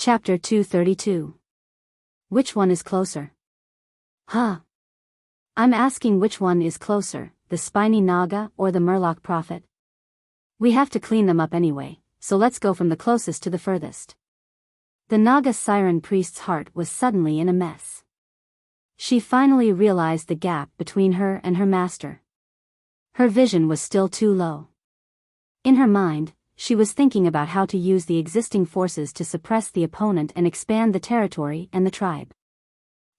Chapter 232. Which one is closer? Huh. I'm asking which one is closer, the spiny Naga or the Murloc prophet? We have to clean them up anyway, so let's go from the closest to the furthest. The Naga siren priest's heart was suddenly in a mess. She finally realized the gap between her and her master. Her vision was still too low. In her mind, she was thinking about how to use the existing forces to suppress the opponent and expand the territory and the tribe.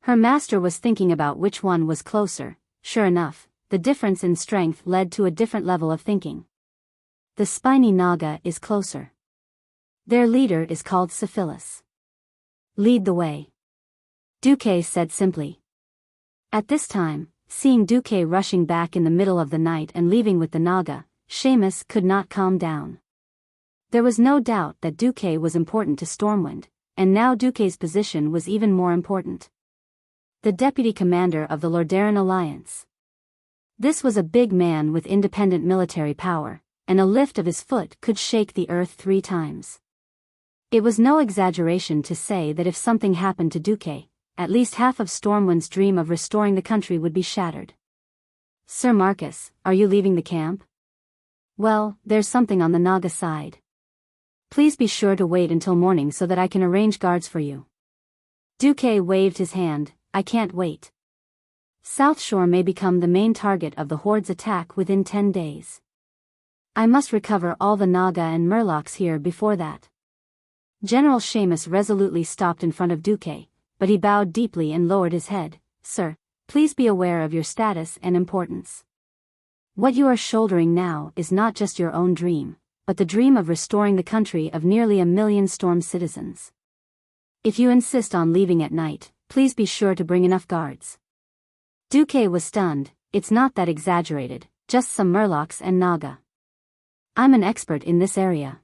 Her master was thinking about which one was closer. Sure enough, the difference in strength led to a different level of thinking. The spiny Naga is closer. Their leader is called Syphilis. Lead the way, Duque said simply. At this time, seeing Duque rushing back in the middle of the night and leaving with the Naga, Seamus could not calm down. There was no doubt that Duque was important to Stormwind, and now Duque's position was even more important. The deputy commander of the Lordaeron Alliance. This was a big man with independent military power, and a lift of his foot could shake the earth 3 times. It was no exaggeration to say that if something happened to Duque, at least half of Stormwind's dream of restoring the country would be shattered. Sir Marcus, are you leaving the camp? Well, there's something on the Naga side. Please be sure to wait until morning so that I can arrange guards for you. Duque waved his hand. I can't wait. South Shore may become the main target of the Horde's attack within 10 days. I must recover all the Naga and Murlocs here before that. General Seamus resolutely stopped in front of Duque, but he bowed deeply and lowered his head. Sir, please be aware of your status and importance. What you are shouldering now is not just your own dream, but the dream of restoring the country of nearly 1 million Storm citizens. If you insist on leaving at night, please be sure to bring enough guards. Duque was stunned. It's not that exaggerated, just some Murlocs and Naga. I'm an expert in this area.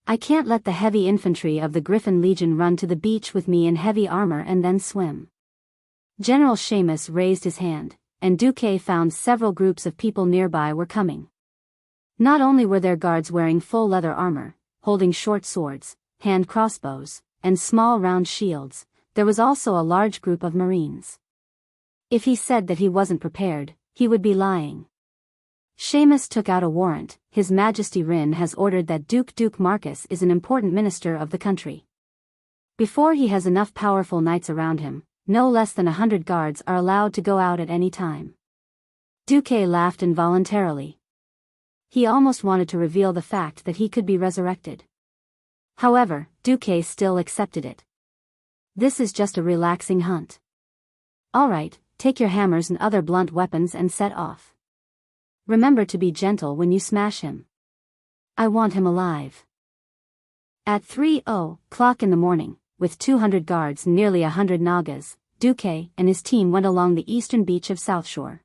I can't let the heavy infantry of the Griffin Legion run to the beach with me in heavy armor and then swim. General Seamus raised his hand, and Duque found several groups of people nearby were coming. Not only were their guards wearing full leather armor, holding short swords, hand crossbows, and small round shields, there was also a large group of Marines. If he said that he wasn't prepared, he would be lying. Seamus took out a warrant. His Majesty Rin has ordered that Duke Marcus is an important minister of the country. Before he has enough powerful knights around him, no less than 100 guards are allowed to go out at any time. Duque laughed involuntarily. He almost wanted to reveal the fact that he could be resurrected. However, Duque still accepted it. This is just a relaxing hunt. All right, take your hammers and other blunt weapons and set off. Remember to be gentle when you smash him. I want him alive. At 3:00 in the morning, with 200 guards and nearly 100 Nagas, Duque and his team went along the eastern beach of South Shore.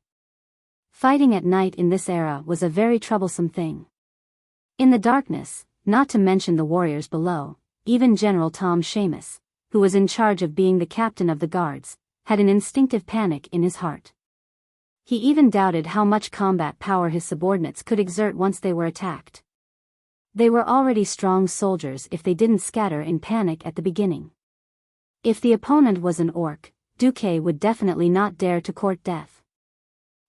Fighting at night in this era was a very troublesome thing. In the darkness, not to mention the warriors below, even General Tom Seamus, who was in charge of being the captain of the guards, had an instinctive panic in his heart. He even doubted how much combat power his subordinates could exert once they were attacked. They were already strong soldiers if they didn't scatter in panic at the beginning. If the opponent was an orc, Duque would definitely not dare to court death.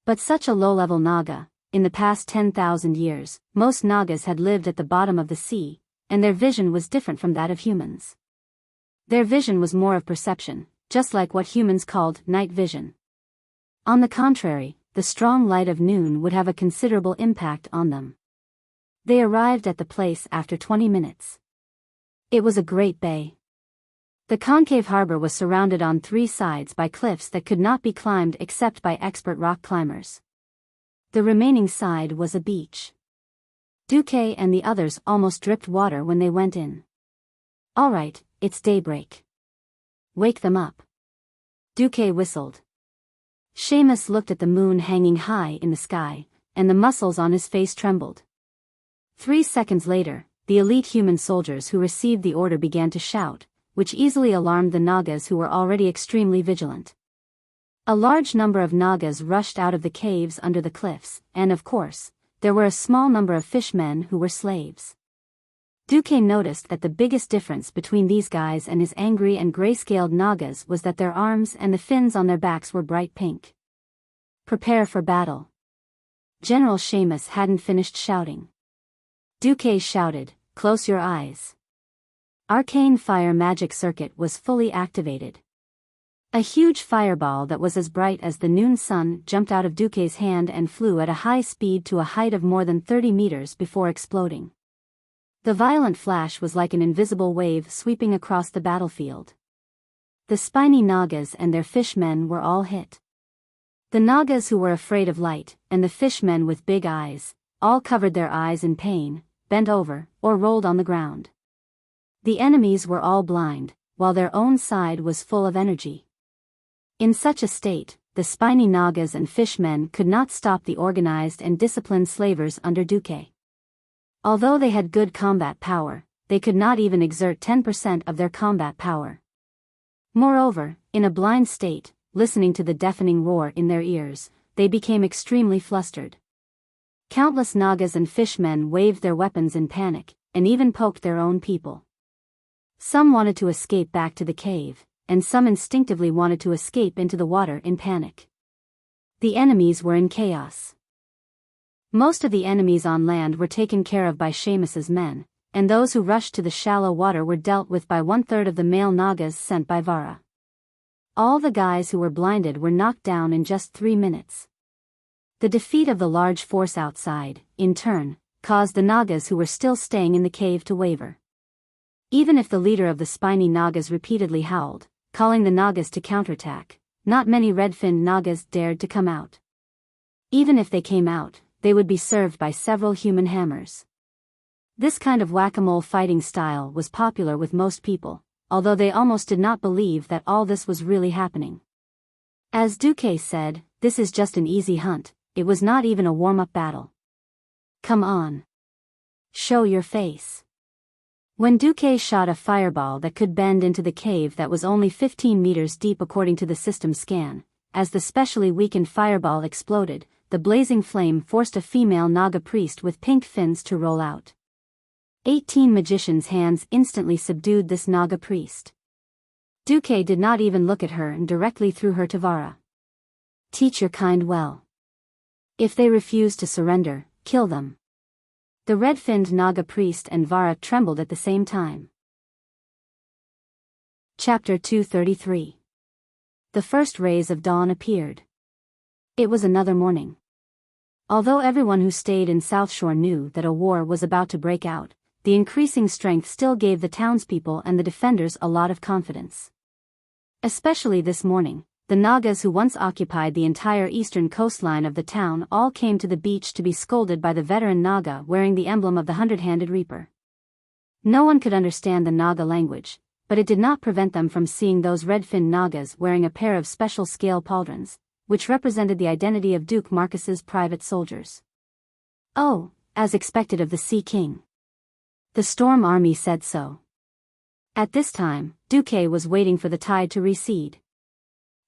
But such a low-level Naga, in the past 10,000 years, most Nagas had lived at the bottom of the sea, and their vision was different from that of humans. Their vision was more of perception, just like what humans called night vision. On the contrary, the strong light of noon would have a considerable impact on them. They arrived at the place after 20 minutes. It was a great bay. The concave harbor was surrounded on 3 sides by cliffs that could not be climbed except by expert rock climbers. The remaining side was a beach. Duque and the others almost dripped water when they went in. All right, it's daybreak. Wake them up. Duque whistled. Seamus looked at the moon hanging high in the sky, and the muscles on his face trembled. 3 seconds later, the elite human soldiers who received the order began to shout, which easily alarmed the Nagas who were already extremely vigilant. A large number of Nagas rushed out of the caves under the cliffs, and of course, there were a small number of fishmen who were slaves. Duque noticed that the biggest difference between these guys and his angry and gray-scaled Nagas was that their arms and the fins on their backs were bright pink. Prepare for battle. General Seamus hadn't finished shouting. Duque shouted, close your eyes. Arcane fire magic circuit was fully activated. A huge fireball that was as bright as the noon sun jumped out of Duque's hand and flew at a high speed to a height of more than 30 meters before exploding. The violent flash was like an invisible wave sweeping across the battlefield. The spiny Nagas and their fishmen were all hit. The Nagas who were afraid of light, and the fishmen with big eyes, all covered their eyes in pain, bent over, or rolled on the ground. The enemies were all blind, while their own side was full of energy. In such a state, the spiny Nagas and fishmen could not stop the organized and disciplined slavers under Duque. Although they had good combat power, they could not even exert 10% of their combat power. Moreover, in a blind state, listening to the deafening roar in their ears, they became extremely flustered. Countless Nagas and fishmen waved their weapons in panic, and even poked their own people. Some wanted to escape back to the cave, and some instinctively wanted to escape into the water in panic. The enemies were in chaos. Most of the enemies on land were taken care of by Seamus's men, and those who rushed to the shallow water were dealt with by 1/3 of the male Nagas sent by Vara. All the guys who were blinded were knocked down in just 3 minutes. The defeat of the large force outside, in turn, caused the Nagas who were still staying in the cave to waver. Even if the leader of the spiny Nagas repeatedly howled, calling the Nagas to counterattack, not many red-finned Nagas dared to come out. Even if they came out, they would be served by several human hammers. This kind of whack-a-mole fighting style was popular with most people, although they almost did not believe that all this was really happening. As Duque said, this is just an easy hunt, it was not even a warm-up battle. Come on. Show your face. When Duque shot a fireball that could bend into the cave that was only 15 meters deep according to the system scan, as the specially weakened fireball exploded, the blazing flame forced a female Naga priest with pink fins to roll out. 18 magicians' hands instantly subdued this Naga priest. Duque did not even look at her and directly threw her to Vara. Teach your kind well. If they refuse to surrender, kill them. The red-finned Naga priest and Vara trembled at the same time. Chapter 233. The first rays of dawn appeared. It was another morning. Although everyone who stayed in South Shore knew that a war was about to break out, the increasing strength still gave the townspeople and the defenders a lot of confidence. Especially this morning, the Nagas who once occupied the entire eastern coastline of the town all came to the beach to be scolded by the veteran Naga wearing the emblem of the 100-handed reaper. No one could understand the Naga language, but it did not prevent them from seeing those red-finned Nagas wearing a pair of special scale pauldrons, which represented the identity of Duke Marcus's private soldiers. Oh, as expected of the Sea King. The Storm Army said so. At this time, Duque was waiting for the tide to recede.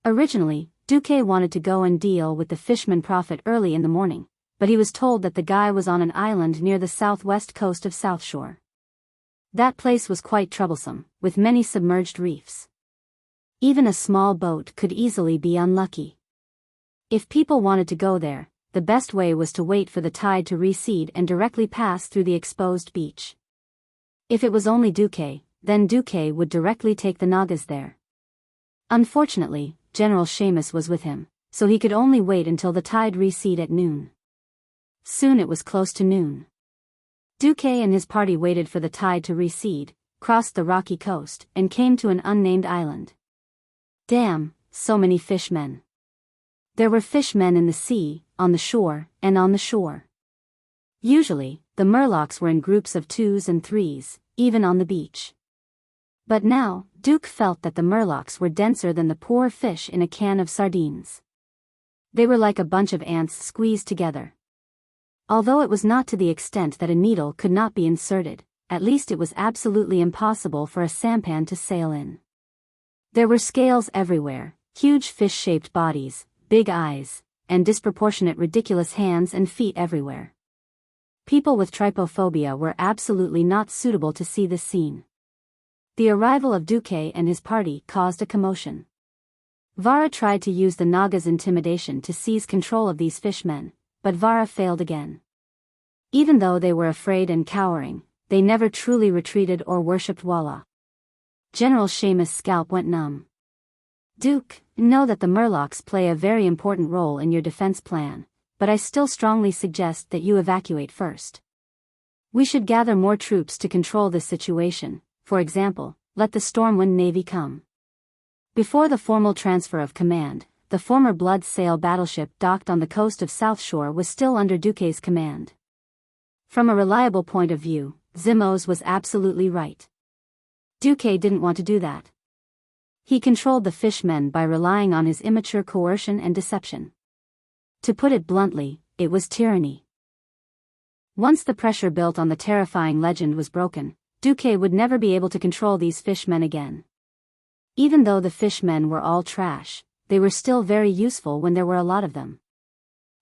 Originally, Duque wanted to go and deal with the Fishman Prophet early in the morning, but he was told that the guy was on an island near the southwest coast of South Shore. That place was quite troublesome, with many submerged reefs. Even a small boat could easily be unlucky. If people wanted to go there, the best way was to wait for the tide to recede and directly pass through the exposed beach. If it was only Duque, then Duque would directly take the Nagas there. Unfortunately, General Seamus was with him, so he could only wait until the tide receded at noon. Soon it was close to noon. Duque and his party waited for the tide to recede, crossed the rocky coast, and came to an unnamed island. Damn, so many fishmen. There were fishmen in the sea, on the shore, and on the shore. Usually, the Murlocs were in groups of 2s and 3s, even on the beach. But now, Duke felt that the Murlocs were denser than the poor fish in a can of sardines. They were like a bunch of ants squeezed together. Although it was not to the extent that a needle could not be inserted, at least it was absolutely impossible for a sampan to sail in. There were scales everywhere, huge fish-shaped bodies, big eyes, and disproportionate ridiculous hands and feet everywhere. People with trypophobia were absolutely not suitable to see this scene. The arrival of Duque and his party caused a commotion. Vara tried to use the Naga's intimidation to seize control of these fishmen, but Vara failed again. Even though they were afraid and cowering, they never truly retreated or worshipped Walla. General Seamus' scalp went numb. Duke, know that the Murlocs play a very important role in your defense plan, but I still strongly suggest that you evacuate first. We should gather more troops to control this situation, for example, let the Stormwind Navy come. Before the formal transfer of command, the former Blood Sail battleship docked on the coast of South Shore was still under Duque's command. From a reliable point of view, Zimos was absolutely right. Duque didn't want to do that. He controlled the fishmen by relying on his immature coercion and deception. To put it bluntly, it was tyranny. Once the pressure built on the terrifying legend was broken, Duque would never be able to control these fishmen again. Even though the fishmen were all trash, they were still very useful when there were a lot of them.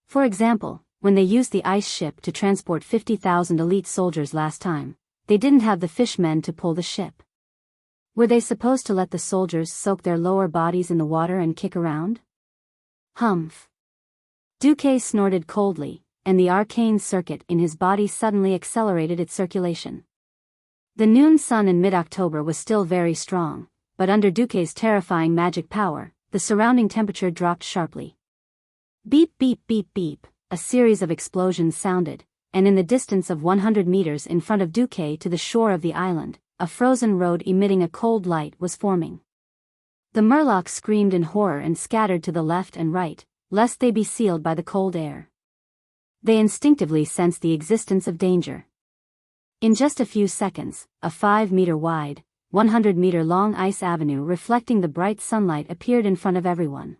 For example, when they used the ice ship to transport 50,000 elite soldiers last time, they didn't have the fishmen to pull the ship. Were they supposed to let the soldiers soak their lower bodies in the water and kick around? Humph. Duque snorted coldly, and the arcane circuit in his body suddenly accelerated its circulation. The noon sun in mid-October was still very strong, but under Duque's terrifying magic power, the surrounding temperature dropped sharply. Beep beep beep beep, a series of explosions sounded, and in the distance of 100 meters in front of Duque to the shore of the island, a frozen road emitting a cold light was forming. The Murlocs screamed in horror and scattered to the left and right, lest they be sealed by the cold air. They instinctively sensed the existence of danger. In just a few seconds, a 5-meter-wide, 100-meter-long ice avenue reflecting the bright sunlight appeared in front of everyone.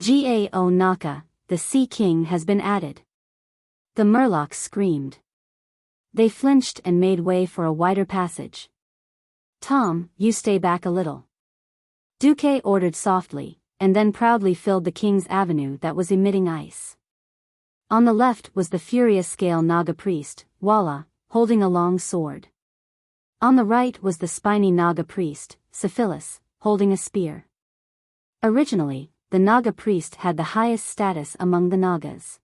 Gao Naka, the Sea King has been added. The Murlocs screamed. They flinched and made way for a wider passage. Tom, you stay back a little. Duque ordered softly, and then proudly filled the king's avenue that was emitting ice. On the left was the furious scale Naga priest, Walla, holding a long sword. On the right was the spiny Naga priest, Syphilis, holding a spear. Originally, the Naga priest had the highest status among the Nagas.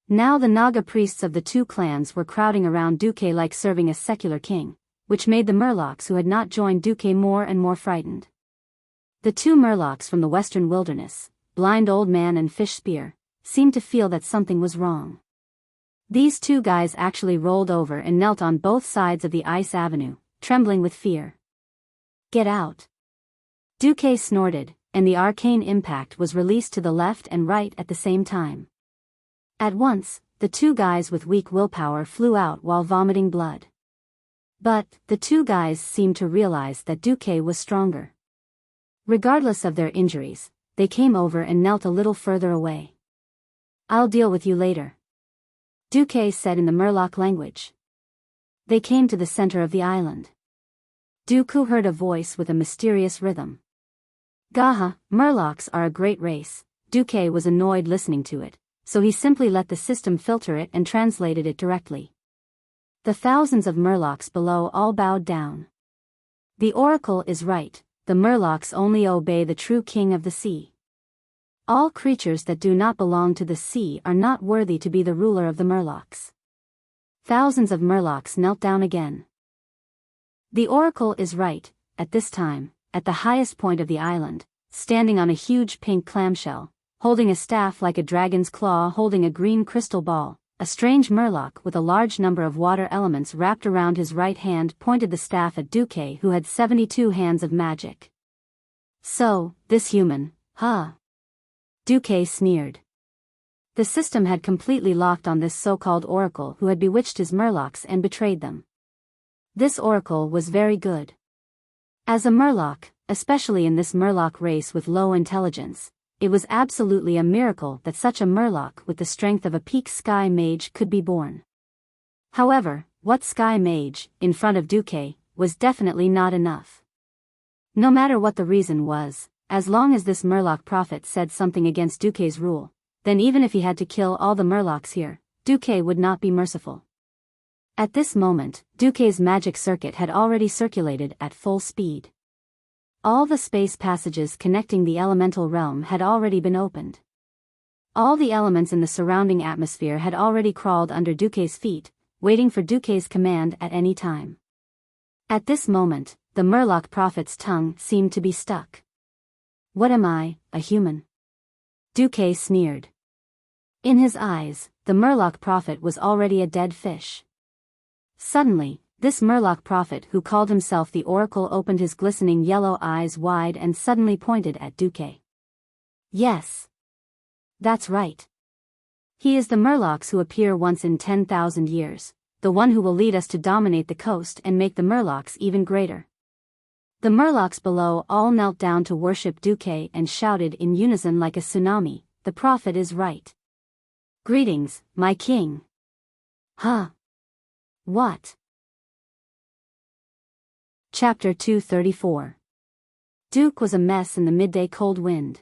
Now the Naga priests of the two clans were crowding around Duque like serving a secular king, which made the Murlocs who had not joined Duque more and more frightened. The two Murlocs from the western wilderness, Blind Old Man and Fish Spear, seemed to feel that something was wrong. These two guys actually rolled over and knelt on both sides of the ice avenue, trembling with fear. Get out. Duque snorted, and the arcane impact was released to the left and right at the same time. At once, the two guys with weak willpower flew out while vomiting blood. But, the two guys seemed to realize that Duque was stronger. Regardless of their injuries, they came over and knelt a little further away. I'll deal with you later, Duque said in the Murloc language. They came to the center of the island. Dooku heard a voice with a mysterious rhythm. Gaha, Murlocs are a great race. Duque was annoyed listening to it, so he simply let the system filter it and translated it directly. The thousands of Murlocs below all bowed down. The oracle is right, the Murlocs only obey the true king of the sea. All creatures that do not belong to the sea are not worthy to be the ruler of the Murlocs. Thousands of Murlocs knelt down again. The oracle is right. At this time, at the highest point of the island, standing on a huge pink clamshell, holding a staff like a dragon's claw holding a green crystal ball, a strange Murloc with a large number of water elements wrapped around his right hand pointed the staff at Duque, who had 72 hands of magic. So, this human, huh? Duque sneered. The system had completely locked on this so-called oracle who had bewitched his Murlocs and betrayed them. This oracle was very good. As a Murloc, especially in this Murloc race with low intelligence, it was absolutely a miracle that such a Murloc with the strength of a peak sky mage could be born. However, what sky mage, in front of Duque, was definitely not enough. No matter what the reason was, as long as this Murloc prophet said something against Duque's rule, then even if he had to kill all the Murlocs here, Duque would not be merciful. At this moment, Duque's magic circuit had already circulated at full speed. All the space passages connecting the elemental realm had already been opened. All the elements in the surrounding atmosphere had already crawled under Duque's feet, waiting for Duque's command at any time. At this moment, the Murloc prophet's tongue seemed to be stuck. What am I, a human? Duque sneered. In his eyes, the Murloc prophet was already a dead fish. Suddenly, this Murloc prophet who called himself the Oracle opened his glistening yellow eyes wide and suddenly pointed at Duque. Yes. That's right. He is the Murlocs who appear once in 10,000 years, the one who will lead us to dominate the coast and make the Murlocs even greater. The Murlocs below all knelt down to worship Duque and shouted in unison like a tsunami, "The prophet is right. Greetings, my king." Huh? What? Chapter 234. Duke was a mess in the midday cold wind.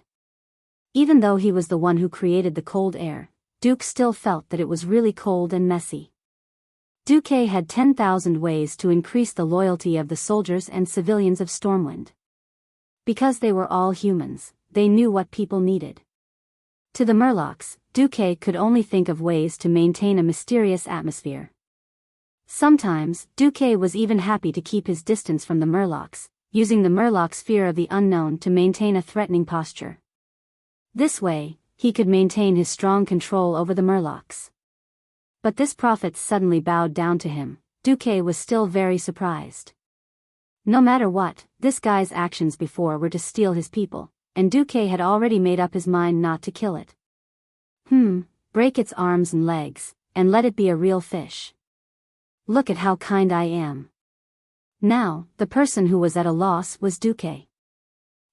Even though he was the one who created the cold air, Duke still felt that it was really cold and messy. Duque had 10,000 ways to increase the loyalty of the soldiers and civilians of Stormwind. Because they were all humans, they knew what people needed. To the Murlocs, Duque could only think of ways to maintain a mysterious atmosphere. Sometimes, Duque was even happy to keep his distance from the Murlocs, using the Murlocs' fear of the unknown to maintain a threatening posture. This way, he could maintain his strong control over the Murlocs. But this prophet suddenly bowed down to him. Duque was still very surprised. No matter what, this guy's actions before were to steal his people, and Duque had already made up his mind not to kill it. Break its arms and legs, and let it be a real fish. Look at how kind I am. Now, the person who was at a loss was Duque.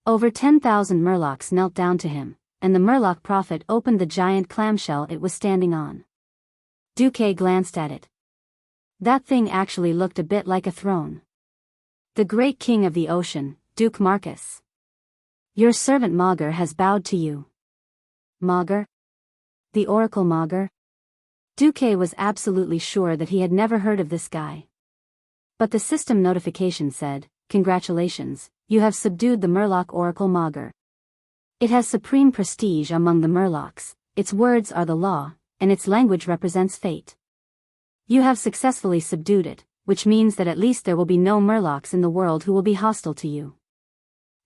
Over 10,000 Murlocs knelt down to him, and the Murloc prophet opened the giant clamshell it was standing on. Duque glanced at it. That thing actually looked a bit like a throne. The great king of the ocean, Duke Marcus. Your servant Mauger has bowed to you. Mauger? The Oracle Mauger? Duque was absolutely sure that he had never heard of this guy. But the system notification said, "Congratulations, you have subdued the Murloc Oracle Mauger. It has supreme prestige among the Murlocs, its words are the law, and its language represents fate. You have successfully subdued it, which means that at least there will be no Murlocs in the world who will be hostile to you."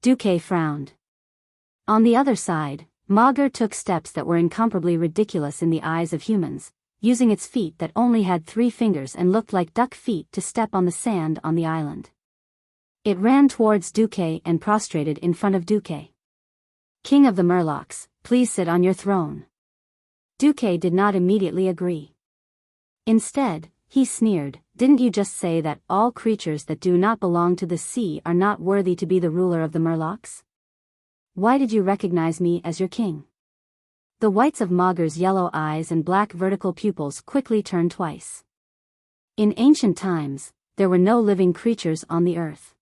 Duque frowned. On the other side, Mauger took steps that were incomparably ridiculous in the eyes of humans, using its feet that only had 3 fingers and looked like duck feet to step on the sand on the island. It ran towards Duque and prostrated in front of Duque. "King of the Murlocs, please sit on your throne." Duque did not immediately agree. Instead, he sneered, "Didn't you just say that all creatures that do not belong to the sea are not worthy to be the ruler of the Murlocs? Why did you recognize me as your king?" The whites of Mauger's yellow eyes and black vertical pupils quickly turned twice. In ancient times, there were no living creatures on the earth.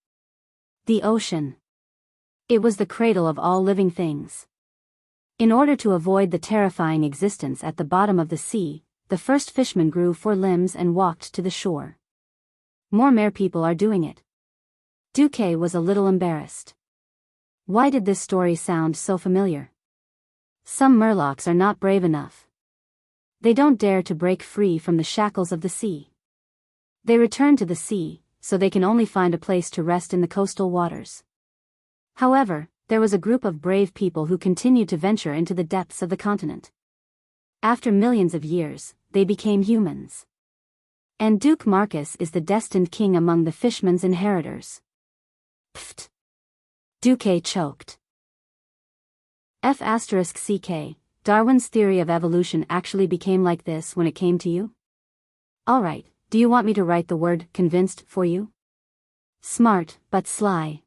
The ocean. It was the cradle of all living things. In order to avoid the terrifying existence at the bottom of the sea, the first fisherman grew 4 limbs and walked to the shore. More merpeople are doing it. Duque was a little embarrassed. Why did this story sound so familiar? Some Murlocs are not brave enough. They don't dare to break free from the shackles of the sea. They return to the sea, so they can only find a place to rest in the coastal waters. However, there was a group of brave people who continued to venture into the depths of the continent. After millions of years, they became humans. And Duke Marcus is the destined king among the fishmen's inheritors. Pfft. Duque choked. F***ck, Darwin's theory of evolution actually became like this when it came to you? Alright, do you want me to write the word convinced for you? Smart, but sly.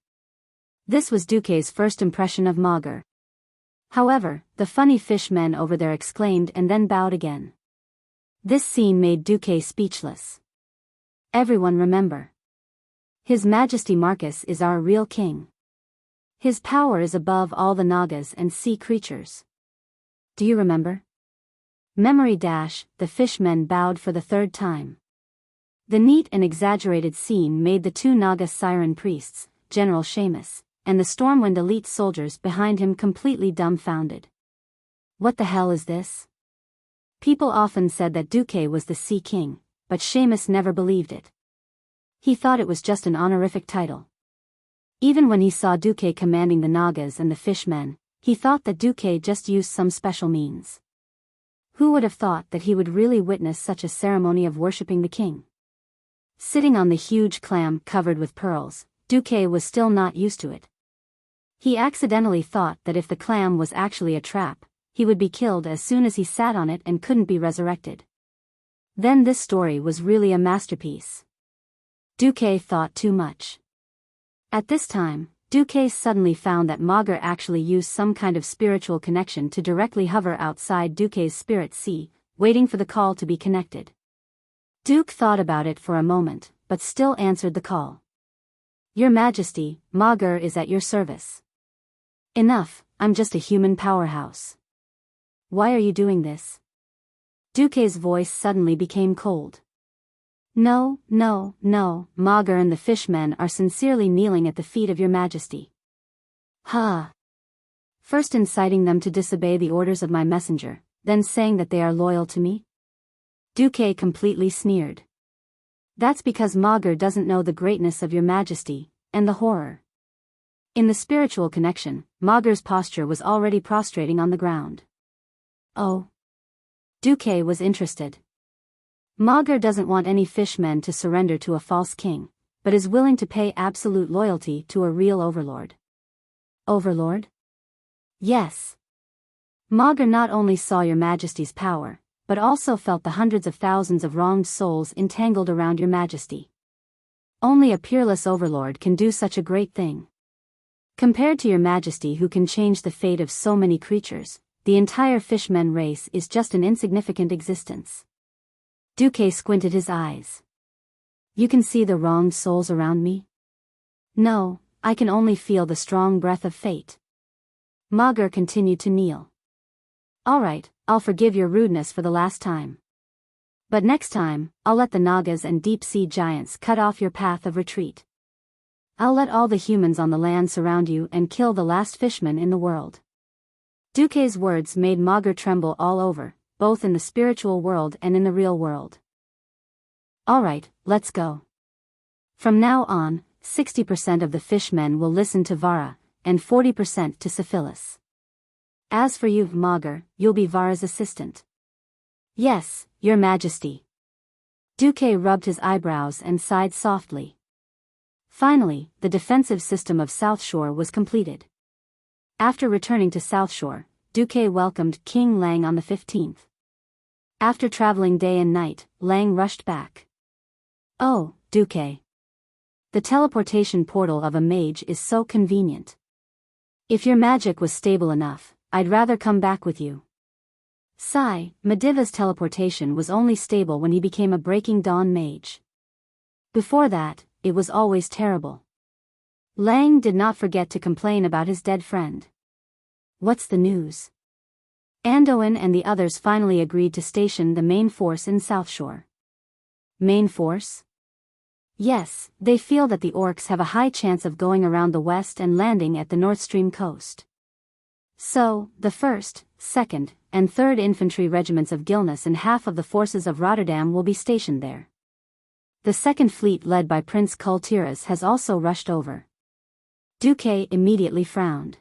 This was Duque's first impression of Mauger. However, the funny fish men over there exclaimed and then bowed again. This scene made Duque speechless. Everyone remember. His Majesty Marcus is our real king. His power is above all the Nagas and sea creatures. Do you remember? Memory dash, the fishmen bowed for the third time. The neat and exaggerated scene made the two Naga siren priests, General Seamus, and the Stormwind elite soldiers behind him completely dumbfounded. What the hell is this? People often said that Duque was the Sea King, but Seamus never believed it. He thought it was just an honorific title. Even when he saw Duque commanding the Nagas and the fishmen, he thought that Duque just used some special means. Who would have thought that he would really witness such a ceremony of worshipping the king? Sitting on the huge clam covered with pearls, Duque was still not used to it. He accidentally thought that if the clam was actually a trap, he would be killed as soon as he sat on it and couldn't be resurrected. Then this story was really a masterpiece. Duque thought too much. At this time, Duque suddenly found that Magar actually used some kind of spiritual connection to directly hover outside Duque's spirit sea, waiting for the call to be connected. Duke thought about it for a moment, but still answered the call. Your Majesty, Magar is at your service. Enough, I'm just a human powerhouse. Why are you doing this? Duque's voice suddenly became cold. No, Magar and the fishmen are sincerely kneeling at the feet of your Majesty. First inciting them to disobey the orders of my messenger, then saying that they are loyal to me? Duque completely sneered. That's because Magar doesn't know the greatness of your Majesty, and the horror. In the spiritual connection, Magar's posture was already prostrating on the ground. Oh. Duque was interested. Magar doesn't want any fishmen to surrender to a false king, but is willing to pay absolute loyalty to a real overlord. Overlord? Yes. Magar not only saw your Majesty's power, but also felt the hundreds of thousands of wronged souls entangled around your Majesty. Only a peerless overlord can do such a great thing. Compared to your Majesty who can change the fate of so many creatures, the entire fishmen race is just an insignificant existence. Duque squinted his eyes. You can see the wronged souls around me? No, I can only feel the strong breath of fate. Magar continued to kneel. All right, I'll forgive your rudeness for the last time. But next time, I'll let the Nagas and deep-sea giants cut off your path of retreat. I'll let all the humans on the land surround you and kill the last fishman in the world. Duque's words made Magar tremble all over, both in the spiritual world and in the real world. All right, let's go. From now on, 60% of the fishmen will listen to Vara, and 40% to Syphilis. As for you, Magar, you'll be Vara's assistant. Yes, your Majesty. Duque rubbed his eyebrows and sighed softly. Finally, the defensive system of South Shore was completed. After returning to South Shore, Duque welcomed King Lang on the 15th. After traveling day and night, Lang rushed back. Oh, Duque. The teleportation portal of a mage is so convenient. If your magic was stable enough, I'd rather come back with you. Sigh, Mediva's teleportation was only stable when he became a Breaking Dawn mage. Before that, it was always terrible. Lang did not forget to complain about his dead friend. What's the news? Andoin and the others finally agreed to station the main force in South Shore. Main force? Yes, they feel that the orcs have a high chance of going around the west and landing at the North Stream coast. So, the 1st, 2nd, and 3rd Infantry Regiments of Gilness and half of the forces of Rotterdam will be stationed there. The 2nd Fleet led by Prince Kultiras has also rushed over. Duque immediately frowned.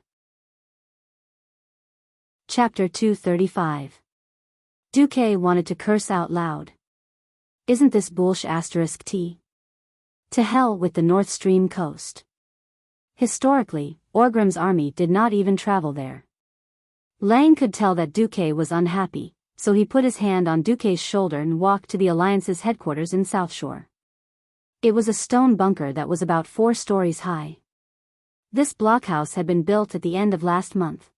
Chapter 235. Duque wanted to curse out loud. Isn't this bullsh****? To hell with the North Stream coast. Historically, Orgrim's army did not even travel there. Lang could tell that Duque was unhappy, so he put his hand on Duque's shoulder and walked to the Alliance's headquarters in South Shore. It was a stone bunker that was about 4 stories high. This blockhouse had been built at the end of last month.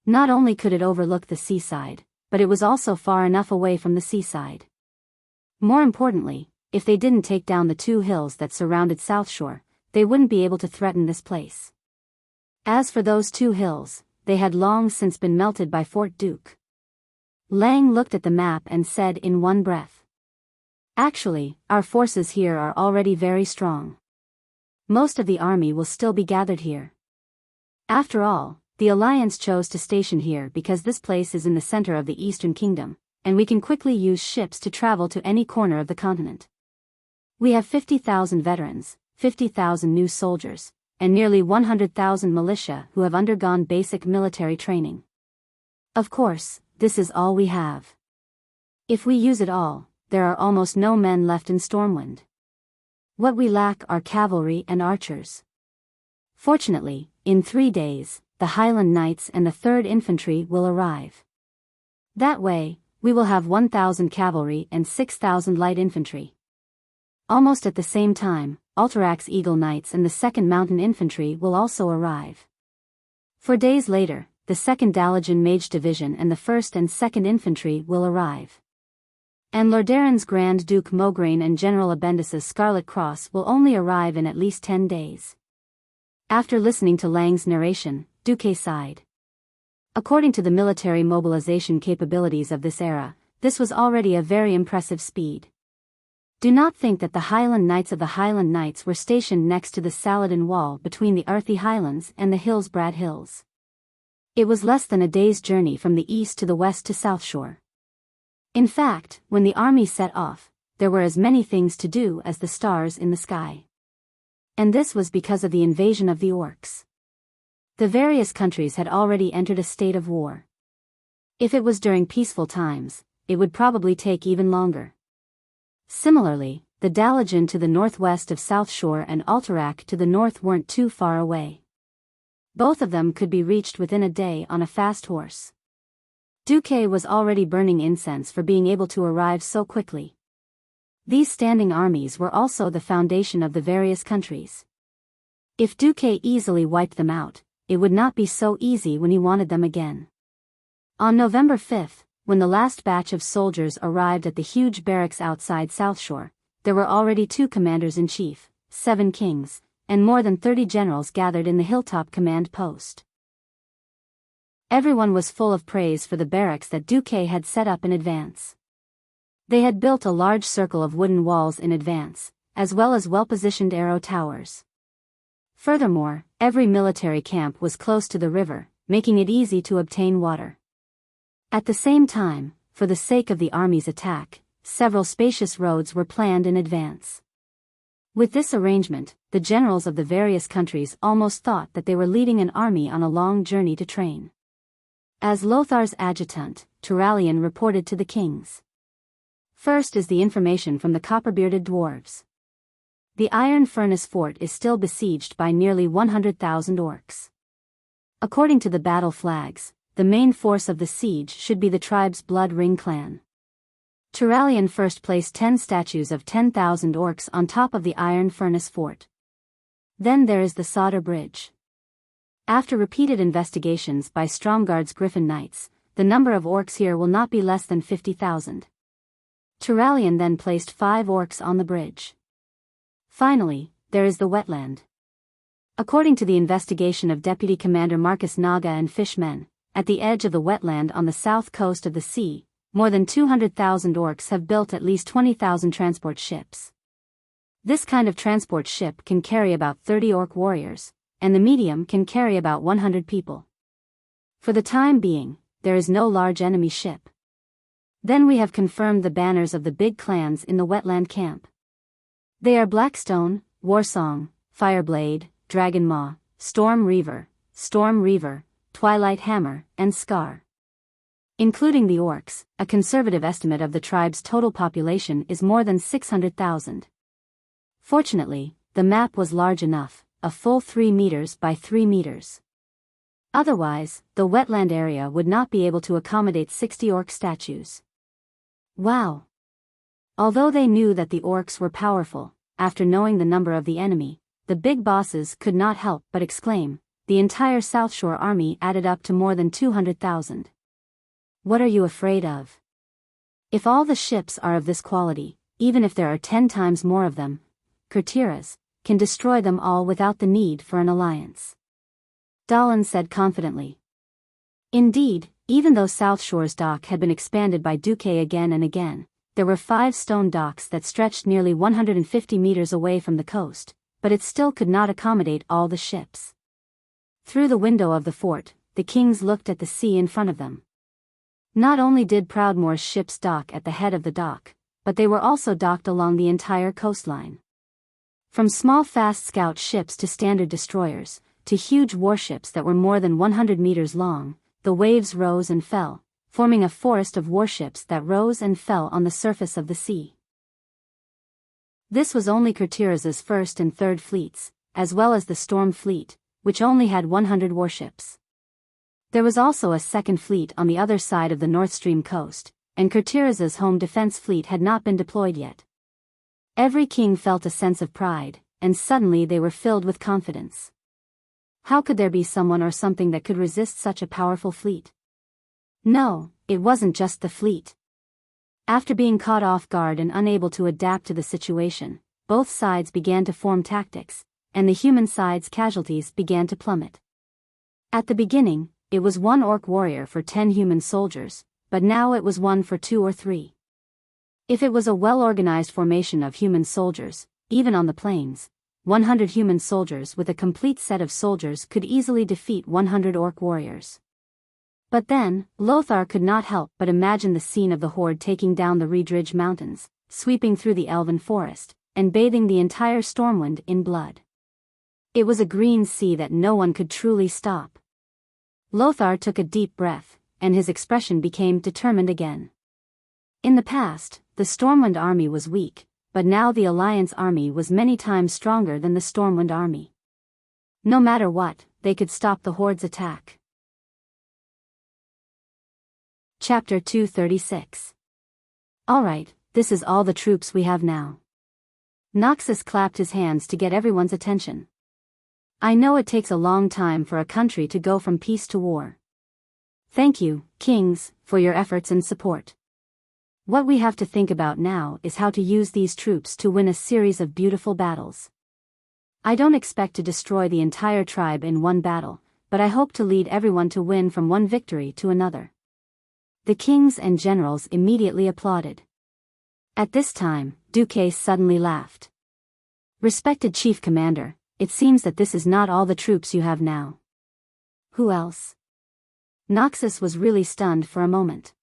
Not only could it overlook the seaside, but it was also far enough away from the seaside. More importantly, if they didn't take down the 2 hills that surrounded South Shore, they wouldn't be able to threaten this place. As for those 2 hills, they had long since been melted by Fort Duke. Lang looked at the map and said in one breath. Actually, our forces here are already very strong. Most of the army will still be gathered here. After all, the Alliance chose to station here because this place is in the center of the Eastern Kingdom, and we can quickly use ships to travel to any corner of the continent. We have 50,000 veterans, 50,000 new soldiers, and nearly 100,000 militia who have undergone basic military training. Of course, this is all we have. If we use it all, there are almost no men left in Stormwind. What we lack are cavalry and archers. Fortunately, in 3 days, the Highland Knights and the 3rd Infantry will arrive. That way, we will have 1,000 cavalry and 6,000 light infantry. Almost at the same time, Alterax's Eagle Knights and the 2nd Mountain Infantry will also arrive. 4 days later, the 2nd Dalajan Mage Division and the 1st and 2nd Infantry will arrive. And Lordaeron's Grand Duke Mograine and General Abendis's Scarlet Cross will only arrive in at least 10 days. After listening to Lang's narration, Duque sighed. According to the military mobilization capabilities of this era, this was already a very impressive speed. Do not think that the Highland Knights of the Highland Knights were stationed next to the Saladin Wall between the Earthy Highlands and the Hillsbrad Hills. It was less than a day's journey from the east to the west to South Shore. In fact, when the army set off, there were as many things to do as the stars in the sky. And this was because of the invasion of the orcs. The various countries had already entered a state of war. If it was during peaceful times, it would probably take even longer. Similarly, the Dalajan to the northwest of South Shore and Alterac to the north weren't too far away. Both of them could be reached within a day on a fast horse. Duque was already burning incense for being able to arrive so quickly. These standing armies were also the foundation of the various countries. If Duque easily wiped them out, it would not be so easy when he wanted them again. On November 5th, when the last batch of soldiers arrived at the huge barracks outside South Shore, there were already 2 commanders-in-chief, 7 kings, and more than 30 generals gathered in the hilltop command post. Everyone was full of praise for the barracks that Duque had set up in advance. They had built a large circle of wooden walls in advance, as well as well-positioned arrow towers. Furthermore, every military camp was close to the river, making it easy to obtain water. At the same time, for the sake of the army's attack, several spacious roads were planned in advance. With this arrangement, the generals of the various countries almost thought that they were leading an army on a long journey to train. As Lothar's adjutant, Turalian reported to the kings. First is the information from the copper-bearded dwarves. The Iron Furnace Fort is still besieged by nearly 100,000 orcs. According to the battle flags, the main force of the siege should be the tribe's Blood Ring clan. Turalian first placed 10 statues of 10,000 orcs on top of the Iron Furnace Fort. Then there is the Solder Bridge. After repeated investigations by Stromgard's Griffin Knights, the number of orcs here will not be less than 50,000. Turalian then placed 5 orcs on the bridge. Finally, there is the wetland. According to the investigation of Deputy Commander Marcus Naga and Fishmen, at the edge of the wetland on the south coast of the sea, more than 200,000 orcs have built at least 20,000 transport ships. This kind of transport ship can carry about 30 orc warriors, and the medium can carry about 100 people. For the time being, there is no large enemy ship. Then we have confirmed the banners of the big clans in the wetland camp. They are Blackstone, Warsong, Fireblade, Dragonmaw, Storm Reaver, Twilight Hammer, and Scar. Including the orcs, a conservative estimate of the tribe's total population is more than 600,000. Fortunately, the map was large enough, a full 3 meters by 3 meters. Otherwise, the wetland area would not be able to accommodate 60 orc statues. Wow! Although they knew that the orcs were powerful, after knowing the number of the enemy, the big bosses could not help but exclaim, the entire South Shore army added up to more than 200,000. What are you afraid of? If all the ships are of this quality, even if there are 10 times more of them, Kurtiras can destroy them all without the need for an alliance. Dahlin said confidently. Indeed, Even though South Shore's dock had been expanded by Duque again and again, there were 5 stone docks that stretched nearly 150 meters away from the coast, but it still could not accommodate all the ships. Through the window of the fort, the kings looked at the sea in front of them. Not only did Proudmoore's ships dock at the head of the dock, but they were also docked along the entire coastline. From small fast scout ships to standard destroyers, to huge warships that were more than 100 meters long, the waves rose and fell, forming a forest of warships that rose and fell on the surface of the sea. This was only Kurtiraz's first and third fleets, as well as the Storm Fleet, which only had 100 warships. There was also a second fleet on the other side of the North Stream coast, and Kurtiraz's home defense fleet had not been deployed yet. Every king felt a sense of pride, and suddenly they were filled with confidence. How could there be someone or something that could resist such a powerful fleet? No, it wasn't just the fleet. After being caught off guard and unable to adapt to the situation, both sides began to form tactics, and the human side's casualties began to plummet. At the beginning, it was 1 orc warrior for 10 human soldiers, but now it was 1 for 2 or 3. If it was a well-organized formation of human soldiers, even on the plains, 100 human soldiers with a complete set of soldiers could easily defeat 100 orc warriors. But then, Lothar could not help but imagine the scene of the horde taking down the Reedridge Mountains, sweeping through the elven forest, and bathing the entire Stormwind in blood. It was a green sea that no one could truly stop. Lothar took a deep breath, and his expression became determined again. In the past, the Stormwind army was weak, but now the Alliance army was many times stronger than the Stormwind army. No matter what, they could stop the horde's attack. Chapter 236. Alright, this is all the troops we have now. Noxus clapped his hands to get everyone's attention. I know it takes a long time for a country to go from peace to war. Thank you, kings, for your efforts and support. What we have to think about now is how to use these troops to win a series of beautiful battles. I don't expect to destroy the entire tribe in one battle, but I hope to lead everyone to win from one victory to another. The kings and generals immediately applauded. At this time, Duque suddenly laughed. Respected Chief Commander, it seems that this is not all the troops you have now. Who else? Noxus was really stunned for a moment.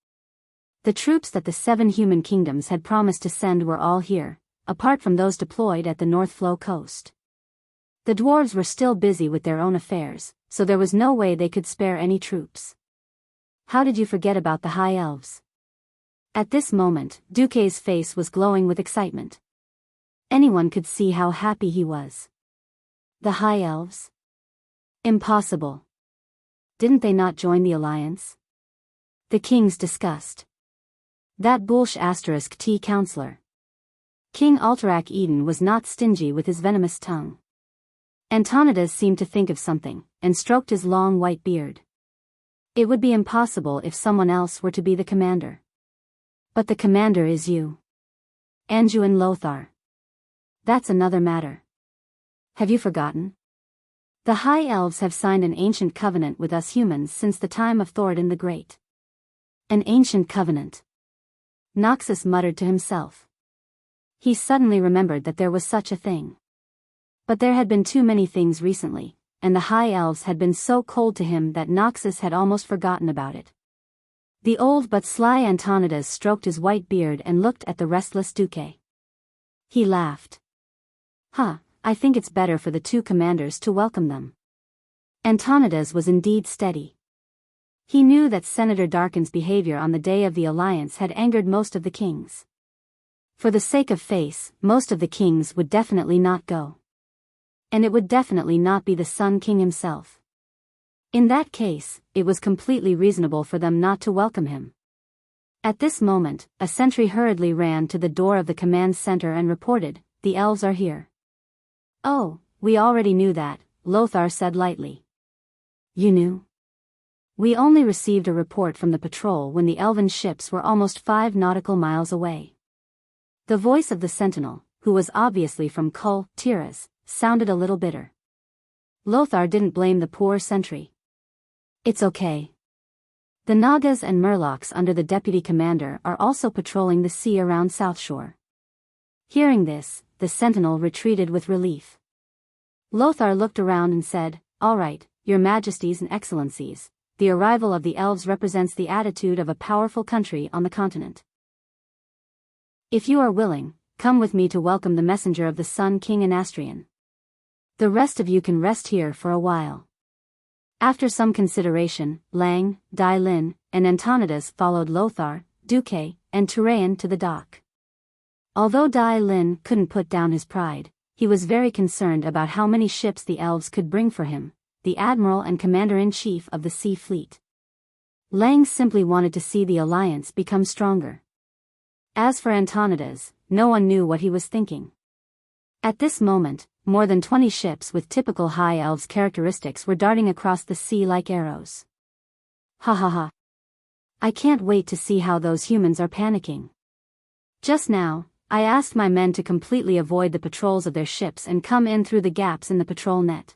The troops that the 7 human kingdoms had promised to send were all here, apart from those deployed at the North Flow coast. The dwarves were still busy with their own affairs, so there was no way they could spare any troops. How did you forget about the High Elves? At this moment, Duque's face was glowing with excitement. Anyone could see how happy he was. The High Elves? Impossible. Didn't they not join the Alliance? The kings discussed. That bullsh** T counselor. King Alterac Eden was not stingy with his venomous tongue. Antonidas seemed to think of something, and stroked his long white beard. It would be impossible if someone else were to be the commander. But the commander is you. Anduin Lothar. That's another matter. Have you forgotten? The High Elves have signed an ancient covenant with us humans since the time of Thoradin the Great. An ancient covenant. Noxus muttered to himself. He suddenly remembered that there was such a thing. But there had been too many things recently, and the High Elves had been so cold to him that Noxus had almost forgotten about it. The old but sly Antonidas stroked his white beard and looked at the restless Duque. He laughed. I think it's better for the 2 commanders to welcome them. Antonidas was indeed steady. He knew that Senator Darkin's behavior on the day of the Alliance had angered most of the kings. For the sake of face, most of the kings would definitely not go. And it would definitely not be the Sun King himself. In that case, it was completely reasonable for them not to welcome him. At this moment, a sentry hurriedly ran to the door of the command center and reported, "The elves are here." "Oh, we already knew that," Lothar said lightly. "You knew?" "We only received a report from the patrol when the elven ships were almost 5 nautical miles away." The voice of the sentinel, who was obviously from Kul Tiras, sounded a little bitter. Lothar didn't blame the poor sentry. "It's okay. The Nagas and Murlocs under the deputy commander are also patrolling the sea around South Shore. Hearing this, the sentinel retreated with relief. Lothar looked around and said, "All right, your majesties and excellencies, the arrival of the elves represents the attitude of a powerful country on the continent. If you are willing, come with me to welcome the messenger of the Sun King Anastrian. The rest of you can rest here for a while." After some consideration, Lang, Dai Lin, and Antonidas followed Lothar, Duque, and Turayan to the dock. Although Dai Lin couldn't put down his pride, he was very concerned about how many ships the elves could bring for him, the admiral and commander-in-chief of the sea fleet. Lang simply wanted to see the alliance become stronger. As for Antonidas, no one knew what he was thinking. At this moment, more than 20 ships with typical High Elves characteristics were darting across the sea like arrows. Ha ha ha. I can't wait to see how those humans are panicking. Just now, I asked my men to completely avoid the patrols of their ships and come in through the gaps in the patrol net.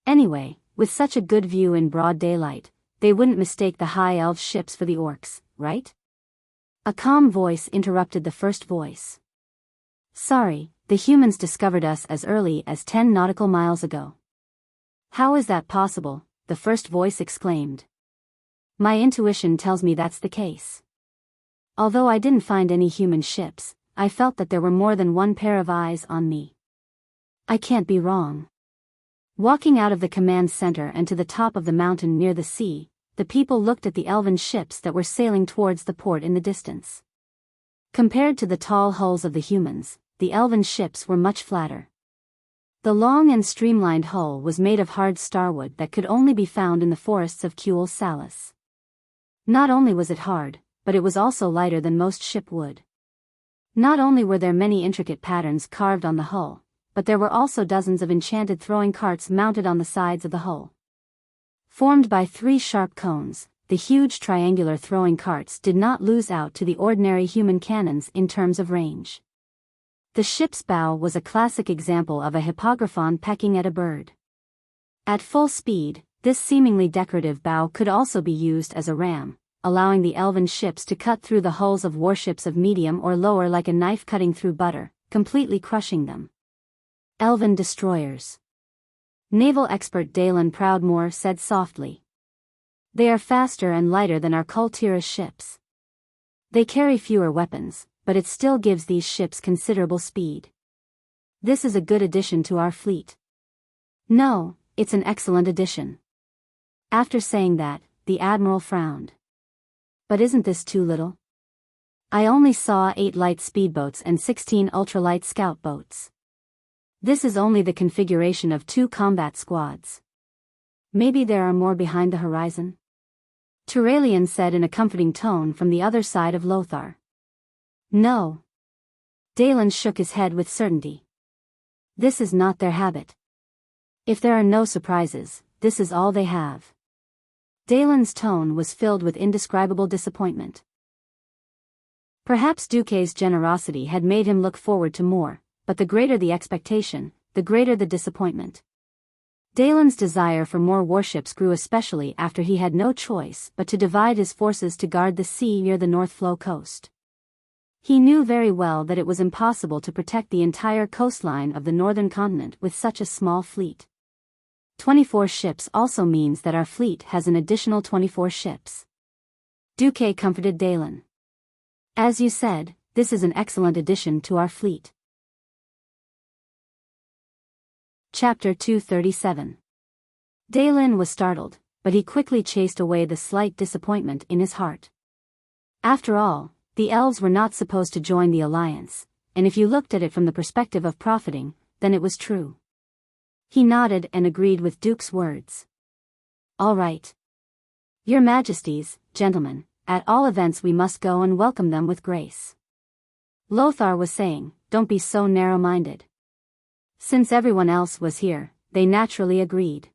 Anyway, with such a good view in broad daylight, they wouldn't mistake the High Elves ships for the orcs, right? A calm voice interrupted the first voice. Sorry, the humans discovered us as early as 10 nautical miles ago. How is that possible? The first voice exclaimed. My intuition tells me that's the case. Although I didn't find any human ships, I felt that there were more than one pair of eyes on me. I can't be wrong. Walking out of the command center and to the top of the mountain near the sea, the people looked at the elven ships that were sailing towards the port in the distance. Compared to the tall hulls of the humans, the elven ships were much flatter. The long and streamlined hull was made of hard starwood that could only be found in the forests of Kuel Salus. Not only was it hard, but it was also lighter than most ship wood. Not only were there many intricate patterns carved on the hull, but there were also dozens of enchanted throwing carts mounted on the sides of the hull. Formed by 3 sharp cones, the huge triangular throwing carts did not lose out to the ordinary human cannons in terms of range. The ship's bow was a classic example of a hippogriffon pecking at a bird. At full speed, this seemingly decorative bow could also be used as a ram, allowing the elven ships to cut through the hulls of warships of medium or lower like a knife cutting through butter, completely crushing them. Elven destroyers. Naval expert Dalen Proudmoore said softly. They are faster and lighter than our Kultira ships. They carry fewer weapons, but it still gives these ships considerable speed. This is a good addition to our fleet. No, it's an excellent addition. After saying that, the admiral frowned. But isn't this too little? I only saw 8 light speedboats and 16 ultralight scout boats. This is only the configuration of 2 combat squads. Maybe there are more behind the horizon? Turalian said in a comforting tone from the other side of Lothar. No. Dalen shook his head with certainty. This is not their habit. If there are no surprises, this is all they have. Dalen's tone was filled with indescribable disappointment. Perhaps Duque's generosity had made him look forward to more, but the greater the expectation, the greater the disappointment. Dalen's desire for more warships grew especially after he had no choice but to divide his forces to guard the sea near the North Flow coast. He knew very well that it was impossible to protect the entire coastline of the northern continent with such a small fleet. 24 ships also means that our fleet has an additional 24 ships. Duque comforted Dalen. As you said, this is an excellent addition to our fleet. Chapter 237. Dalen was startled, but he quickly chased away the slight disappointment in his heart. After all, the elves were not supposed to join the alliance, and if you looked at it from the perspective of profiting, then it was true. He nodded and agreed with Duke's words. All right. Your Majesties, gentlemen, at all events we must go and welcome them with grace. Lothar was saying, don't be so narrow-minded. Since everyone else was here, they naturally agreed.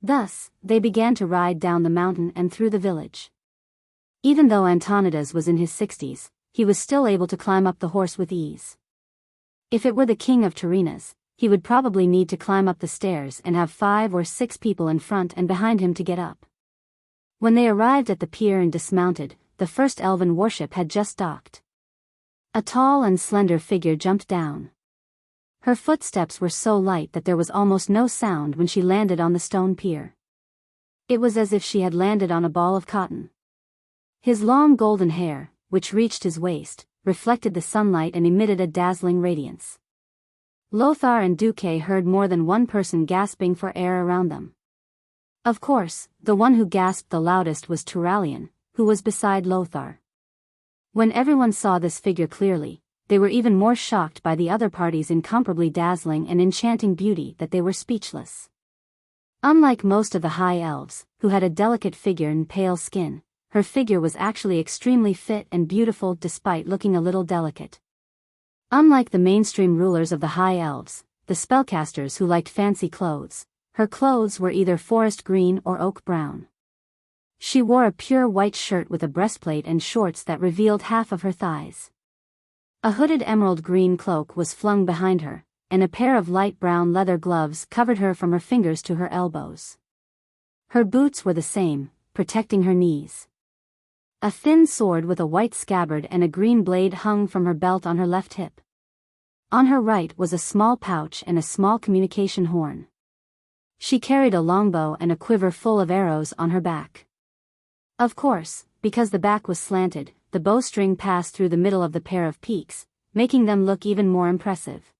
Thus, they began to ride down the mountain and through the village. Even though Antonidas was in his 60s, he was still able to climb up the horse with ease. If it were the king of Turinas, he would probably need to climb up the stairs and have 5 or 6 people in front and behind him to get up. When they arrived at the pier and dismounted, the first elven warship had just docked. A tall and slender figure jumped down. Her footsteps were so light that there was almost no sound when she landed on the stone pier. It was as if she had landed on a ball of cotton. His long golden hair, which reached his waist, reflected the sunlight and emitted a dazzling radiance. Lothar and Duque heard more than one person gasping for air around them. Of course, the one who gasped the loudest was Turalian, who was beside Lothar. When everyone saw this figure clearly, they were even more shocked by the other party's incomparably dazzling and enchanting beauty that they were speechless. Unlike most of the high elves, who had a delicate figure and pale skin, her figure was actually extremely fit and beautiful despite looking a little delicate. Unlike the mainstream rulers of the high elves, the spellcasters who liked fancy clothes, her clothes were either forest green or oak brown. She wore a pure white shirt with a breastplate and shorts that revealed half of her thighs. A hooded emerald green cloak was flung behind her, and a pair of light brown leather gloves covered her from her fingers to her elbows. Her boots were the same, protecting her knees. A thin sword with a white scabbard and a green blade hung from her belt on her left hip. On her right was a small pouch and a small communication horn. She carried a longbow and a quiver full of arrows on her back. Of course, because the back was slanted, the bowstring passed through the middle of the pair of peaks, making them look even more impressive.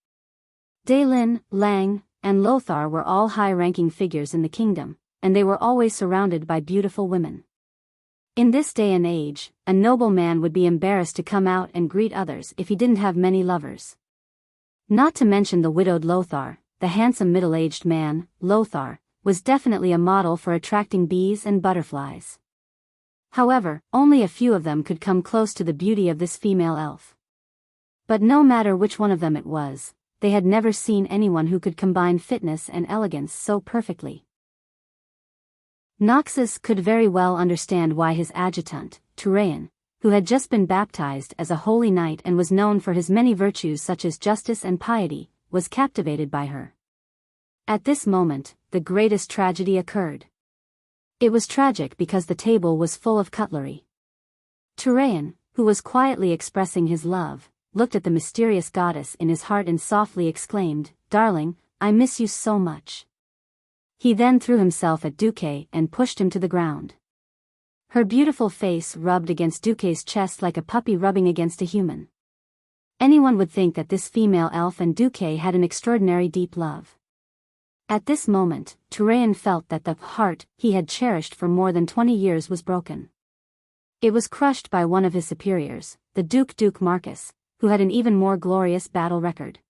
Daelin, Lang, and Lothar were all high-ranking figures in the kingdom, and they were always surrounded by beautiful women. In this day and age, a noble man would be embarrassed to come out and greet others if he didn't have many lovers. Not to mention the widowed Lothar, the handsome middle-aged man, Lothar, was definitely a model for attracting bees and butterflies. However, only a few of them could come close to the beauty of this female elf. But no matter which one of them it was, they had never seen anyone who could combine fitness and elegance so perfectly. Noxus could very well understand why his adjutant, Turayan, who had just been baptized as a holy knight and was known for his many virtues such as justice and piety, was captivated by her. At this moment, the greatest tragedy occurred. It was tragic because the table was full of cutlery. Turayan, who was quietly expressing his love, looked at the mysterious goddess in his heart and softly exclaimed, "Darling, I miss you so much." He then threw himself at Duque and pushed him to the ground. Her beautiful face rubbed against Duque's chest like a puppy rubbing against a human. Anyone would think that this female elf and Duque had an extraordinary deep love. At this moment, Turayan felt that the heart he had cherished for more than 20 years was broken. It was crushed by one of his superiors, the Duke Marcus, who had an even more glorious battle record.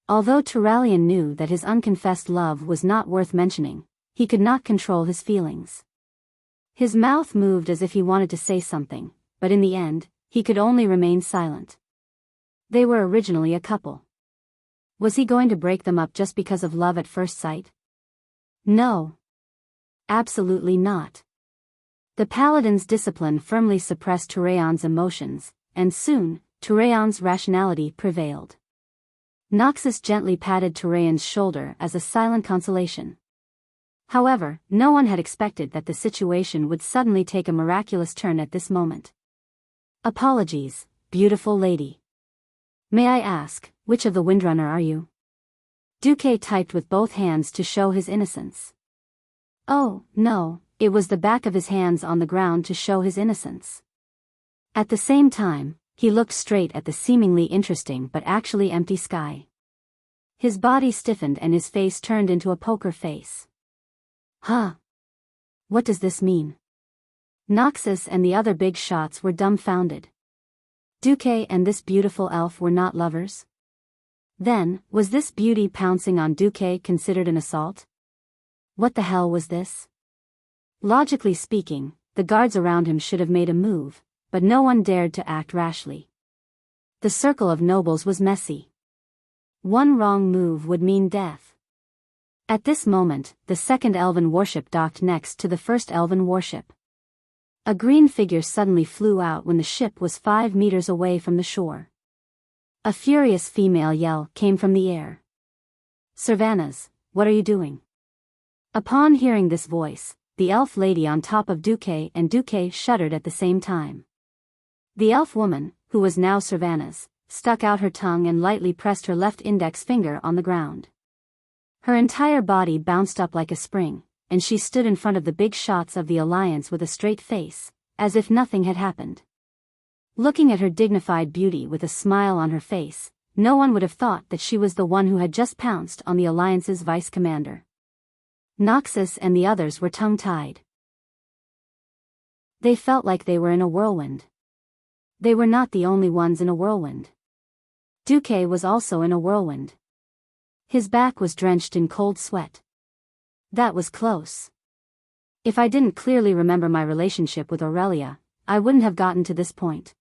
Although Turalian knew that his unconfessed love was not worth mentioning, he could not control his feelings. His mouth moved as if he wanted to say something, but in the end, he could only remain silent. They were originally a couple. Was he going to break them up just because of love at first sight? No. Absolutely not. The paladin's discipline firmly suppressed Turayan's emotions, and soon, Turayan's rationality prevailed. Noxus gently patted Turayan's shoulder as a silent consolation. However, no one had expected that the situation would suddenly take a miraculous turn at this moment. "Apologies, beautiful lady. May I ask, which of the Windrunner are you?" Duque typed with both hands to show his innocence. Oh, no, it was the back of his hands on the ground to show his innocence. At the same time, he looked straight at the seemingly interesting but actually empty sky. His body stiffened and his face turned into a poker face. Huh? What does this mean? Noxus and the other big shots were dumbfounded. Duque and this beautiful elf were not lovers? Then, was this beauty pouncing on Duque considered an assault? What the hell was this? Logically speaking, the guards around him should have made a move, but no one dared to act rashly. The circle of nobles was messy. One wrong move would mean death. At this moment, the second elven warship docked next to the first elven warship. A green figure suddenly flew out when the ship was 5 meters away from the shore. A furious female yell came from the air. "Servanas, what are you doing?" Upon hearing this voice, the elf lady on top of Duque, and Duque shuddered at the same time. The elf woman, who was now Savannah's, stuck out her tongue and lightly pressed her left index finger on the ground. Her entire body bounced up like a spring, and she stood in front of the big shots of the Alliance with a straight face, as if nothing had happened. Looking at her dignified beauty with a smile on her face, no one would have thought that she was the one who had just pounced on the Alliance's vice commander. Noxus and the others were tongue-tied. They felt like they were in a whirlwind. They were not the only ones in a whirlwind. Duque was also in a whirlwind. His back was drenched in cold sweat. That was close. If I didn't clearly remember my relationship with Aurelia, I wouldn't have gotten to this point.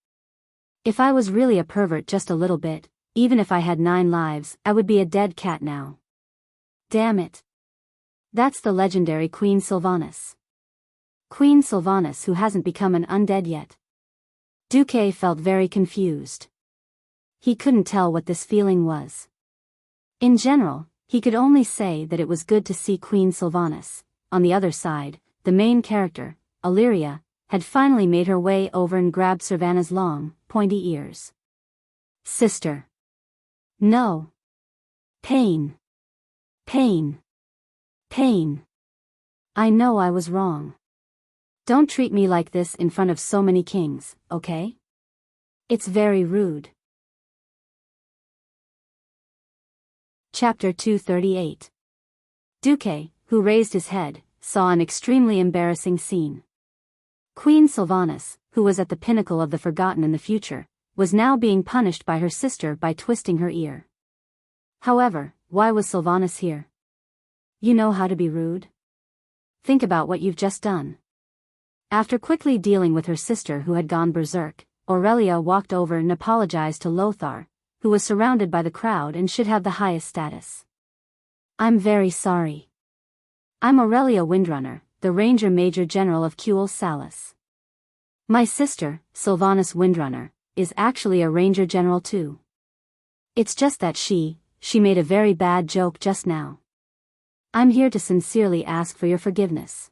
If I was really a pervert just a little bit, even if I had 9 lives, I would be a dead cat now. Damn it. That's the legendary Queen Sylvanas. Queen Sylvanas who hasn't become an undead yet. Duque felt very confused. He couldn't tell what this feeling was. In general, he could only say that it was good to see Queen Sylvanas. On the other side, the main character, Illyria, had finally made her way over and grabbed Savannah's long, pointy ears. Sister. No. Pain. Pain. Pain. I know I was wrong. Don't treat me like this in front of so many kings, okay? It's very rude. Chapter 238. Duque, who raised his head, saw an extremely embarrassing scene. Queen Sylvanas, who was at the pinnacle of the forgotten in the future, was now being punished by her sister by twisting her ear. However, why was Sylvanas here? You know how to be rude? Think about what you've just done. After quickly dealing with her sister who had gone berserk, Aurelia walked over and apologized to Lothar, who was surrounded by the crowd and should have the highest status. I'm very sorry. I'm Aurelia Windrunner, the Ranger Major General of Kuel Salas. My sister, Sylvanas Windrunner, is actually a Ranger General too. It's just that she made a very bad joke just now. I'm here to sincerely ask for your forgiveness.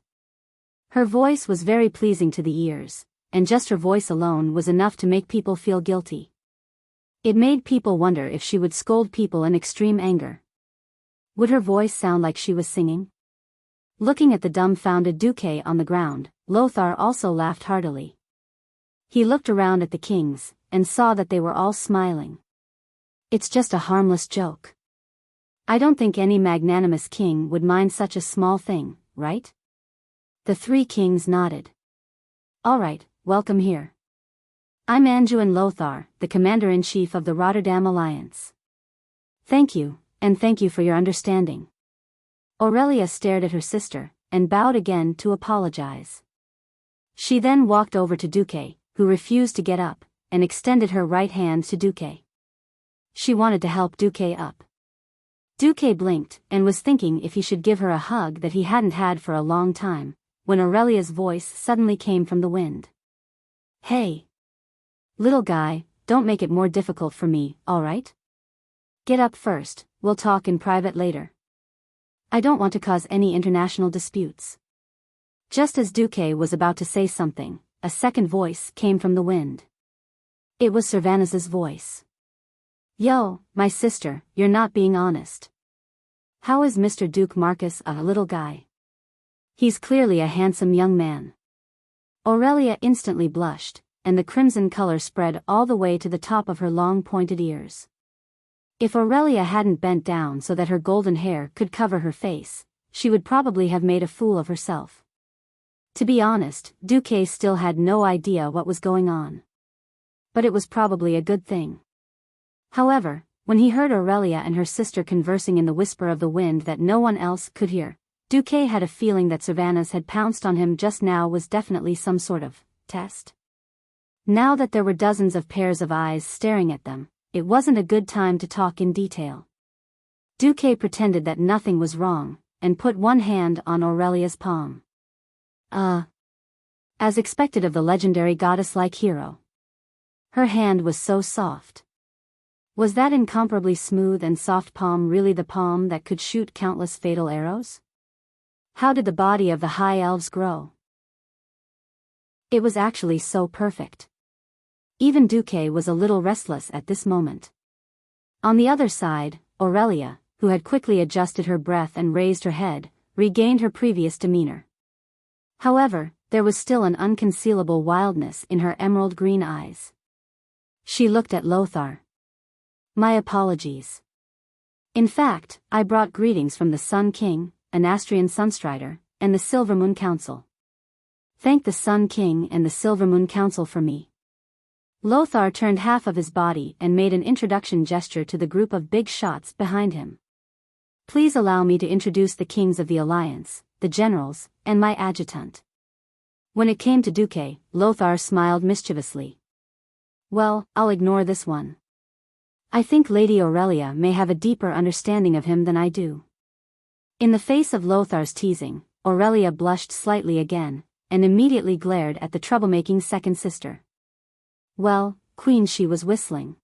Her voice was very pleasing to the ears, and just her voice alone was enough to make people feel guilty. It made people wonder if she would scold people in extreme anger. Would her voice sound like she was singing? Looking at the dumbfounded Duque on the ground, Lothar also laughed heartily. He looked around at the kings, and saw that they were all smiling. It's just a harmless joke. I don't think any magnanimous king would mind such a small thing, right? The 3 kings nodded. All right, welcome here. I'm Anduin Lothar, the Commander-in-Chief of the Rotterdam Alliance. Thank you, and thank you for your understanding. Aurelia stared at her sister, and bowed again to apologize. She then walked over to Duque, who refused to get up, and extended her right hand to Duque. She wanted to help Duque up. Duque blinked, and was thinking if he should give her a hug that he hadn't had for a long time, when Aurelia's voice suddenly came from the wind. Hey! Little guy, don't make it more difficult for me, alright? Get up first, we'll talk in private later. I don't want to cause any international disputes. Just as Duque was about to say something, a second voice came from the wind. It was Sylvanas's voice. Yo, my sister, you're not being honest. How is Mr. Duke Marcus a little guy? He's clearly a handsome young man. Aurelia instantly blushed, and the crimson color spread all the way to the top of her long pointed ears. If Aurelia hadn't bent down so that her golden hair could cover her face, she would probably have made a fool of herself. To be honest, Duque still had no idea what was going on. But it was probably a good thing. However, when he heard Aurelia and her sister conversing in the whisper of the wind that no one else could hear, Duque had a feeling that Sylvanas had pounced on him just now was definitely some sort of test. Now that there were dozens of pairs of eyes staring at them, it wasn't a good time to talk in detail. Duque pretended that nothing was wrong, and put one hand on Aurelia's palm. As expected of the legendary goddess-like hero. Her hand was so soft. Was that incomparably smooth and soft palm really the palm that could shoot countless fatal arrows? How did the body of the high elves grow? It was actually so perfect. Even Duque was a little restless at this moment. On the other side, Aurelia, who had quickly adjusted her breath and raised her head, regained her previous demeanor. However, there was still an unconcealable wildness in her emerald green eyes. She looked at Lothar. My apologies. In fact, I brought greetings from the Sun King, Anastrian Sunstrider, and the Silvermoon Council. Thank the Sun King and the Silvermoon Council for me. Lothar turned half of his body and made an introduction gesture to the group of big shots behind him. Please allow me to introduce the kings of the Alliance, the generals, and my adjutant. When it came to Duque, Lothar smiled mischievously. Well, I'll ignore this one. I think Lady Aurelia may have a deeper understanding of him than I do. In the face of Lothar's teasing, Aurelia blushed slightly again, and immediately glared at the troublemaking second sister. Well, Queen, she was whistling.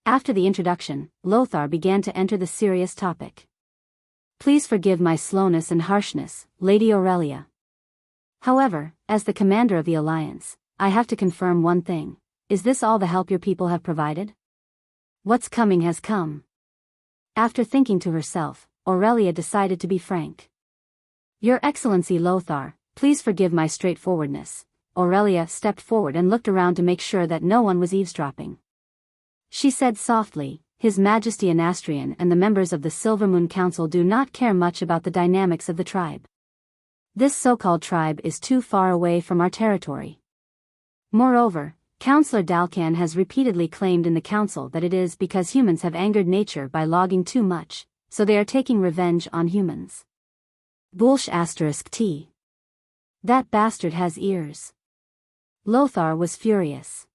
After the introduction, Lothar began to enter the serious topic. Please forgive my slowness and harshness, Lady Aurelia. However, as the commander of the Alliance, I have to confirm one thing. Is this all the help your people have provided? What's coming has come. After thinking to herself, Aurelia decided to be frank. Your Excellency Lothar, please forgive my straightforwardness. Aurelia stepped forward and looked around to make sure that no one was eavesdropping. She said softly, His Majesty Anastrian and the members of the Silvermoon Council do not care much about the dynamics of the tribe. This so-called tribe is too far away from our territory. Moreover, Councillor Dalcan has repeatedly claimed in the council that it is because humans have angered nature by logging too much, so they are taking revenge on humans. Bullsh *T. That bastard has ears. Lothar was furious.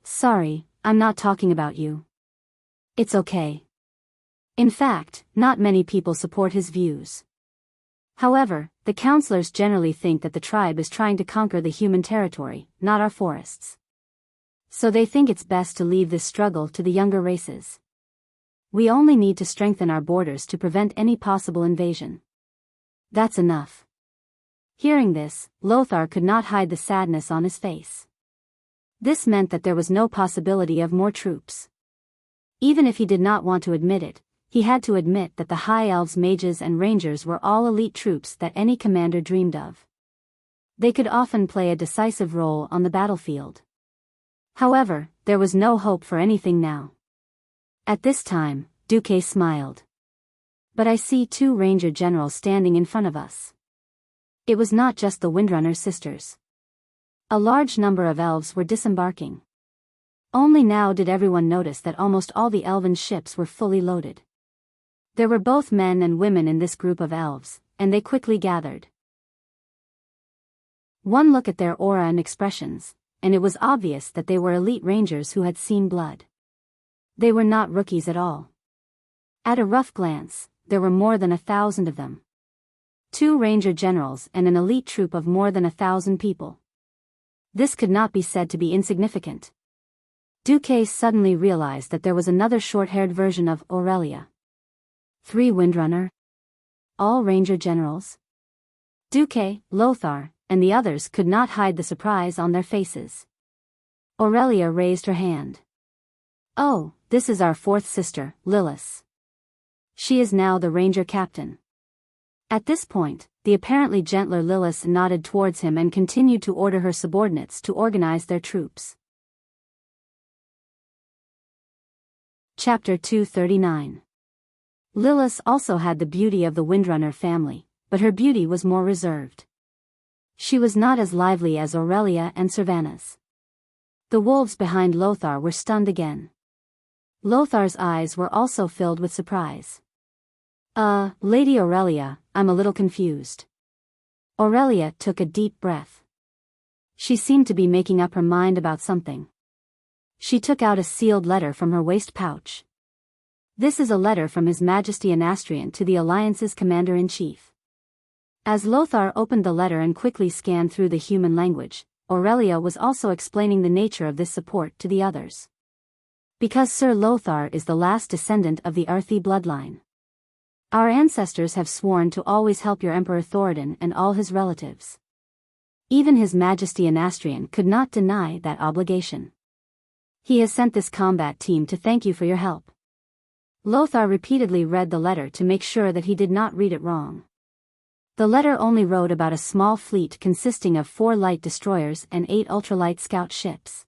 Sorry, I'm not talking about you. It's okay. In fact, not many people support his views. However, the councillors generally think that the tribe is trying to conquer the human territory, not our forests. So they think it's best to leave this struggle to the younger races. We only need to strengthen our borders to prevent any possible invasion. That's enough. Hearing this, Lothar could not hide the sadness on his face. This meant that there was no possibility of more troops. Even if he did not want to admit it, he had to admit that the High Elves, mages and rangers were all elite troops that any commander dreamed of. They could often play a decisive role on the battlefield. However, there was no hope for anything now. At this time, Duque smiled. But I see 2 ranger generals standing in front of us. It was not just the Windrunner sisters. A large number of elves were disembarking. Only now did everyone notice that almost all the elven ships were fully loaded. There were both men and women in this group of elves, and they quickly gathered. One look at their aura and expressions, and it was obvious that they were elite rangers who had seen blood. They were not rookies at all. At a rough glance, there were more than 1,000 of them. 2 ranger generals and an elite troop of more than 1,000 people. This could not be said to be insignificant. Duque suddenly realized that there was another short-haired version of Aurelia. 3 Windrunner? All ranger generals? Duque, Lothar, and the others could not hide the surprise on their faces. Aurelia raised her hand. Oh, this is our 4th sister, Lilith. She is now the ranger captain. At this point, the apparently gentler Lilith nodded towards him and continued to order her subordinates to organize their troops. Chapter 239. Lilith also had the beauty of the Windrunner family, but her beauty was more reserved. She was not as lively as Aurelia and Servanas. The wolves behind Lothar were stunned again. Lothar's eyes were also filled with surprise. Lady Aurelia, I'm a little confused. Aurelia took a deep breath. She seemed to be making up her mind about something. She took out a sealed letter from her waist pouch. This is a letter from His Majesty Anastrian to the Alliance's Commander-in-Chief. As Lothar opened the letter and quickly scanned through the human language, Aurelia was also explaining the nature of this support to the others. Because Sir Lothar is the last descendant of the Arthi bloodline. Our ancestors have sworn to always help your Emperor Thoradin and all his relatives. Even His Majesty Anastrian could not deny that obligation. He has sent this combat team to thank you for your help. Lothar repeatedly read the letter to make sure that he did not read it wrong. The letter only wrote about a small fleet consisting of 4 light destroyers and 8 ultralight scout ships.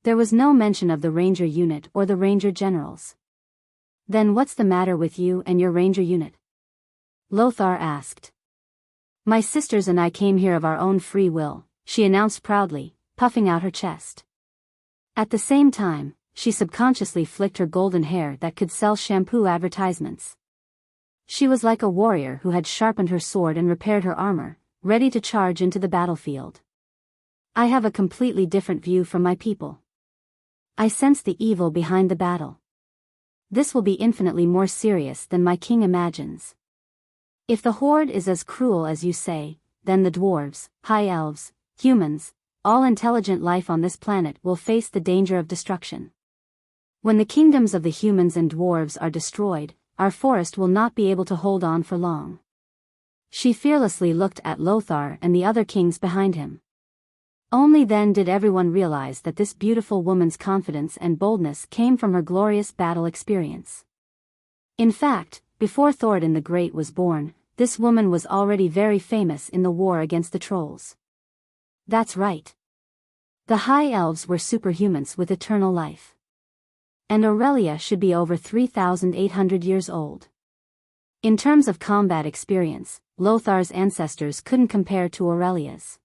There was no mention of the Ranger unit or the Ranger generals. Then what's the matter with you and your Ranger unit? Lothar asked. My sisters and I came here of our own free will, she announced proudly, puffing out her chest. At the same time, she subconsciously flicked her golden hair that could sell shampoo advertisements. She was like a warrior who had sharpened her sword and repaired her armor, ready to charge into the battlefield. I have a completely different view from my people. I sense the evil behind the battle. This will be infinitely more serious than my king imagines. If the horde is as cruel as you say, then the dwarves, high elves, humans, all intelligent life on this planet will face the danger of destruction. When the kingdoms of the humans and dwarves are destroyed, our forest will not be able to hold on for long. She fearlessly looked at Lothar and the other kings behind him. Only then did everyone realize that this beautiful woman's confidence and boldness came from her glorious battle experience. In fact, before Thoradin the Great was born, this woman was already very famous in the war against the trolls. That's right. The High Elves were superhumans with eternal life. And Aurelia should be over 3,800 years old. In terms of combat experience, Lothar's ancestors couldn't compare to Aurelia's.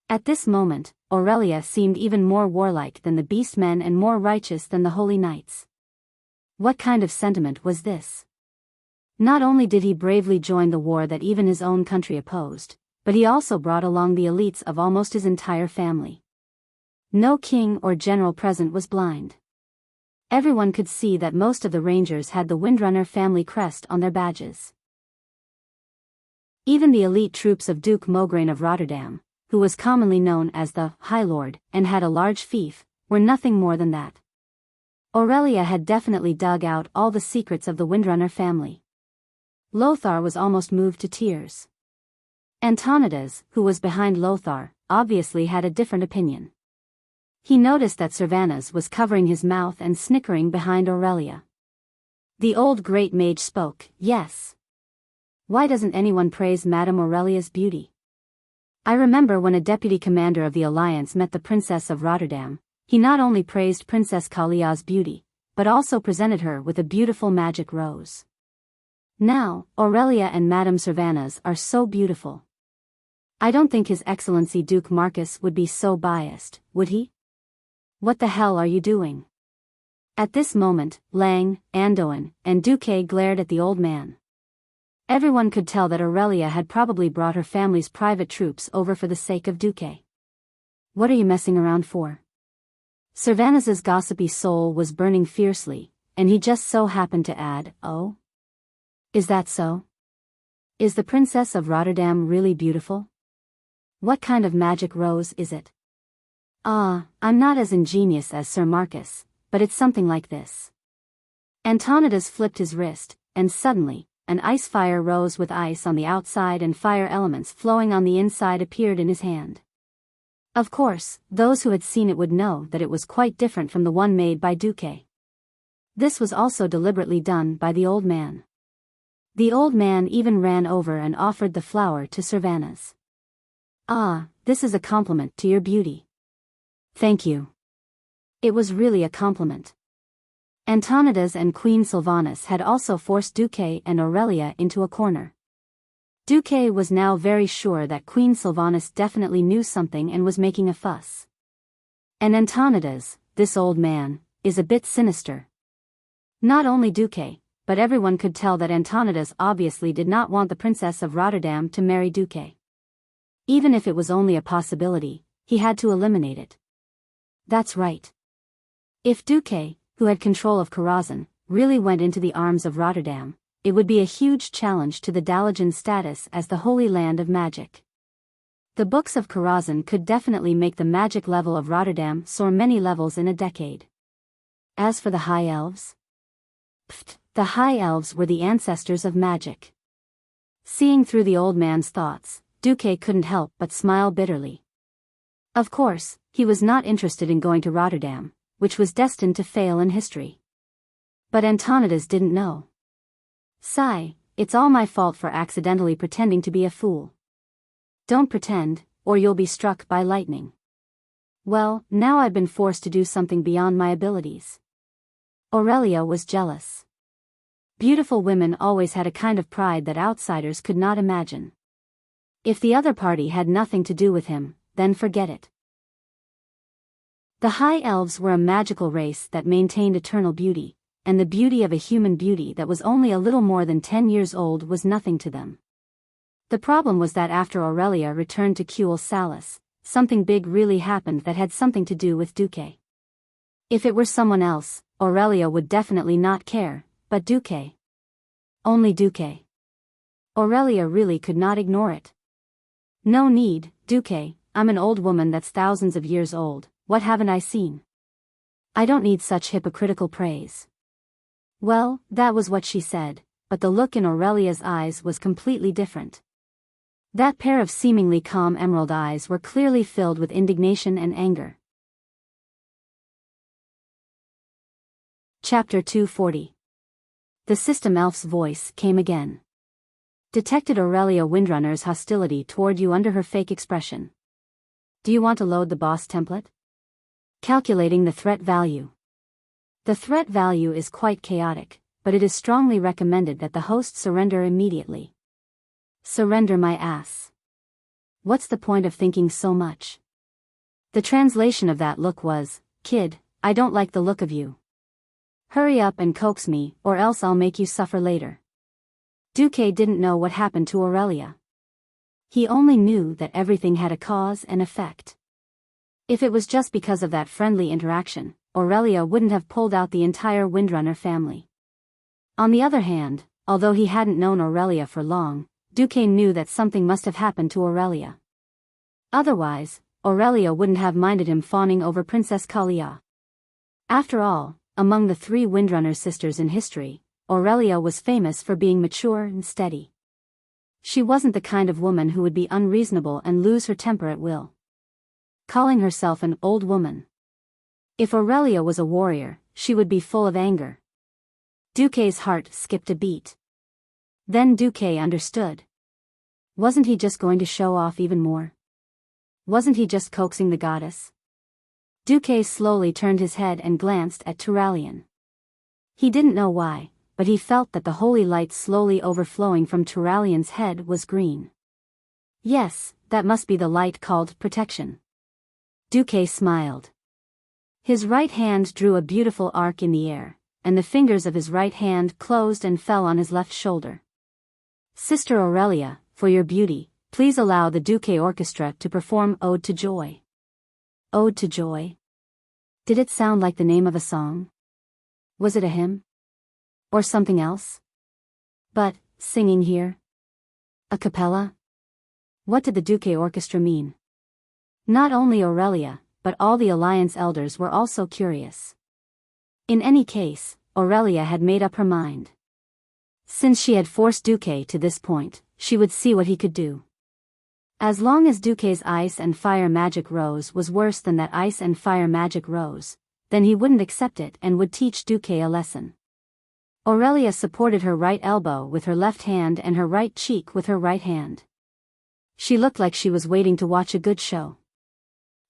At this moment, Aurelia seemed even more warlike than the beastmen and more righteous than the holy knights. What kind of sentiment was this? Not only did he bravely join the war that even his own country opposed, but he also brought along the elites of almost his entire family. No king or general present was blind. Everyone could see that most of the rangers had the Windrunner family crest on their badges. Even the elite troops of Duke Mograine of Rotterdam, who was commonly known as the High Lord and had a large fief, were nothing more than that. Aurelia had definitely dug out all the secrets of the Windrunner family. Lothar was almost moved to tears. Antonidas, who was behind Lothar, obviously had a different opinion. He noticed that Servanas was covering his mouth and snickering behind Aurelia. The old great mage spoke, yes. Why doesn't anyone praise Madame Aurelia's beauty? I remember when a deputy commander of the Alliance met the Princess of Rotterdam, he not only praised Princess Kalia's beauty, but also presented her with a beautiful magic rose. Now, Aurelia and Madame Servanas are so beautiful. I don't think His Excellency Duke Marcus would be so biased, would he? What the hell are you doing? At this moment, Lang, Andoin, and Duque glared at the old man. Everyone could tell that Aurelia had probably brought her family's private troops over for the sake of Duque. What are you messing around for? Servanas's gossipy soul was burning fiercely, and he just so happened to add, oh? Is that so? Is the Princess of Rotterdam really beautiful? What kind of magic rose is it? I'm not as ingenious as Sir Marcus, but it's something like this. Antonidas flipped his wrist, and suddenly, an ice fire rose with ice on the outside and fire elements flowing on the inside appeared in his hand. Of course, those who had seen it would know that it was quite different from the one made by Duque. This was also deliberately done by the old man. The old man even ran over and offered the flower to Servanas. This is a compliment to your beauty. Thank you. It was really a compliment. Antonidas and Queen Sylvanas had also forced Duque and Aurelia into a corner. Duque was now very sure that Queen Sylvanas definitely knew something and was making a fuss. And Antonidas, this old man, is a bit sinister. Not only Duque, but everyone could tell that Antonidas obviously did not want the Princess of Rotterdam to marry Duque. Even if it was only a possibility, he had to eliminate it. That's right. If Duque, who had control of Karazhan, really went into the arms of Rotterdam, it would be a huge challenge to the Dalajan's status as the Holy Land of Magic. The books of Karazhan could definitely make the magic level of Rotterdam soar many levels in a decade. As for the High Elves? The High Elves were the ancestors of magic. Seeing through the old man's thoughts, Duque couldn't help but smile bitterly. Of course, he was not interested in going to Rotterdam, which was destined to fail in history. But Antonidas didn't know. Sigh, it's all my fault for accidentally pretending to be a fool. Don't pretend, or you'll be struck by lightning. Well, now I've been forced to do something beyond my abilities. Aurelia was jealous. Beautiful women always had a kind of pride that outsiders could not imagine. If the other party had nothing to do with him, then forget it. The High Elves were a magical race that maintained eternal beauty, and the beauty of a human beauty that was only a little more than 10 years old was nothing to them. The problem was that after Aurelia returned to Cuel Salis, something big really happened that had something to do with Duque. If it were someone else, Aurelia would definitely not care, but Duque. Only Duque. Aurelia really could not ignore it. No need, Duque, I'm an old woman that's thousands of years old, what haven't I seen? I don't need such hypocritical praise. Well, that was what she said, but the look in Aurelia's eyes was completely different. That pair of seemingly calm emerald eyes were clearly filled with indignation and anger. Chapter 240. The System Elf's voice came again. Detected Aurelia Windrunner's hostility toward you under her fake expression. Do you want to load the boss template? Calculating the threat value. The threat value is quite chaotic, but it is strongly recommended that the host surrender immediately. Surrender my ass. What's the point of thinking so much? The translation of that look was, kid, I don't like the look of you. Hurry up and coax me, or else I'll make you suffer later. Duque didn't know what happened to Aurelia. He only knew that everything had a cause and effect. If it was just because of that friendly interaction, Aurelia wouldn't have pulled out the entire Windrunner family. On the other hand, although he hadn't known Aurelia for long, Duque knew that something must have happened to Aurelia. Otherwise, Aurelia wouldn't have minded him fawning over Princess Kalia. After all, among the 3 Windrunner sisters in history, Aurelia was famous for being mature and steady. She wasn't the kind of woman who would be unreasonable and lose her temper at will. Calling herself an old woman. If Aurelia was a warrior, she would be full of anger. Duque's heart skipped a beat. Then Duque understood. Wasn't he just going to show off even more? Wasn't he just coaxing the goddess? Duque slowly turned his head and glanced at Turalyon. He didn't know why, but he felt that the holy light slowly overflowing from Turalyon's head was green. Yes, that must be the light called protection. Duque smiled. His right hand drew a beautiful arc in the air, and the fingers of his right hand closed and fell on his left shoulder. Sister Aurelia, for your beauty, please allow the Duque Orchestra to perform Ode to Joy. Ode to Joy? Did it sound like the name of a song? Was it a hymn? Or something else? But, singing here? A cappella? What did the Duque Orchestra mean? Not only Aurelia, but all the Alliance elders were also curious. In any case, Aurelia had made up her mind. Since she had forced Duque to this point, she would see what he could do. As long as Duque's ice and fire magic rose was worse than that ice and fire magic rose, then he wouldn't accept it and would teach Duque a lesson. Aurelia supported her right elbow with her left hand and her right cheek with her right hand. She looked like she was waiting to watch a good show.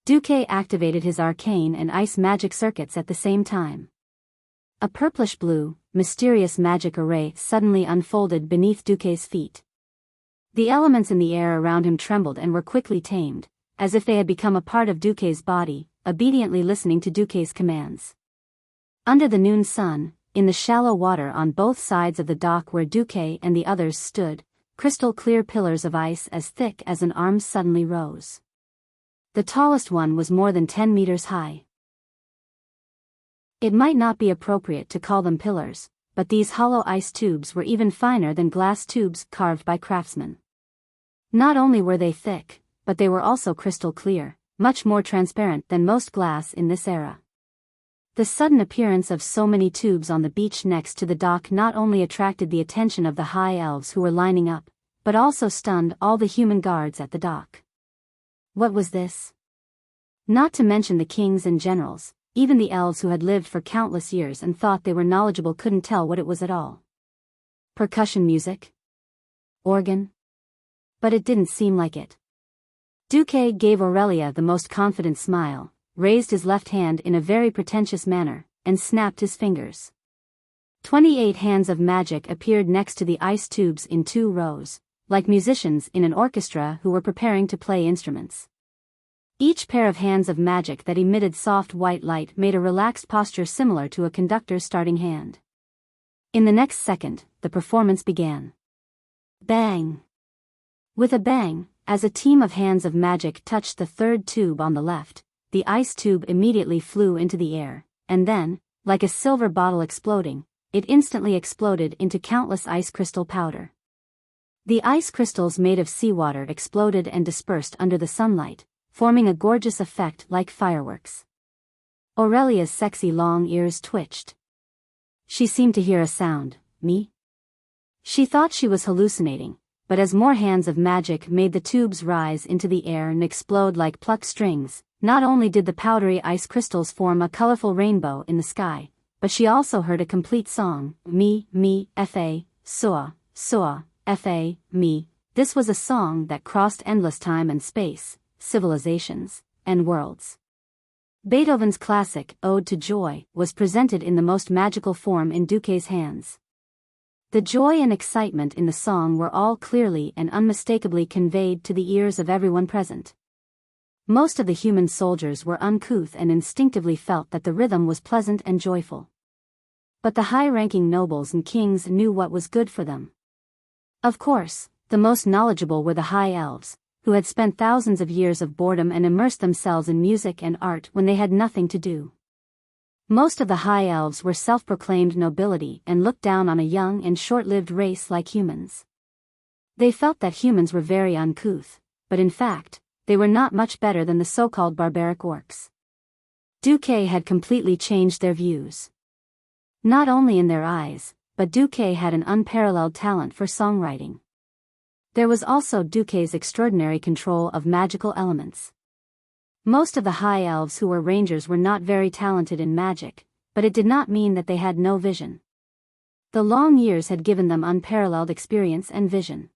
Duque activated his arcane and ice magic circuits at the same time. A purplish-blue, mysterious magic array suddenly unfolded beneath Duque's feet. The elements in the air around him trembled and were quickly tamed, as if they had become a part of Duque's body, obediently listening to Duque's commands. Under the noon sun, in the shallow water on both sides of the dock where Duque and the others stood, crystal-clear pillars of ice as thick as an arm suddenly rose. The tallest one was more than 10 meters high. It might not be appropriate to call them pillars, but these hollow ice tubes were even finer than glass tubes carved by craftsmen. Not only were they thick, but they were also crystal clear, much more transparent than most glass in this era. The sudden appearance of so many tubes on the beach next to the dock not only attracted the attention of the high elves who were lining up, but also stunned all the human guards at the dock. What was this? Not to mention the kings and generals, even the elves who had lived for countless years and thought they were knowledgeable couldn't tell what it was at all. Percussion music? Organ? But it didn't seem like it. Duque gave Aurelia the most confident smile, raised his left hand in a very pretentious manner, and snapped his fingers. 28 hands of magic appeared next to the ice tubes in 2 rows, like musicians in an orchestra who were preparing to play instruments. Each pair of hands of magic that emitted soft white light made a relaxed posture similar to a conductor's starting hand. In the next second, the performance began. Bang! With a bang, as a team of hands of magic touched the 3rd tube on the left, the ice tube immediately flew into the air, and then, like a silver bottle exploding, it instantly exploded into countless ice crystal powder. The ice crystals made of seawater exploded and dispersed under the sunlight, forming a gorgeous effect like fireworks. Aurelia's sexy long ears twitched. She seemed to hear a sound. Me? She thought she was hallucinating, but as more hands of magic made the tubes rise into the air and explode like plucked strings, not only did the powdery ice crystals form a colorful rainbow in the sky, but she also heard a complete song, me, fa, soa, fa, me. This was a song that crossed endless time and space, civilizations, and worlds. Beethoven's classic, Ode to Joy, was presented in the most magical form in Duque's hands. The joy and excitement in the song were all clearly and unmistakably conveyed to the ears of everyone present. Most of the human soldiers were uncouth and instinctively felt that the rhythm was pleasant and joyful. But the high-ranking nobles and kings knew what was good for them. Of course, the most knowledgeable were the high elves, who had spent thousands of years of boredom and immersed themselves in music and art when they had nothing to do. Most of the high elves were self-proclaimed nobility and looked down on a young and short-lived race like humans. They felt that humans were very uncouth, but in fact, they were not much better than the so-called barbaric orcs. Duque had completely changed their views. Not only in their eyes, but Duque had an unparalleled talent for songwriting. There was also Duque's extraordinary control of magical elements. Most of the high elves who were rangers were not very talented in magic, but it did not mean that they had no vision. The long years had given them unparalleled experience and vision.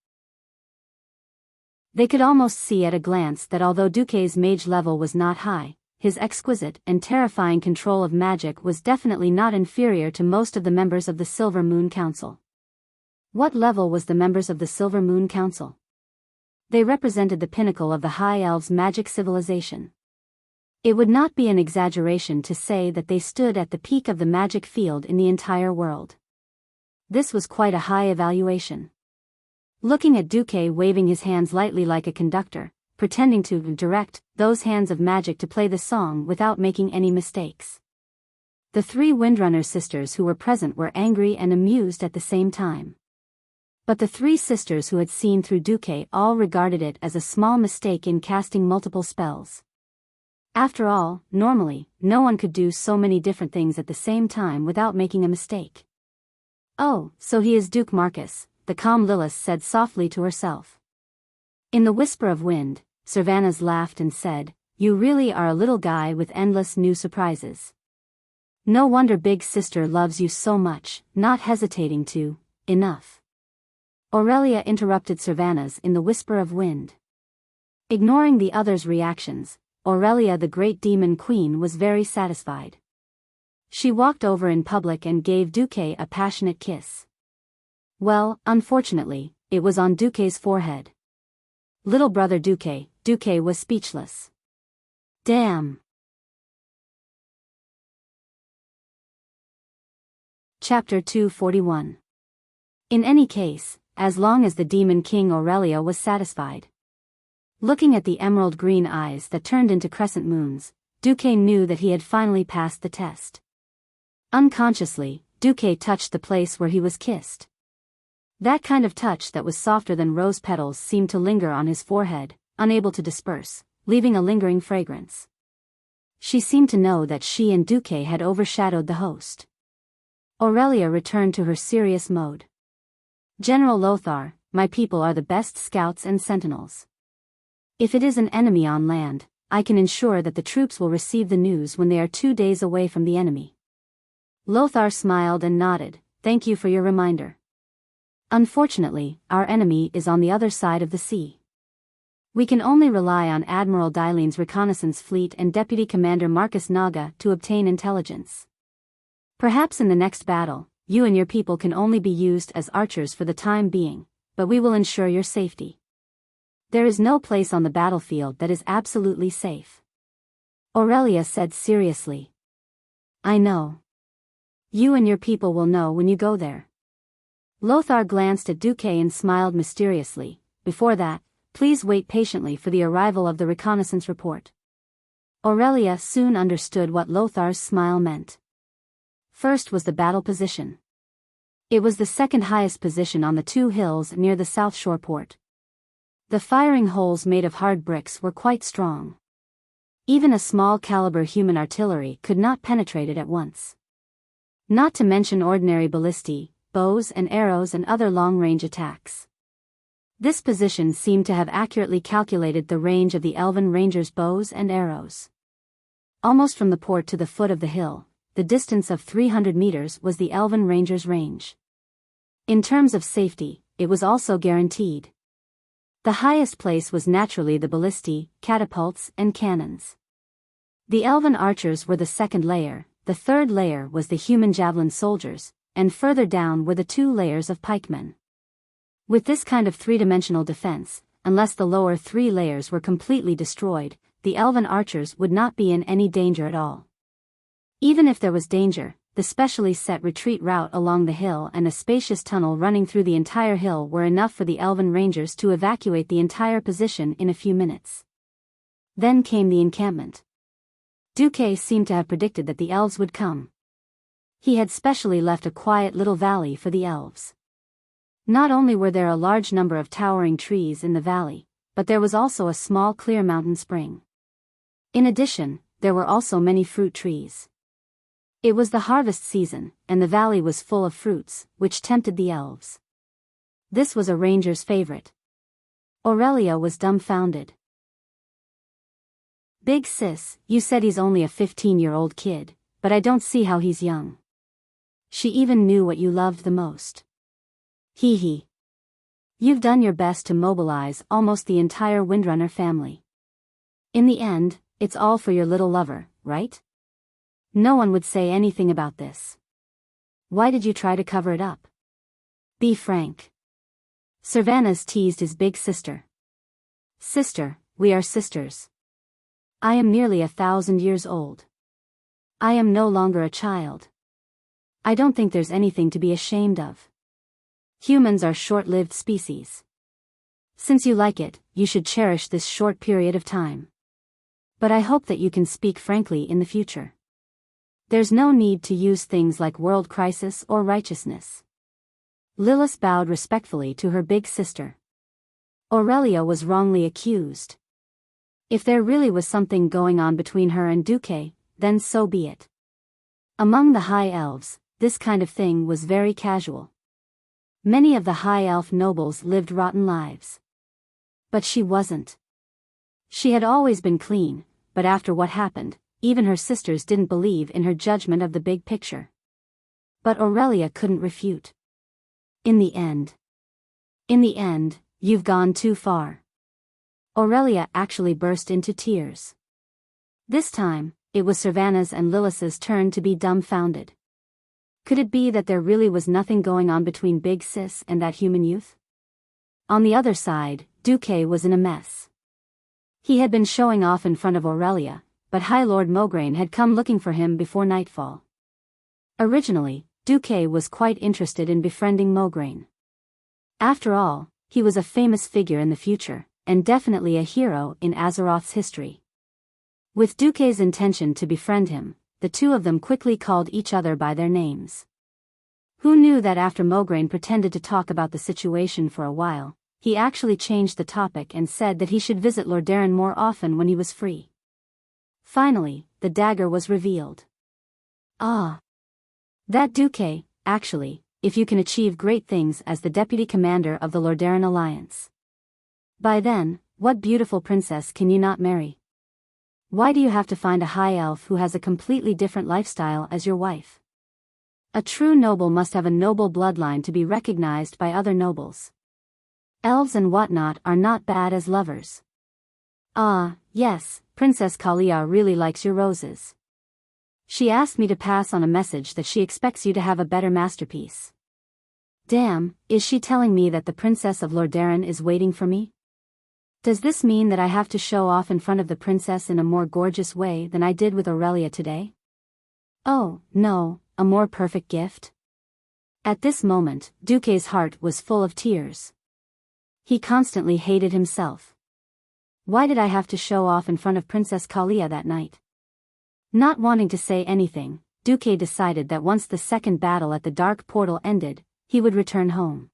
They could almost see at a glance that although Duque's mage level was not high, his exquisite and terrifying control of magic was definitely not inferior to most of the members of the Silver Moon Council. What level was the members of the Silver Moon Council? They represented the pinnacle of the High Elves' magic civilization. It would not be an exaggeration to say that they stood at the peak of the magic field in the entire world. This was quite a high evaluation. Looking at Duque waving his hands lightly like a conductor, pretending to direct those hands of magic to play the song without making any mistakes. The 3 Windrunner sisters who were present were angry and amused at the same time. But the 3 sisters who had seen through Duque all regarded it as a small mistake in casting multiple spells. After all, normally, no one could do so many different things at the same time without making a mistake. Oh, so he is Duke Marcus, the calm Lilith said softly to herself. In the whisper of wind, Servanas laughed and said, "You really are a little guy with endless new surprises. No wonder Big Sister loves you so much," not hesitating to, "Enough." Aurelia interrupted Servanas in the whisper of wind. Ignoring the others' reactions, Aurelia the Great Demon Queen was very satisfied. She walked over in public and gave Duque a passionate kiss. Well, unfortunately, it was on Duque's forehead. Little brother Duque was speechless. Damn. Chapter 241. In any case, as long as the Demon King Aurelia was satisfied. Looking at the emerald green eyes that turned into crescent moons, Duque knew that he had finally passed the test. Unconsciously, Duque touched the place where he was kissed. That kind of touch that was softer than rose petals seemed to linger on his forehead, unable to disperse, leaving a lingering fragrance. She seemed to know that she and Duque had overshadowed the host. Aurelia returned to her serious mode. General Lothar, my people are the best scouts and sentinels. If it is an enemy on land, I can ensure that the troops will receive the news when they are 2 days away from the enemy. Lothar smiled and nodded, thank you for your reminder. Unfortunately, our enemy is on the other side of the sea. We can only rely on Admiral Dylene's reconnaissance fleet and Deputy Commander Marcus Naga to obtain intelligence. Perhaps in the next battle, you and your people can only be used as archers for the time being, but we will ensure your safety. There is no place on the battlefield that is absolutely safe. Aurelia said seriously. I know. You and your people will know when you go there. Lothar glanced at Duque and smiled mysteriously. Before that, please wait patiently for the arrival of the reconnaissance report. Aurelia soon understood what Lothar's smile meant. First was the battle position. It was the second highest position on the 2 hills near the South Shore port. The firing holes made of hard bricks were quite strong. Even a small caliber human artillery could not penetrate it at once. Not to mention ordinary ballistae, bows and arrows and other long-range attacks. This position seemed to have accurately calculated the range of the Elven Rangers' bows and arrows. Almost from the port to the foot of the hill, the distance of 300 meters was the Elven Rangers' range. In terms of safety, it was also guaranteed. The highest place was naturally the ballistae, catapults, and cannons. The Elven archers were the second layer, the third layer was the human javelin soldiers, and further down were the 2 layers of pikemen. With this kind of 3-dimensional defense, unless the lower 3 layers were completely destroyed, the Elven archers would not be in any danger at all. Even if there was danger, the specially set retreat route along the hill and a spacious tunnel running through the entire hill were enough for the Elven Rangers to evacuate the entire position in a few minutes. Then came the encampment. Duque seemed to have predicted that the elves would come. He had specially left a quiet little valley for the elves. Not only were there a large number of towering trees in the valley, but there was also a small clear mountain spring. In addition, there were also many fruit trees. It was the harvest season, and the valley was full of fruits, which tempted the elves. This was a ranger's favorite. Aurelia was dumbfounded. Big sis, you said he's only a 15-year-old kid, but I don't see how he's young. She even knew what you loved the most. Hee hee. You've done your best to mobilize almost the entire Windrunner family. In the end, it's all for your little lover, right? No one would say anything about this. Why did you try to cover it up? Be frank. Servanas teased his big sister. Sister, we are sisters. I am nearly 1,000 years old. I am no longer a child. I don't think there's anything to be ashamed of. Humans are short-lived species. Since you like it, you should cherish this short period of time. But I hope that you can speak frankly in the future. There's no need to use things like world crisis or righteousness. Lilith bowed respectfully to her big sister. Aurelia was wrongly accused. If there really was something going on between her and Duque, then so be it. Among the High Elves, this kind of thing was very casual. Many of the High Elf nobles lived rotten lives. But she wasn't. She had always been clean, but after what happened, even her sisters didn't believe in her judgment of the big picture. But Aurelia couldn't refute. In the end, you've gone too far. Aurelia actually burst into tears. This time, it was Servanas and Lilith's turn to be dumbfounded. Could it be that there really was nothing going on between Big Sis and that human youth? On the other side, Duque was in a mess. He had been showing off in front of Aurelia, but High Lord Mograine had come looking for him before nightfall. Originally, Duque was quite interested in befriending Mograine. After all, he was a famous figure in the future, and definitely a hero in Azeroth's history. With Duque's intention to befriend him, the two of them quickly called each other by their names. Who knew that after Mograine pretended to talk about the situation for a while, he actually changed the topic and said that he should visit Lordaeron more often when he was free. Finally, the dagger was revealed. Ah! That Duque, actually, if you can achieve great things as the deputy commander of the Lordaeron Alliance. By then, what beautiful princess can you not marry? Why do you have to find a high elf who has a completely different lifestyle as your wife? A true noble must have a noble bloodline to be recognized by other nobles. Elves and whatnot are not bad as lovers. Ah, yes, Princess Kalia really likes your roses. She asked me to pass on a message that she expects you to have a better masterpiece. Damn, is she telling me that the Princess of Lordaeron is waiting for me? Does this mean that I have to show off in front of the princess in a more gorgeous way than I did with Aurelia today? Oh, no, a more perfect gift? At this moment, Duque's heart was full of tears. He constantly hated himself. Why did I have to show off in front of Princess Kalia that night? Not wanting to say anything, Duque decided that once the second battle at the dark portal ended, he would return home.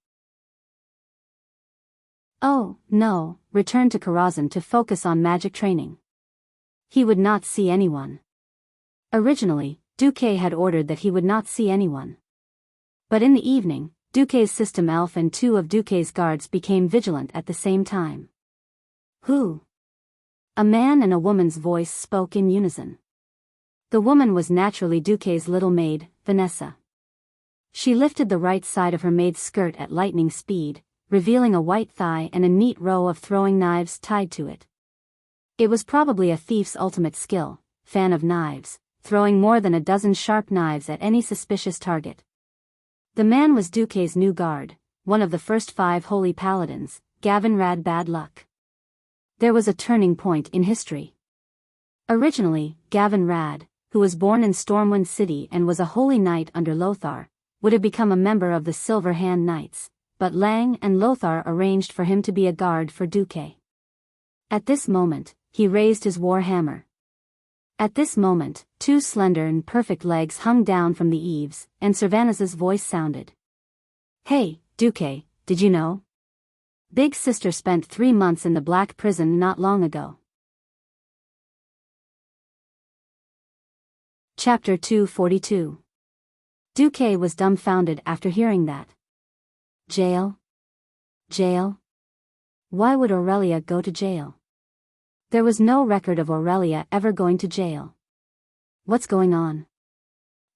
Oh, no, return to Karazhan to focus on magic training. He would not see anyone. Originally, Duque had ordered that he would not see anyone. But in the evening, Duque's system elf and two of Duque's guards became vigilant at the same time. Who? A man and a woman's voice spoke in unison. The woman was naturally Duque's little maid, Vanessa. She lifted the right side of her maid's skirt at lightning speed, revealing a white thigh and a neat row of throwing knives tied to it. It was probably a thief's ultimate skill, fan of knives, throwing more than a dozen sharp knives at any suspicious target. The man was Duque's new guard, one of the first 5 holy paladins, Gavin Rad Bad Luck. There was a turning point in history. Originally, Gavin Rad, who was born in Stormwind City and was a holy knight under Lothar, would have become a member of the Silver Hand Knights, but Lang and Lothar arranged for him to be a guard for Duque. At this moment, he raised his war hammer. At this moment, 2 slender and perfect legs hung down from the eaves, and Servanus's voice sounded. Hey, Duque, did you know? Big Sister spent 3 months in the Black Prison not long ago. Chapter 242. Duque was dumbfounded after hearing that. Jail? Jail? Why would Aurelia go to jail? There was no record of Aurelia ever going to jail. What's going on?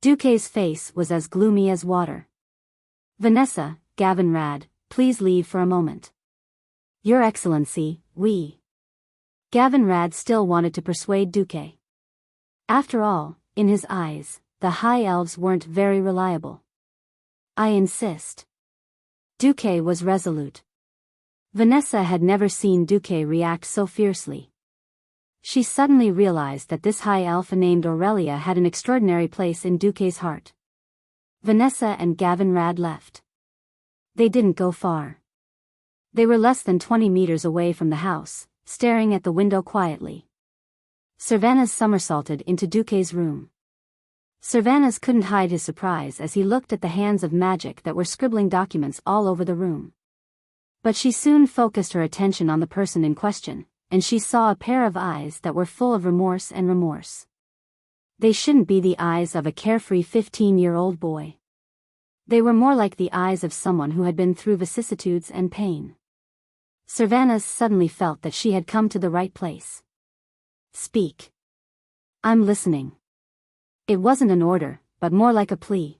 Duque's face was as gloomy as water. Vanessa, Gavin Rad, please leave for a moment. Your Excellency, we. Gavin Rad still wanted to persuade Duque. After all, in his eyes, the High Elves weren't very reliable. I insist. Duque was resolute. Vanessa had never seen Duque react so fiercely. She suddenly realized that this high elf named Aurelia had an extraordinary place in Duque's heart. Vanessa and Gavin Rad left. They didn't go far. They were less than 20 meters away from the house, staring at the window quietly. Servanus somersaulted into Duque's room. Servanus couldn't hide his surprise as he looked at the hands of magic that were scribbling documents all over the room. But she soon focused her attention on the person in question, and she saw a pair of eyes that were full of remorse and remorse. They shouldn't be the eyes of a carefree 15-year-old boy. They were more like the eyes of someone who had been through vicissitudes and pain. Servanus suddenly felt that she had come to the right place. Speak. I'm listening. It wasn't an order, but more like a plea.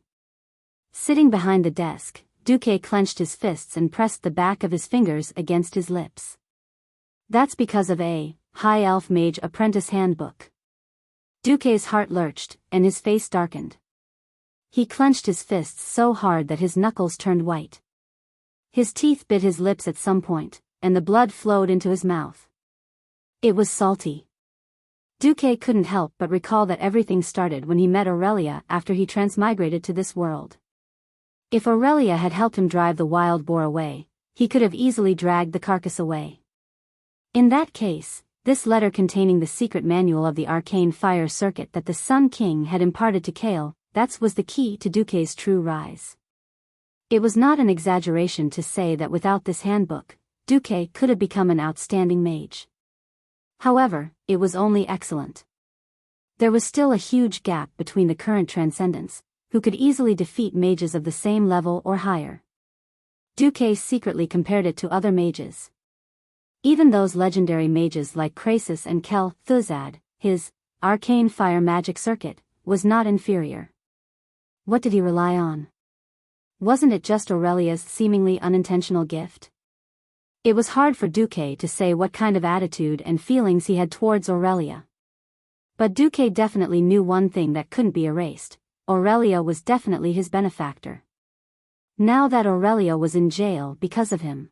Sitting behind the desk, Duque clenched his fists and pressed the back of his fingers against his lips. That's because of a High Elf Mage Apprentice Handbook. Duque's heart lurched, and his face darkened. He clenched his fists so hard that his knuckles turned white. His teeth bit his lips at some point, and the blood flowed into his mouth. It was salty. Duque couldn't help but recall that everything started when he met Aurelia after he transmigrated to this world. If Aurelia had helped him drive the wild boar away, he could have easily dragged the carcass away. In that case, this letter containing the secret manual of the arcane fire circuit that the Sun King had imparted to Kale, that was the key to Duque's true rise. It was not an exaggeration to say that without this handbook, Duque could have become an outstanding mage. However, it was only excellent. There was still a huge gap between the current transcendents, who could easily defeat mages of the same level or higher. Duque secretly compared it to other mages. Even those legendary mages like Krasus and Kel Thuzad, his arcane fire magic circuit was not inferior. What did he rely on? Wasn't it just Aurelia's seemingly unintentional gift? It was hard for Duque to say what kind of attitude and feelings he had towards Aurelia. But Duque definitely knew one thing that couldn't be erased: Aurelia was definitely his benefactor. Now that Aurelia was in jail because of him,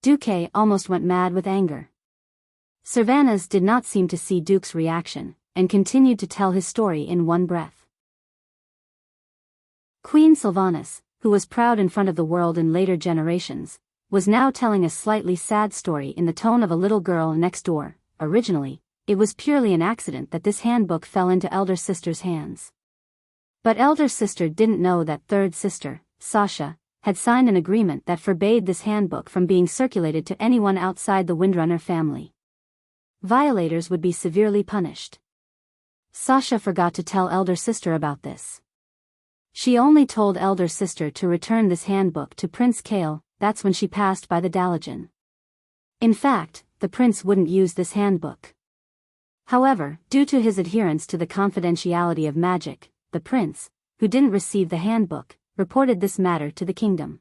Duque almost went mad with anger. Cervantes did not seem to see Duke's reaction, and continued to tell his story in one breath. Queen Sylvanas, who was proud in front of the world in later generations, was now telling a slightly sad story in the tone of a little girl next door. Originally, it was purely an accident that this handbook fell into elder sister's hands. But elder sister didn't know that third sister, Sasha, had signed an agreement that forbade this handbook from being circulated to anyone outside the Windrunner family. Violators would be severely punished. Sasha forgot to tell elder sister about this. She only told elder sister to return this handbook to Prince Kale. That's when she passed by the Dalajan. In fact, the prince wouldn't use this handbook. However, due to his adherence to the confidentiality of magic, the prince, who didn't receive the handbook, reported this matter to the kingdom.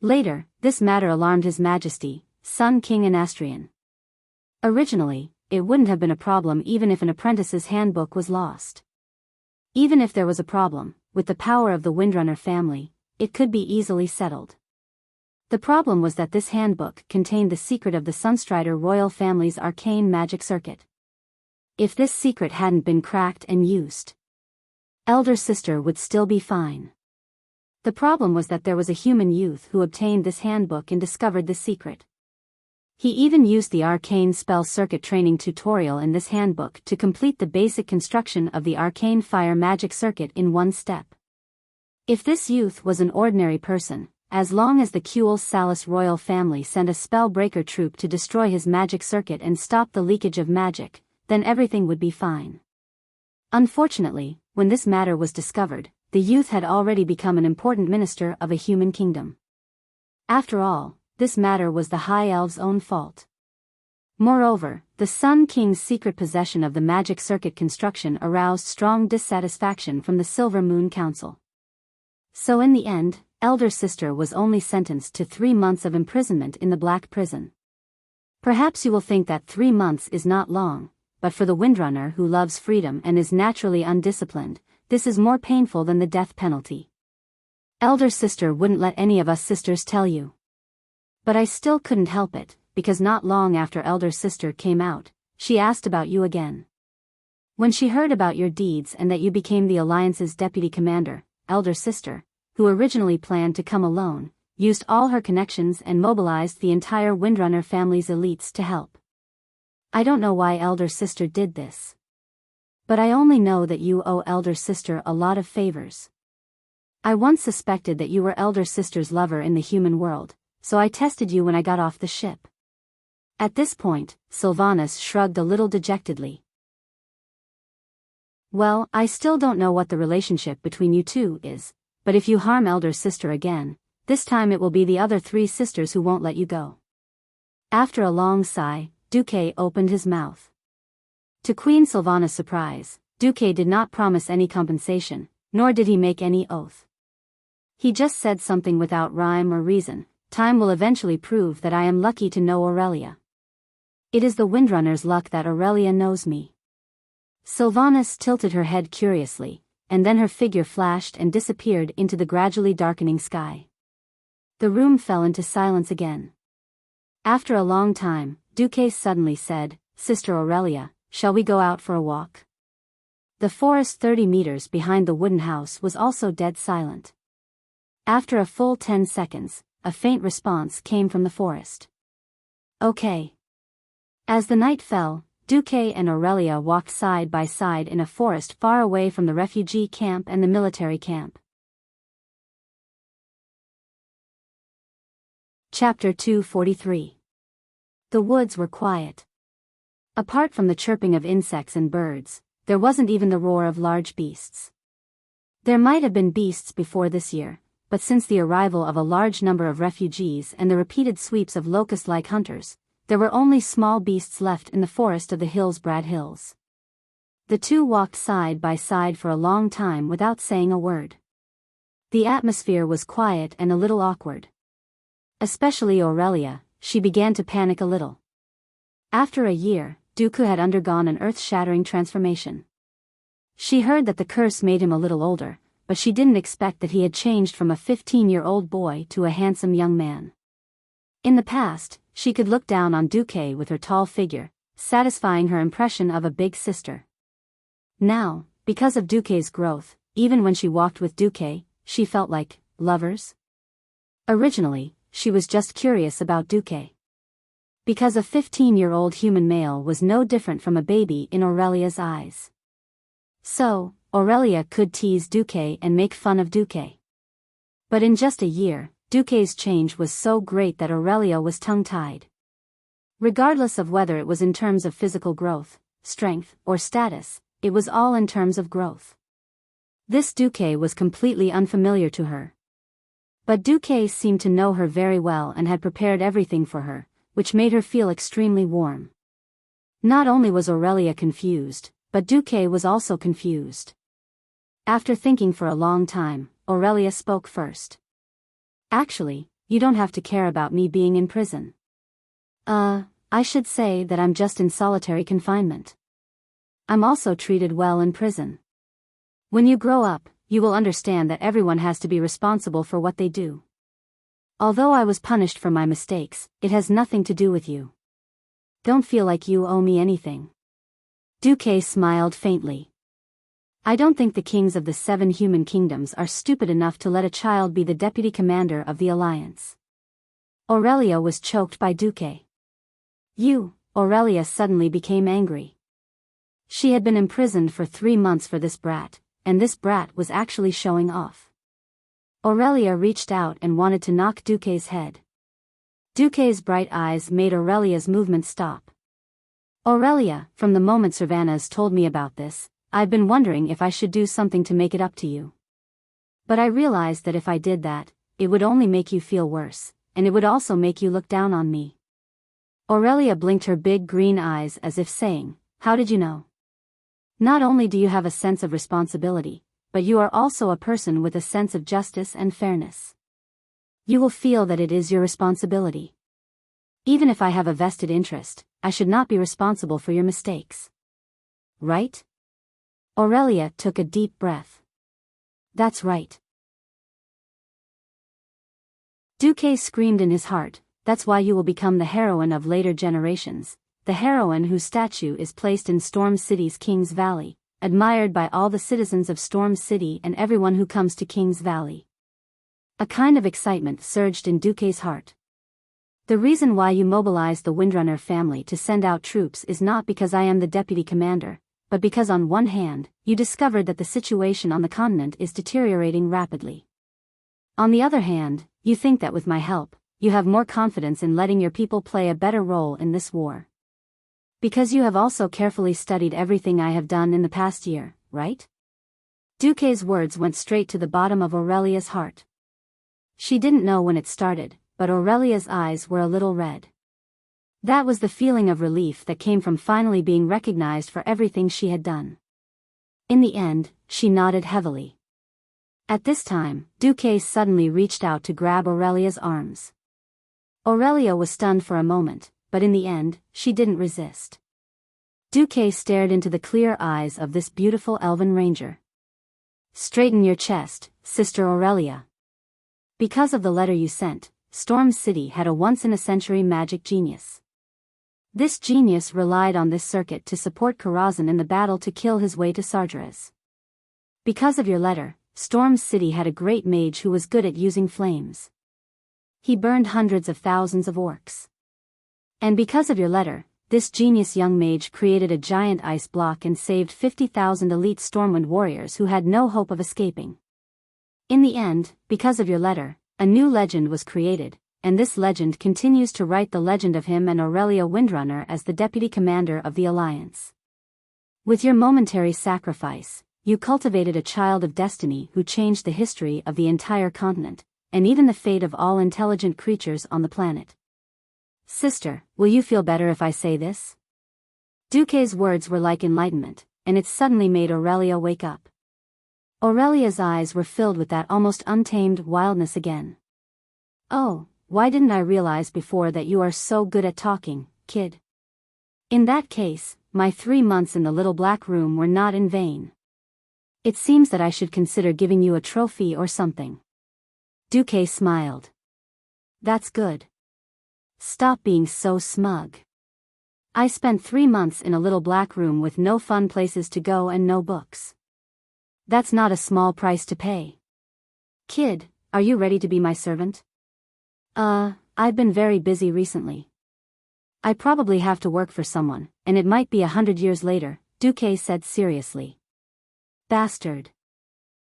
Later, this matter alarmed His Majesty, Sun King Anastrian. Originally, it wouldn't have been a problem even if an apprentice's handbook was lost. Even if there was a problem, with the power of the Windrunner family, it could be easily settled. The problem was that this handbook contained the secret of the Sunstrider royal family's arcane magic circuit. If this secret hadn't been cracked and used, elder sister would still be fine. The problem was that there was a human youth who obtained this handbook and discovered the secret. He even used the arcane spell circuit training tutorial in this handbook to complete the basic construction of the arcane fire magic circuit in one step. If this youth was an ordinary person, as long as the Kuel Salus royal family sent a spellbreaker troop to destroy his magic circuit and stop the leakage of magic, then everything would be fine. Unfortunately, when this matter was discovered, the youth had already become an important minister of a human kingdom. After all, this matter was the High Elves' own fault. Moreover, the Sun King's secret possession of the magic circuit construction aroused strong dissatisfaction from the Silver Moon Council. So in the end, elder sister was only sentenced to 3 months of imprisonment in the Black Prison. Perhaps you will think that 3 months is not long, but for the Windrunner who loves freedom and is naturally undisciplined, this is more painful than the death penalty. Elder sister wouldn't let any of us sisters tell you. But I still couldn't help it, because not long after elder sister came out, she asked about you again. When she heard about your deeds and that you became the Alliance's deputy commander, elder sister, who originally planned to come alone, used all her connections and mobilized the entire Windrunner family's elites to help. I don't know why elder sister did this. But I only know that you owe elder sister a lot of favors. I once suspected that you were elder sister's lover in the human world, so I tested you when I got off the ship. At this point, Sylvanas shrugged a little dejectedly. Well, I still don't know what the relationship between you two is, but if you harm elder sister again, this time it will be the other 3 sisters who won't let you go. After a long sigh, Duque opened his mouth. To Queen Sylvanas' surprise, Duque did not promise any compensation, nor did he make any oath. He just said something without rhyme or reason: time will eventually prove that I am lucky to know Aurelia. It is the Windrunner's luck that Aurelia knows me. Sylvanas tilted her head curiously, and then her figure flashed and disappeared into the gradually darkening sky. The room fell into silence again. After a long time, Duque suddenly said, "Sister Aurelia, shall we go out for a walk?" The forest 30 meters behind the wooden house was also dead silent. After a full 10 seconds, a faint response came from the forest. Okay. As the night fell, Duque and Aurelia walked side by side in a forest far away from the refugee camp and the military camp. Chapter 243. The woods were quiet. Apart from the chirping of insects and birds, there wasn't even the roar of large beasts. There might have been beasts before this year, but since the arrival of a large number of refugees and the repeated sweeps of locust-like hunters, there were only small beasts left in the forest of the Hillsbrad Hills. The two walked side by side for a long time without saying a word. The atmosphere was quiet and a little awkward. Especially Aurelia, she began to panic a little. After a year, Dooku had undergone an earth-shattering transformation. She heard that the curse made him a little older, but she didn't expect that he had changed from a 15-year-old boy to a handsome young man. In the past, she could look down on Dooku with her tall figure, satisfying her impression of a big sister. Now, because of Dooku's growth, even when she walked with Dooku, she felt like lovers. Originally, she was just curious about Dooku. Because a 15-year-old human male was no different from a baby in Aurelia's eyes. So, Aurelia could tease Dooku and make fun of Dooku. But in just a year, Dooku's change was so great that Aurelia was tongue-tied. Regardless of whether it was in terms of physical growth, strength, or status, it was all in terms of growth. This Dooku was completely unfamiliar to her. But Dooku seemed to know her very well and had prepared everything for her, which made her feel extremely warm. Not only was Aurelia confused, but Dooku was also confused. After thinking for a long time, Aurelia spoke first. Actually, you don't have to care about me being in prison. I should say that I'm just in solitary confinement. I'm also treated well in prison. When you grow up, you will understand that everyone has to be responsible for what they do. Although I was punished for my mistakes, it has nothing to do with you. Don't feel like you owe me anything. Dooku smiled faintly. I don't think the kings of the 7 human kingdoms are stupid enough to let a child be the deputy commander of the alliance. Aurelia was choked by Dooku. Aurelia suddenly became angry. She had been imprisoned for 3 months for this brat, and this brat was actually showing off. Aurelia reached out and wanted to knock Dooku's head. Dooku's bright eyes made Aurelia's movement stop. Aurelia, from the moment Savannah's told me about this, I've been wondering if I should do something to make it up to you. But I realized that if I did that, it would only make you feel worse, and it would also make you look down on me. Aurelia blinked her big green eyes as if saying, "How did you know? Not only do you have a sense of responsibility, but you are also a person with a sense of justice and fairness. You will feel that it is your responsibility. Even if I have a vested interest, I should not be responsible for your mistakes. Right?" Aurelia took a deep breath. That's right. Dooku screamed in his heart, that's why you will become the heroine of later generations, the heroine whose statue is placed in Storm City's King's Valley, admired by all the citizens of Storm City and everyone who comes to King's Valley. A kind of excitement surged in Dooku's heart. The reason why you mobilized the Windrunner family to send out troops is not because I am the deputy commander, but because on one hand, you discovered that the situation on the continent is deteriorating rapidly. On the other hand, you think that with my help, you have more confidence in letting your people play a better role in this war. Because you have also carefully studied everything I have done in the past year, right? Dooku's words went straight to the bottom of Aurelia's heart. She didn't know when it started, but Aurelia's eyes were a little red. That was the feeling of relief that came from finally being recognized for everything she had done. In the end, she nodded heavily. At this time, Dooku suddenly reached out to grab Aurelia's arms. Aurelia was stunned for a moment, but in the end, she didn't resist. Dooku stared into the clear eyes of this beautiful elven ranger. Straighten your chest, Sister Aurelia. Because of the letter you sent, Storm City had a once-in-a-century magic genius. This genius relied on this circuit to support Karazhan in the battle to kill his way to Sargeras. Because of your letter, Storm City had a great mage who was good at using flames. He burned hundreds of thousands of orcs. And because of your letter, this genius young mage created a giant ice block and saved 50,000 elite Stormwind warriors who had no hope of escaping. In the end, because of your letter, a new legend was created, and this legend continues to write the legend of him and Aurelia Windrunner as the deputy commander of the Alliance. With your momentary sacrifice, you cultivated a child of destiny who changed the history of the entire continent, and even the fate of all intelligent creatures on the planet. Sister, will you feel better if I say this? Duque's words were like enlightenment, and it suddenly made Aurelia wake up. Aurelia's eyes were filled with that almost untamed wildness again. Oh, why didn't I realize before that you are so good at talking, kid? In that case, my 3 months in the little black room were not in vain. It seems that I should consider giving you a trophy or something. Duque smiled. That's good. Stop being so smug. I spent 3 months in a little black room with no fun places to go and no books. That's not a small price to pay. Kid, are you ready to be my servant? I've been very busy recently. I probably have to work for someone, and it might be 100 years later, Duque said seriously. Bastard.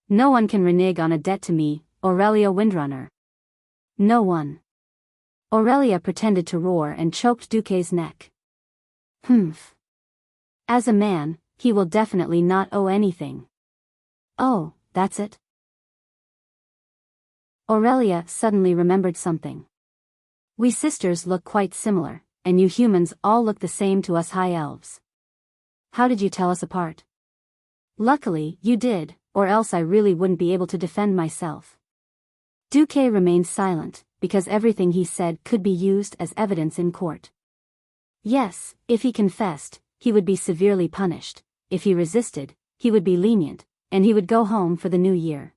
No one can renege on a debt to me, Aurelia Windrunner. No one. Aurelia pretended to roar and choked Duque's neck. Humph. As a man, he will definitely not owe anything. Oh, that's it? Aurelia suddenly remembered something. We sisters look quite similar, and you humans all look the same to us high elves. How did you tell us apart? Luckily, you did, or else I really wouldn't be able to defend myself. Duque remained silent, because everything he said could be used as evidence in court. Yes, if he confessed, he would be severely punished. If he resisted, he would be lenient, and he would go home for the new year.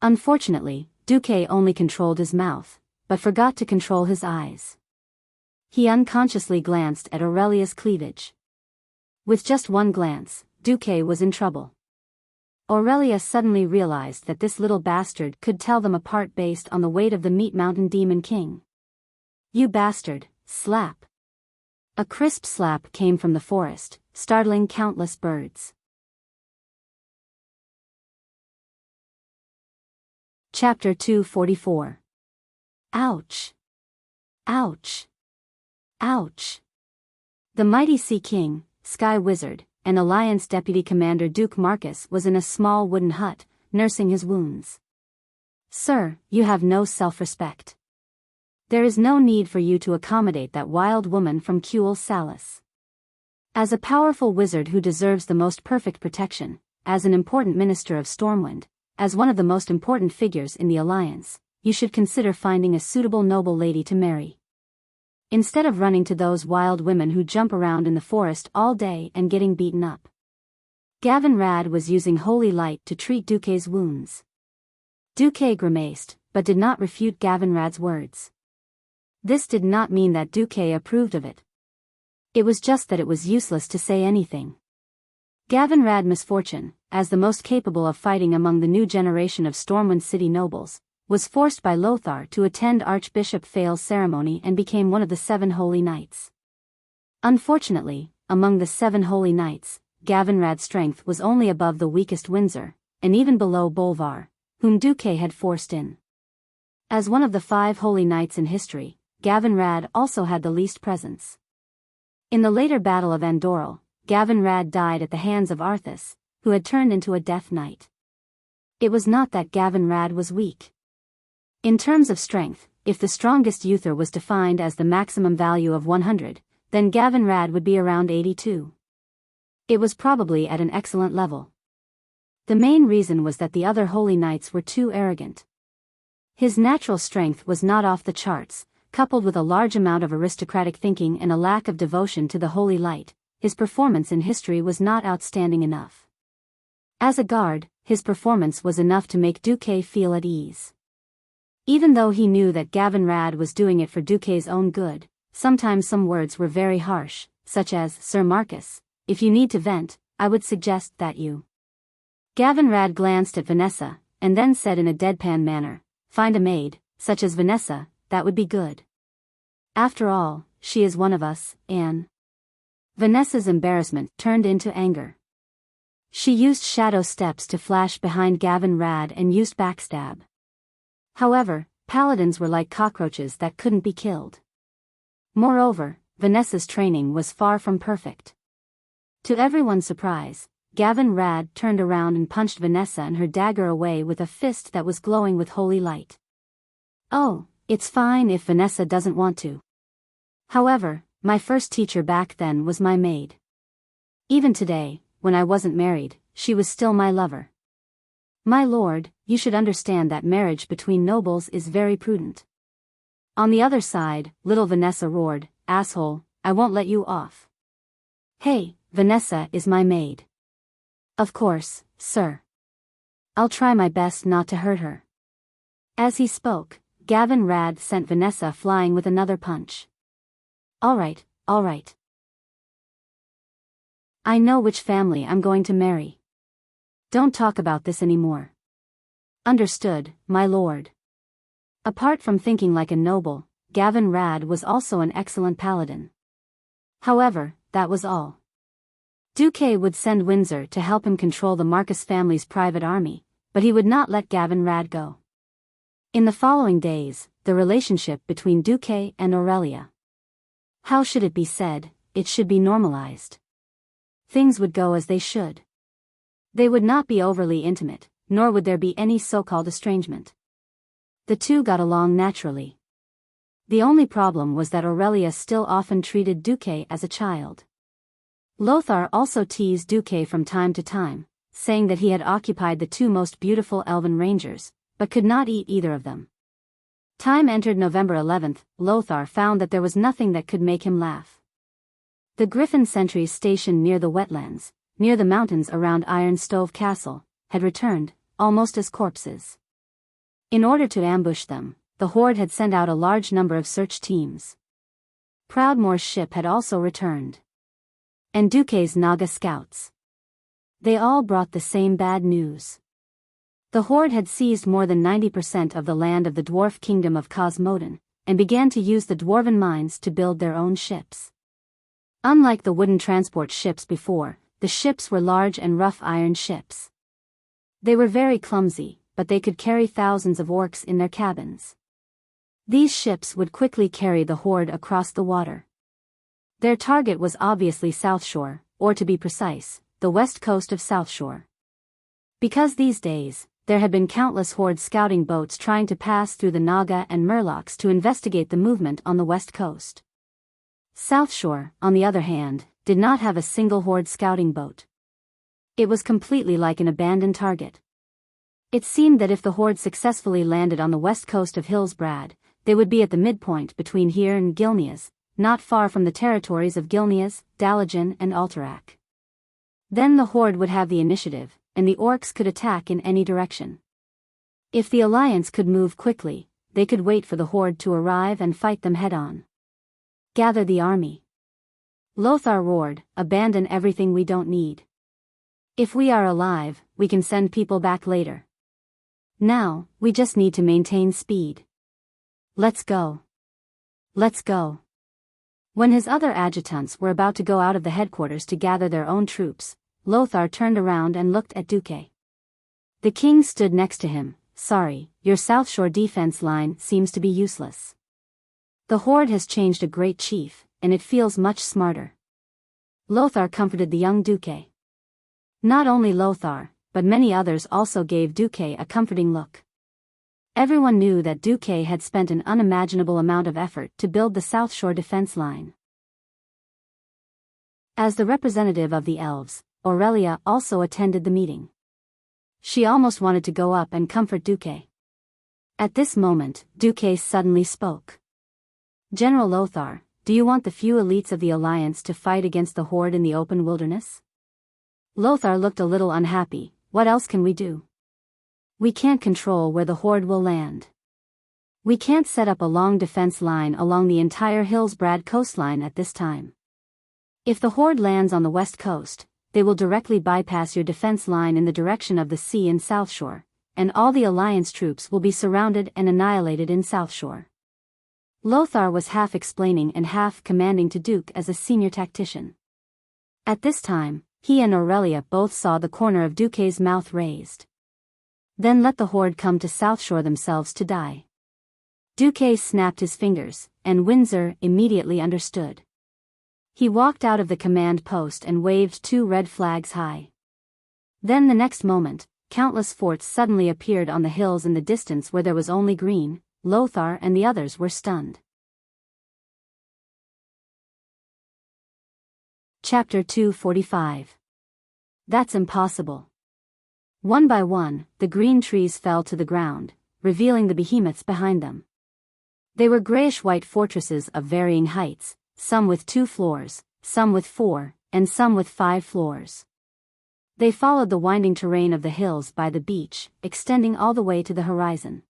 Unfortunately, Duque only controlled his mouth, but forgot to control his eyes. He unconsciously glanced at Aurelia's cleavage. With just one glance, Duque was in trouble. Aurelia suddenly realized that this little bastard could tell them apart based on the weight of the Meat Mountain Demon King. You bastard, slap. A crisp slap came from the forest, startling countless birds. Chapter 244. Ouch. Ouch. Ouch. The mighty Sea King, Sky Wizard, and Alliance Deputy Commander Duke Marcus was in a small wooden hut, nursing his wounds. Sir, you have no self-respect. There is no need for you to accommodate that wild woman from Kuel Salus. As a powerful wizard who deserves the most perfect protection, as an important minister of Stormwind, as one of the most important figures in the Alliance, you should consider finding a suitable noble lady to marry. Instead of running to those wild women who jump around in the forest all day and getting beaten up. Gavin Rad was using holy light to treat Duque's wounds. Duque grimaced, but did not refute Gavin Rad's words. This did not mean that Duque approved of it. It was just that it was useless to say anything. Gavin Rad Misfortune, as the most capable of fighting among the new generation of Stormwind City nobles, was forced by Lothar to attend Archbishop Fael's ceremony and became one of the 7 Holy Knights. Unfortunately, among the 7 Holy Knights, Gavin Rad's strength was only above the weakest Windsor, and even below Bolvar, whom Duque had forced in. As one of the 5 Holy Knights in history, Gavin Rad also had the least presence. In the later Battle of Andoril, Gavin Rad died at the hands of Arthas, who had turned into a Death Knight. It was not that Gavin Rad was weak. In terms of strength, if the strongest Uther was defined as the maximum value of 100, then Gavin Rad would be around 82. It was probably at an excellent level. The main reason was that the other Holy Knights were too arrogant. His natural strength was not off the charts, coupled with a large amount of aristocratic thinking and a lack of devotion to the Holy Light. His performance in history was not outstanding enough. As a guard, his performance was enough to make Duque feel at ease. Even though he knew that Gavin Rad was doing it for Duque's own good, sometimes some words were very harsh, such as, Sir Marcus, if you need to vent, I would suggest that you. Gavin Rad glanced at Vanessa, and then said in a deadpan manner, find a maid, such as Vanessa, that would be good. After all, she is one of us, Anne. Vanessa's embarrassment turned into anger. She used shadow steps to flash behind Gavin Rad and used backstab. However, paladins were like cockroaches that couldn't be killed. Moreover, Vanessa's training was far from perfect. To everyone's surprise, Gavin Rad turned around and punched Vanessa and her dagger away with a fist that was glowing with holy light. Oh, it's fine if Vanessa doesn't want to. However, my first teacher back then was my maid. Even today, when I wasn't married, she was still my lover. My lord, you should understand that marriage between nobles is very prudent. On the other side, little Vanessa roared, asshole, I won't let you off. Hey, Vanessa is my maid. Of course, sir. I'll try my best not to hurt her. As he spoke, Gavin Rad sent Vanessa flying with another punch. All right. I know which family I'm going to marry. Don't talk about this anymore. Understood, my lord. Apart from thinking like a noble, Gavin Rad was also an excellent paladin. However, that was all. Duque would send Windsor to help him control the Marcus family's private army, but he would not let Gavin Rad go. In the following days, the relationship between Duque and Aurelia. How should it be said? It should be normalized. Things would go as they should. They would not be overly intimate, nor would there be any so-called estrangement. The two got along naturally. The only problem was that Aurelia still often treated Duque as a child. Lothar also teased Duque from time to time, saying that he had occupied the two most beautiful elven rangers, but could not eat either of them. Time entered November 11th, Lothar found that there was nothing that could make him laugh. The Griffin sentries stationed near the wetlands, near the mountains around Iron Stove Castle, had returned, almost as corpses. In order to ambush them, the Horde had sent out a large number of search teams. Proudmoore's ship had also returned. And Duque's Naga scouts. They all brought the same bad news. The Horde had seized more than 90% of the land of the dwarf kingdom of Cosmodan, and began to use the dwarven mines to build their own ships. Unlike the wooden transport ships before, the ships were large and rough iron ships. They were very clumsy, but they could carry thousands of orcs in their cabins. These ships would quickly carry the Horde across the water. Their target was obviously South Shore, or to be precise, the west coast of South Shore. Because these days, there had been countless Horde scouting boats trying to pass through the Naga and Murlocs to investigate the movement on the west coast. South Shore, on the other hand, did not have a single Horde scouting boat. It was completely like an abandoned target. It seemed that if the Horde successfully landed on the west coast of Hillsbrad, they would be at the midpoint between here and Gilneas, not far from the territories of Gilneas, Dalagen and Alterac. Then the Horde would have the initiative, and the orcs could attack in any direction. If the Alliance could move quickly, they could wait for the Horde to arrive and fight them head-on. Gather the army. Lothar roared, abandon everything we don't need. If we are alive, we can send people back later. Now, we just need to maintain speed. Let's go. Let's go. When his other adjutants were about to go out of the headquarters to gather their own troops, Lothar turned around and looked at Duque. The king stood next to him. Sorry, your South Shore defense line seems to be useless. The Horde has changed a great chief, and it feels much smarter. Lothar comforted the young Duque. Not only Lothar, but many others also gave Duque a comforting look. Everyone knew that Duque had spent an unimaginable amount of effort to build the South Shore defense line. As the representative of the elves, Aurelia also attended the meeting. She almost wanted to go up and comfort Duque. At this moment, Duque suddenly spoke. General Lothar, do you want the few elites of the Alliance to fight against the Horde in the open wilderness? Lothar looked a little unhappy. What else can we do? We can't control where the Horde will land. We can't set up a long defense line along the entire Hillsbrad coastline at this time. If the Horde lands on the west coast, they will directly bypass your defense line in the direction of the sea in South Shore, and all the Alliance troops will be surrounded and annihilated in South Shore. Lothar was half explaining and half commanding to Duke as a senior tactician. At this time, he and Aurelia both saw the corner of Duque's mouth raised. Then let the Horde come to South Shore themselves to die. Duque snapped his fingers, and Windsor immediately understood. He walked out of the command post and waved 2 red flags high. Then the next moment, countless forts suddenly appeared on the hills in the distance where there was only green. Lothar and the others were stunned. Chapter 245. That's impossible. One by one, the green trees fell to the ground, revealing the behemoths behind them. They were grayish-white fortresses of varying heights, some with 2 floors, some with 4, and some with 5 floors. They followed the winding terrain of the hills by the beach, extending all the way to the horizon.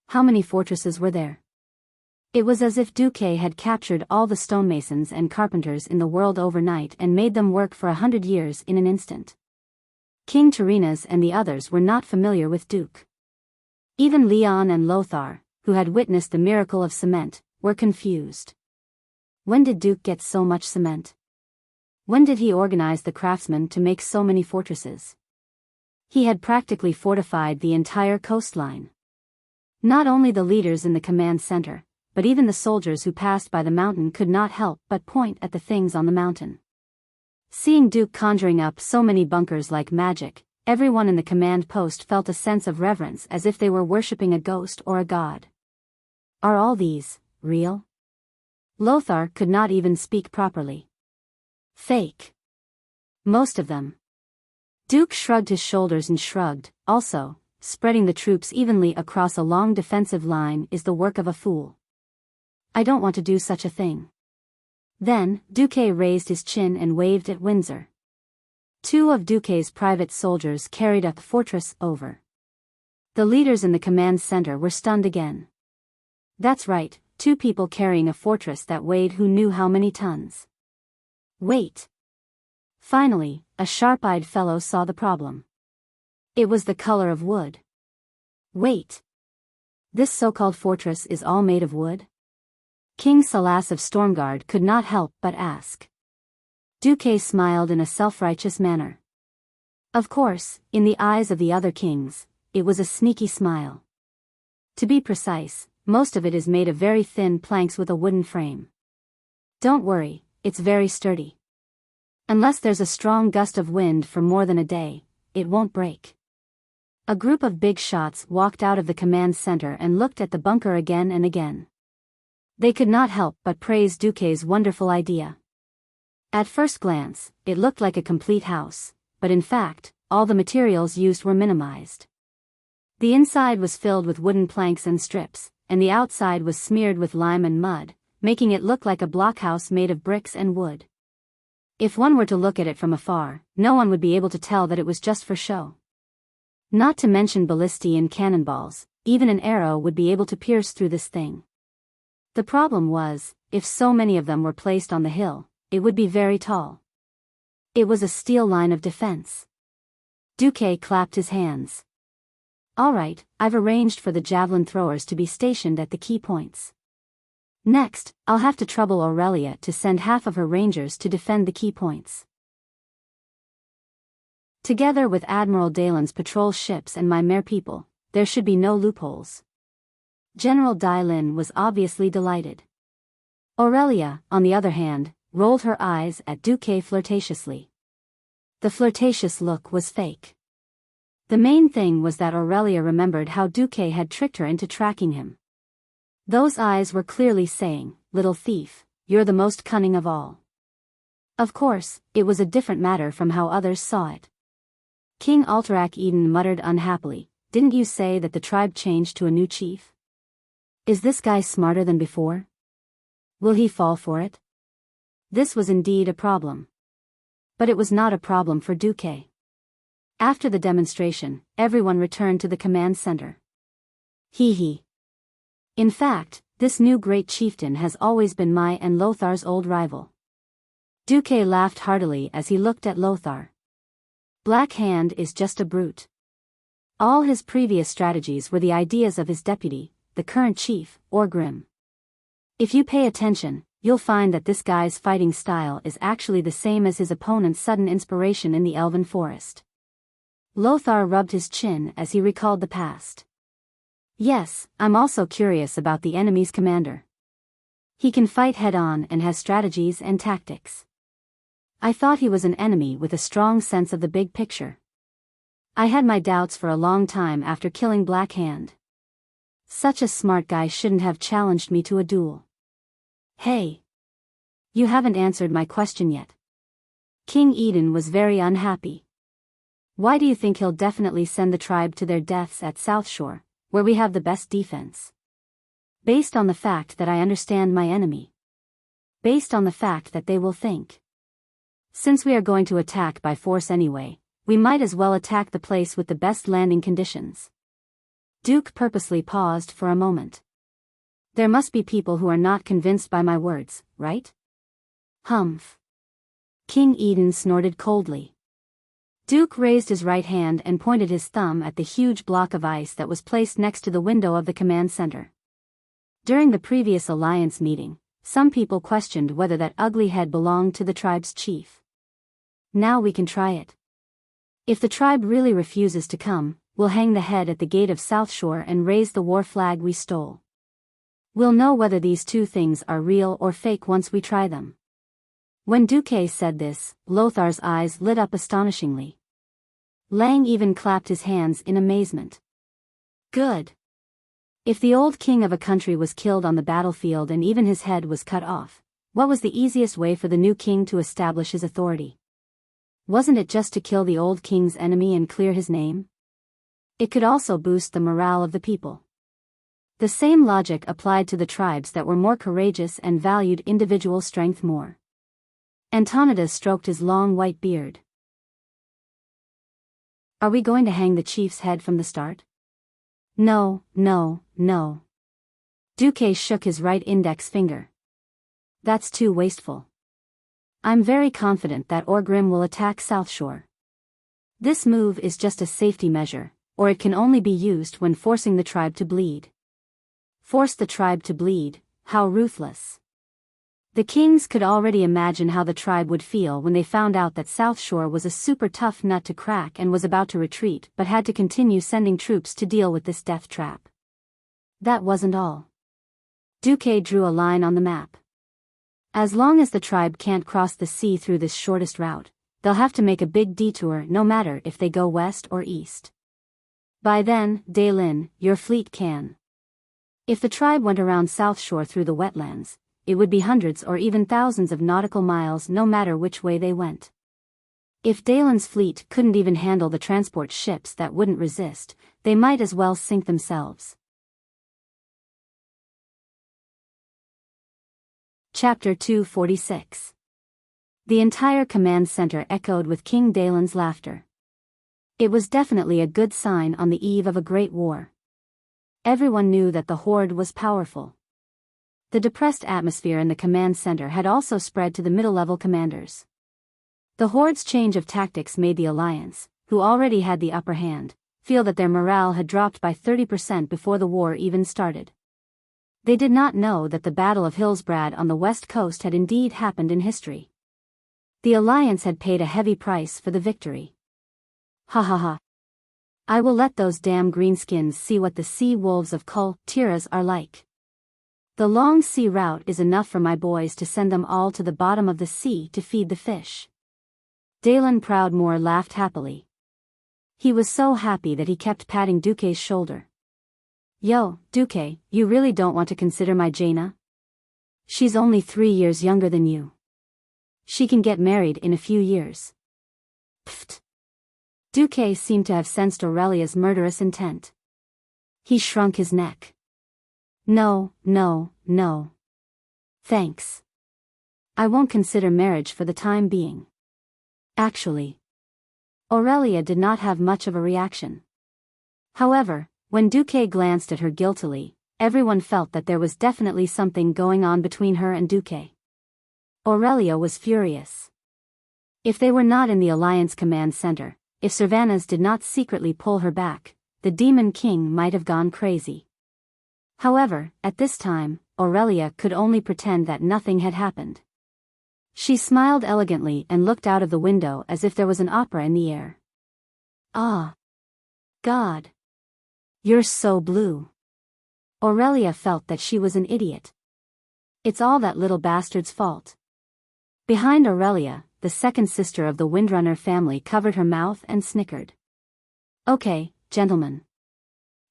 How many fortresses were there? It was as if Duque had captured all the stonemasons and carpenters in the world overnight and made them work for 100 years in an instant. King Turinas and the others were not familiar with Duke. Even Leon and Lothar, who had witnessed the miracle of cement, were confused. When did Duke get so much cement? When did he organize the craftsmen to make so many fortresses? He had practically fortified the entire coastline. Not only the leaders in the command center, but even the soldiers who passed by the mountain could not help but point at the things on the mountain. Seeing Duke conjuring up so many bunkers like magic, everyone in the command post felt a sense of reverence as if they were worshipping a ghost or a god. Are all these real? Lothar could not even speak properly. Fake. Most of them. Duke shrugged his shoulders and shrugged. Also, spreading the troops evenly across a long defensive line is the work of a fool. I don't want to do such a thing. Then, Duque raised his chin and waved at Windsor. 2 of Duque's private soldiers carried a fortress over. The leaders in the command center were stunned again. That's right, 2 people carrying a fortress that weighed who knew how many tons. Wait. Finally, a sharp-eyed fellow saw the problem. It was the color of wood. Wait. This so-called fortress is all made of wood? King Salas of Stormguard could not help but ask. Duque smiled in a self-righteous manner. Of course, in the eyes of the other kings, it was a sneaky smile. To be precise, most of it is made of very thin planks with a wooden frame. Don't worry, it's very sturdy. Unless there's a strong gust of wind for more than a day, it won't break. A group of big shots walked out of the command center and looked at the bunker again and again. They could not help but praise Duque's wonderful idea. At first glance, it looked like a complete house, but in fact, all the materials used were minimized. The inside was filled with wooden planks and strips, and the outside was smeared with lime and mud, making it look like a blockhouse made of bricks and wood. If one were to look at it from afar, no one would be able to tell that it was just for show. Not to mention ballistae and cannonballs, even an arrow would be able to pierce through this thing. The problem was, if so many of them were placed on the hill, it would be very tall. It was a steel line of defense. Duque clapped his hands. All right, I've arranged for the javelin throwers to be stationed at the key points. Next, I'll have to trouble Aurelia to send half of her rangers to defend the key points. Together with Admiral Dalen's patrol ships and my mere people, there should be no loopholes. General Dylin was obviously delighted. Aurelia, on the other hand, rolled her eyes at Duque flirtatiously. The flirtatious look was fake. The main thing was that Aurelia remembered how Duque had tricked her into tracking him. Those eyes were clearly saying, "Little thief, you're the most cunning of all." Of course, it was a different matter from how others saw it. King Alterac Eden muttered unhappily, "Didn't you say that the tribe changed to a new chief? Is this guy smarter than before? Will he fall for it?" This was indeed a problem. But it was not a problem for Duque. After the demonstration, everyone returned to the command center. Hee. In fact, this new great chieftain has always been my and Lothar's old rival. Duque laughed heartily as he looked at Lothar. Black Hand is just a brute. All his previous strategies were the ideas of his deputy, the current chief, Orgrim. If you pay attention, you'll find that this guy's fighting style is actually the same as his opponent's sudden inspiration in the Elven Forest. Lothar rubbed his chin as he recalled the past. Yes, I'm also curious about the enemy's commander. He can fight head-on and has strategies and tactics. I thought he was an enemy with a strong sense of the big picture. I had my doubts for a long time after killing Black Hand. Such a smart guy shouldn't have challenged me to a duel. Hey! You haven't answered my question yet. King Eden was very unhappy. Why do you think he'll definitely send the tribe to their deaths at South Shore, where we have the best defense? Based on the fact that I understand my enemy. Based on the fact that they will think. Since we are going to attack by force anyway, we might as well attack the place with the best landing conditions. Duke purposely paused for a moment. There must be people who are not convinced by my words, right? Humph. King Eden snorted coldly. Duke raised his right hand and pointed his thumb at the huge block of ice that was placed next to the window of the command center. During the previous alliance meeting, some people questioned whether that ugly head belonged to the tribe's chief. Now we can try it. If the tribe really refuses to come, we'll hang the head at the gate of South Shore and raise the war flag we stole. We'll know whether these two things are real or fake once we try them. When Duque said this, Lothar's eyes lit up astonishingly. Lang even clapped his hands in amazement. Good. If the old king of a country was killed on the battlefield and even his head was cut off, what was the easiest way for the new king to establish his authority? Wasn't it just to kill the old king's enemy and clear his name? It could also boost the morale of the people. The same logic applied to the tribes that were more courageous and valued individual strength more. Antonidas stroked his long white beard. Are we going to hang the chief's head from the start? No, no, no. Duque shook his right index finger. That's too wasteful. I'm very confident that Orgrim will attack South Shore. This move is just a safety measure, or it can only be used when forcing the tribe to bleed. Force the tribe to bleed, how ruthless. The kings could already imagine how the tribe would feel when they found out that South Shore was a super tough nut to crack and was about to retreat but had to continue sending troops to deal with this death trap. That wasn't all. Duque drew a line on the map. As long as the tribe can't cross the sea through this shortest route, they'll have to make a big detour no matter if they go west or east. By then, Daylin, your fleet can. If the tribe went around South Shore through the wetlands, it would be hundreds or even thousands of nautical miles no matter which way they went. If Dalen's fleet couldn't even handle the transport ships that wouldn't resist, they might as well sink themselves. Chapter 246. The entire command center echoed with King Dalen's laughter. It was definitely a good sign on the eve of a great war. Everyone knew that the Horde was powerful. The depressed atmosphere in the command center had also spread to the middle-level commanders. The Horde's change of tactics made the Alliance, who already had the upper hand, feel that their morale had dropped by 30% before the war even started. They did not know that the Battle of Hillsbrad on the west coast had indeed happened in history. The Alliance had paid a heavy price for the victory. Ha ha ha. I will let those damn greenskins see what the sea wolves of Kul Tiras are like. The long sea route is enough for my boys to send them all to the bottom of the sea to feed the fish. Dalen Proudmoore laughed happily. He was so happy that he kept patting Duque's shoulder. Yo, Duque, you really don't want to consider my Jaina? She's only 3 years younger than you. She can get married in a few years. Pfft. Duque seemed to have sensed Aurelia's murderous intent. He shrunk his neck. No, no, no. Thanks. I won't consider marriage for the time being. Actually. Aurelia did not have much of a reaction. However, when Duque glanced at her guiltily, everyone felt that there was definitely something going on between her and Duque. Aurelia was furious. If they were not in the Alliance Command Center, if Cervantes did not secretly pull her back, the Demon King might have gone crazy. However, at this time, Aurelia could only pretend that nothing had happened. She smiled elegantly and looked out of the window as if there was an opera in the air. Ah! God! You're so blue. Aurelia felt that she was an idiot. It's all that little bastard's fault. Behind Aurelia, the second sister of the Windrunner family covered her mouth and snickered. Okay, gentlemen.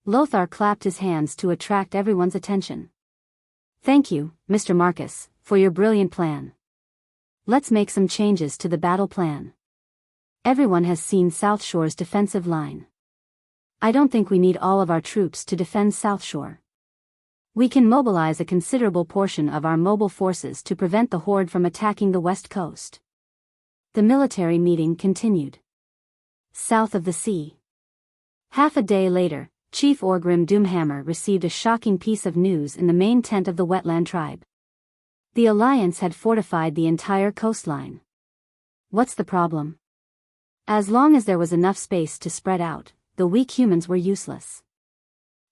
Lothar clapped his hands to attract everyone's attention. Thank you, Mr. Marcus, for your brilliant plan. Let's make some changes to the battle plan. Everyone has seen South Shore's defensive line. I don't think we need all of our troops to defend South Shore. We can mobilize a considerable portion of our mobile forces to prevent the horde from attacking the west coast. The military meeting continued. South of the sea. Half a day later, Chief Orgrim Doomhammer received a shocking piece of news in the main tent of the Wetland tribe. The Alliance had fortified the entire coastline. What's the problem? As long as there was enough space to spread out, the weak humans were useless.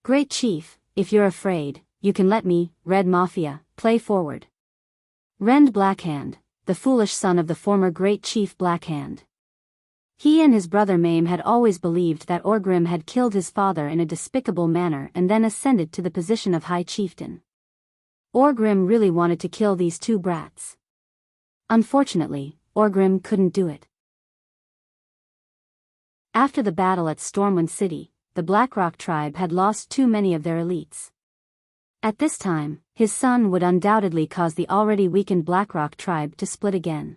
Great Chief, if you're afraid, you can let me, Red Mafia, play forward. Rend Blackhand, the foolish son of the former Great Chief Blackhand. He and his brother Mame had always believed that Orgrim had killed his father in a despicable manner and then ascended to the position of High Chieftain. Orgrim really wanted to kill these two brats. Unfortunately, Orgrim couldn't do it. After the battle at Stormwind City, the Blackrock tribe had lost too many of their elites. At this time, his son would undoubtedly cause the already weakened Blackrock tribe to split again.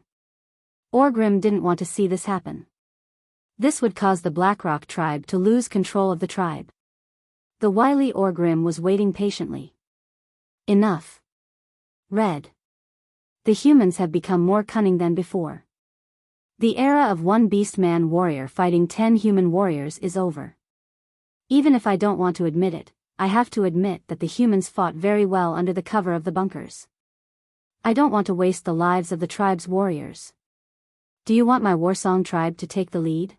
Orgrim didn't want to see this happen. This would cause the Blackrock tribe to lose control of the tribe. The wily Orgrim was waiting patiently. Enough. Red. The humans have become more cunning than before. The era of one beast-man warrior fighting 10 human warriors is over. Even if I don't want to admit it, I have to admit that the humans fought very well under the cover of the bunkers. I don't want to waste the lives of the tribe's warriors. Do you want my Warsong tribe to take the lead?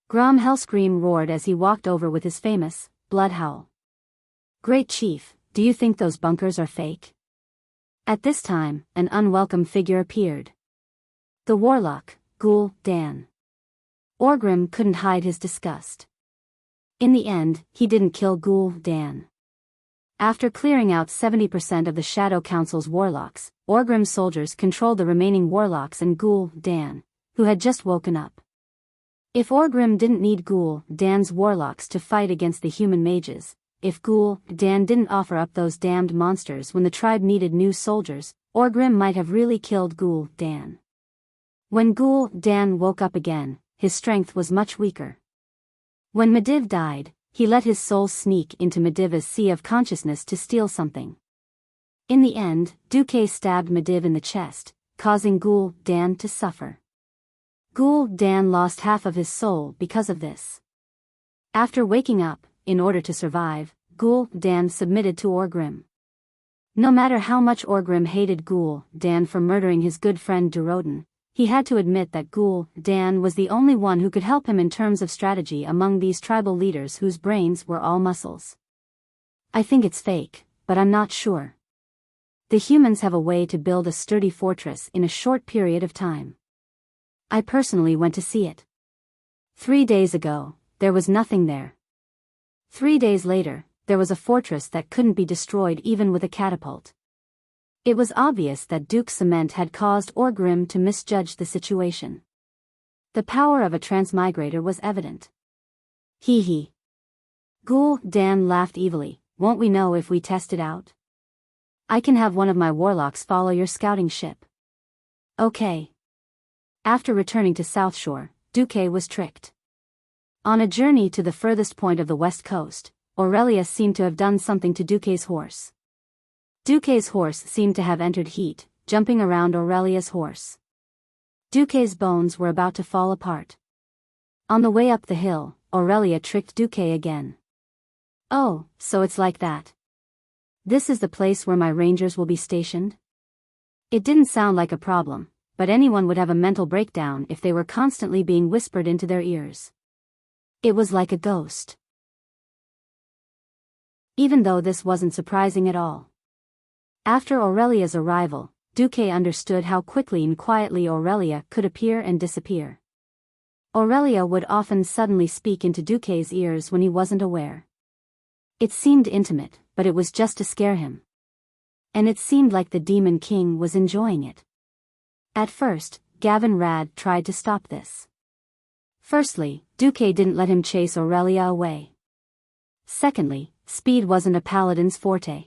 Grom Hellscream roared as he walked over with his famous blood howl. Great Chief, do you think those bunkers are fake? At this time, an unwelcome figure appeared. The warlock, Ghoul Dan. Orgrim couldn't hide his disgust. In the end, he didn't kill Ghoul Dan. After clearing out 70% of the Shadow Council's warlocks, Orgrim's soldiers controlled the remaining warlocks and Ghoul Dan, who had just woken up. If Orgrim didn't need Ghoul Dan's warlocks to fight against the human mages, if Ghoul Dan didn't offer up those damned monsters when the tribe needed new soldiers, Orgrim might have really killed Ghoul Dan. When Ghoul Dan woke up again, his strength was much weaker. When Medivh died, he let his soul sneak into Medivh's sea of consciousness to steal something. In the end, Duque stabbed Medivh in the chest, causing Ghoul Dan to suffer. Ghoul Dan lost half of his soul because of this. After waking up, in order to survive, Ghoul Dan submitted to Orgrim. No matter how much Orgrim hated Ghoul Dan for murdering his good friend Duroden, he had to admit that Ghoul Dan was the only one who could help him in terms of strategy among these tribal leaders whose brains were all muscles. I think it's fake, but I'm not sure. The humans have a way to build a sturdy fortress in a short period of time. I personally went to see it. 3 days ago, there was nothing there. 3 days later, there was a fortress that couldn't be destroyed even with a catapult. It was obvious that Duke Cement had caused Orgrim to misjudge the situation. The power of a transmigrator was evident. Hee hee. Ghoul Dan laughed evilly. Won't we know if we test it out? I can have one of my warlocks follow your scouting ship. Okay. After returning to South Shore, Duque was tricked. On a journey to the furthest point of the west coast, Aurelia seemed to have done something to Duque's horse. Duque's horse seemed to have entered heat, jumping around Aurelia's horse. Duque's bones were about to fall apart. On the way up the hill, Aurelia tricked Duque again. Oh, so it's like that. This is the place where my rangers will be stationed? It didn't sound like a problem, but anyone would have a mental breakdown if they were constantly being whispered into their ears. It was like a ghost. Even though this wasn't surprising at all. After Aurelia's arrival, Duque understood how quickly and quietly Aurelia could appear and disappear. Aurelia would often suddenly speak into Duque's ears when he wasn't aware. It seemed intimate, but it was just to scare him. And it seemed like the Demon King was enjoying it. At first, Gavin Rad tried to stop this. Firstly, Duque didn't let him chase Aurelia away. Secondly, speed wasn't a paladin's forte.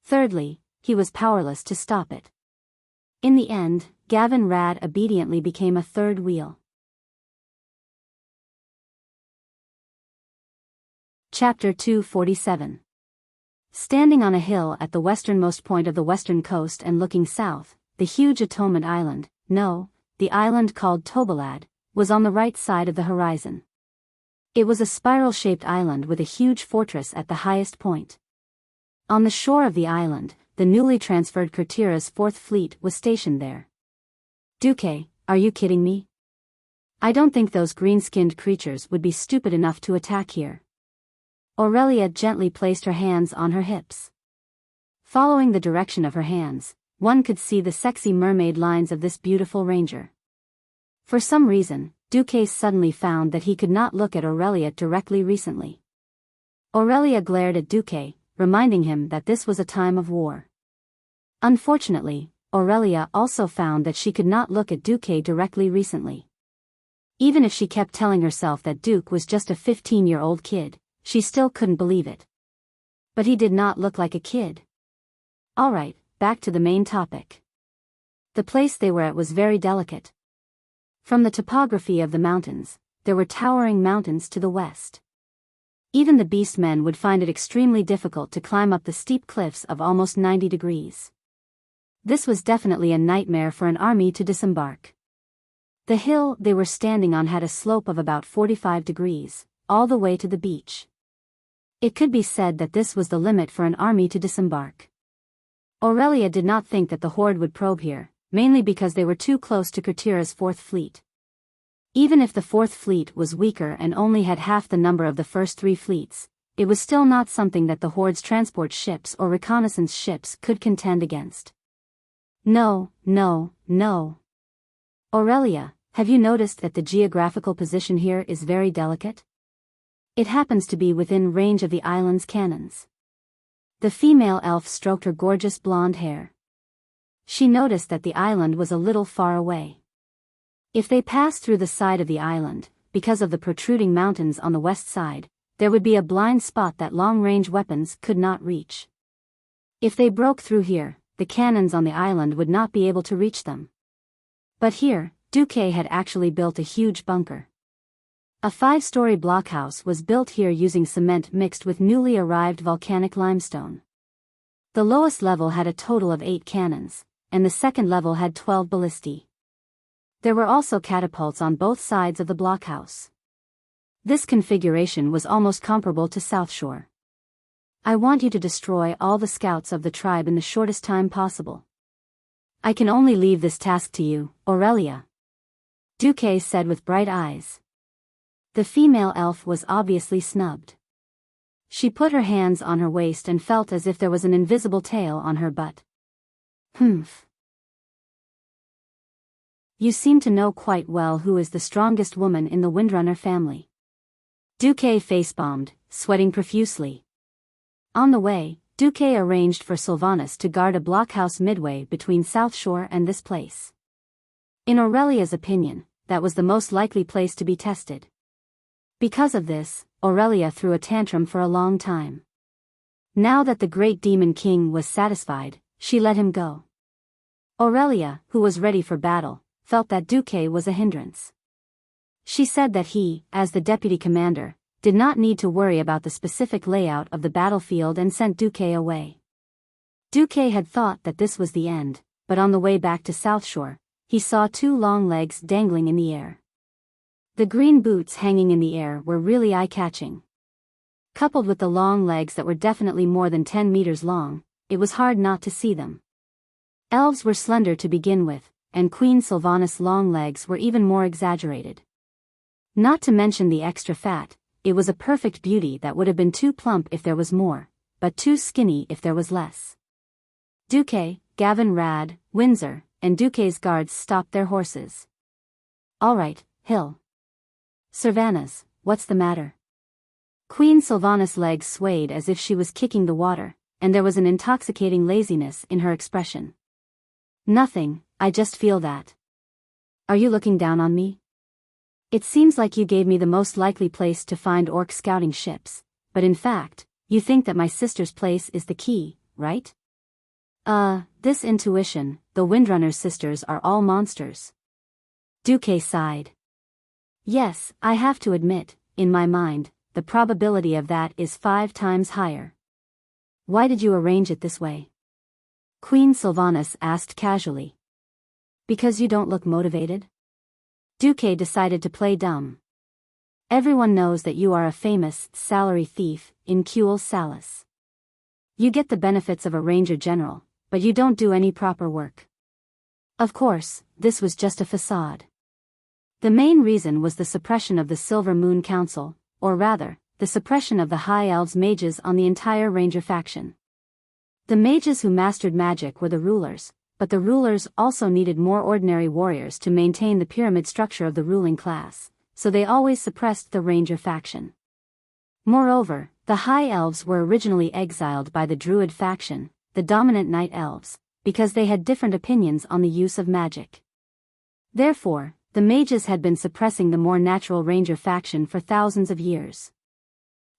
Thirdly, he was powerless to stop it. In the end, Gavin Rad obediently became a third wheel. Chapter 247. Standing on a hill at the westernmost point of the western coast and looking south, the huge Atonement Island, the island called Tobalad, was on the right side of the horizon. It was a spiral-shaped island with a huge fortress at the highest point. On the shore of the island, the newly transferred Kurtira's 4th Fleet was stationed there. Duque, are you kidding me? I don't think those green-skinned creatures would be stupid enough to attack here. Aurelia gently placed her hands on her hips. Following the direction of her hands, one could see the sexy mermaid lines of this beautiful ranger. For some reason, Duque suddenly found that he could not look at Aurelia directly recently. Aurelia glared at Duque, reminding him that this was a time of war. Unfortunately, Aurelia also found that she could not look at Duque directly recently. Even if she kept telling herself that Duque was just a 15-year-old kid, she still couldn't believe it. But he did not look like a kid. Alright, back to the main topic. The place they were at was very delicate. From the topography of the mountains, there were towering mountains to the west. Even the beast men would find it extremely difficult to climb up the steep cliffs of almost 90 degrees. This was definitely a nightmare for an army to disembark. The hill they were standing on had a slope of about 45 degrees, all the way to the beach. It could be said that this was the limit for an army to disembark. Aurelia did not think that the horde would probe here, mainly because they were too close to Kurtira's 4th Fleet. Even if the 4th Fleet was weaker and only had half the number of the first 3 fleets, it was still not something that the horde's transport ships or reconnaissance ships could contend against. No. Aurelia, have you noticed that the geographical position here is very delicate? It happens to be within range of the island's cannons. The female elf stroked her gorgeous blonde hair. She noticed that the island was a little far away. If they passed through the side of the island, because of the protruding mountains on the west side, there would be a blind spot that long-range weapons could not reach. If they broke through here, the cannons on the island would not be able to reach them. But here, Duque had actually built a huge bunker. A 5-story blockhouse was built here using cement mixed with newly arrived volcanic limestone. The lowest level had a total of 8 cannons, and the second level had 12 ballistae. There were also catapults on both sides of the blockhouse. This configuration was almost comparable to South Shore. I want you to destroy all the scouts of the tribe in the shortest time possible. I can only leave this task to you, Aurelia. Duque said with bright eyes. The female elf was obviously snubbed. She put her hands on her waist and felt as if there was an invisible tail on her butt. Humph. You seem to know quite well who is the strongest woman in the Windrunner family. Duque face-bombed, sweating profusely. On the way, Duque arranged for Sylvanas to guard a blockhouse midway between South Shore and this place. In Aurelia's opinion, that was the most likely place to be tested. Because of this, Aurelia threw a tantrum for a long time. Now that the great Demon King was satisfied, she let him go. Aurelia, who was ready for battle, felt that Duque was a hindrance. She said that he, as the deputy commander, did not need to worry about the specific layout of the battlefield and sent Duque away. Duque had thought that this was the end, but on the way back to South Shore, he saw 2 long legs dangling in the air. The green boots hanging in the air were really eye-catching. Coupled with the long legs that were definitely more than 10 meters long, it was hard not to see them. Elves were slender to begin with, and Queen Sylvanas' long legs were even more exaggerated. Not to mention the extra fat, it was a perfect beauty that would have been too plump if there was more, but too skinny if there was less. Duque, Gavin Rad, Windsor, and Duque's guards stopped their horses. All right, Hill. Sylvanas, what's the matter? Queen Sylvanas' legs swayed as if she was kicking the water, and there was an intoxicating laziness in her expression. Nothing, I just feel that. Are you looking down on me? It seems like you gave me the most likely place to find orc scouting ships, but in fact, you think that my sister's place is the key, right? This intuition, the Windrunner sisters are all monsters. Duque sighed. Yes, I have to admit, in my mind, the probability of that is 5 times higher. Why did you arrange it this way? Queen Sylvanas asked casually. Because you don't look motivated? Duque decided to play dumb. Everyone knows that you are a famous salary thief in Cuel Salis. You get the benefits of a ranger general, but you don't do any proper work. Of course, this was just a facade. The main reason was the suppression of the Silver Moon Council, or rather, the suppression of the High Elves mages on the entire ranger faction. The mages who mastered magic were the rulers, but the rulers also needed more ordinary warriors to maintain the pyramid structure of the ruling class, so they always suppressed the ranger faction. Moreover, the High Elves were originally exiled by the Druid faction, the dominant Night Elves, because they had different opinions on the use of magic. Therefore, the mages had been suppressing the more natural ranger faction for thousands of years.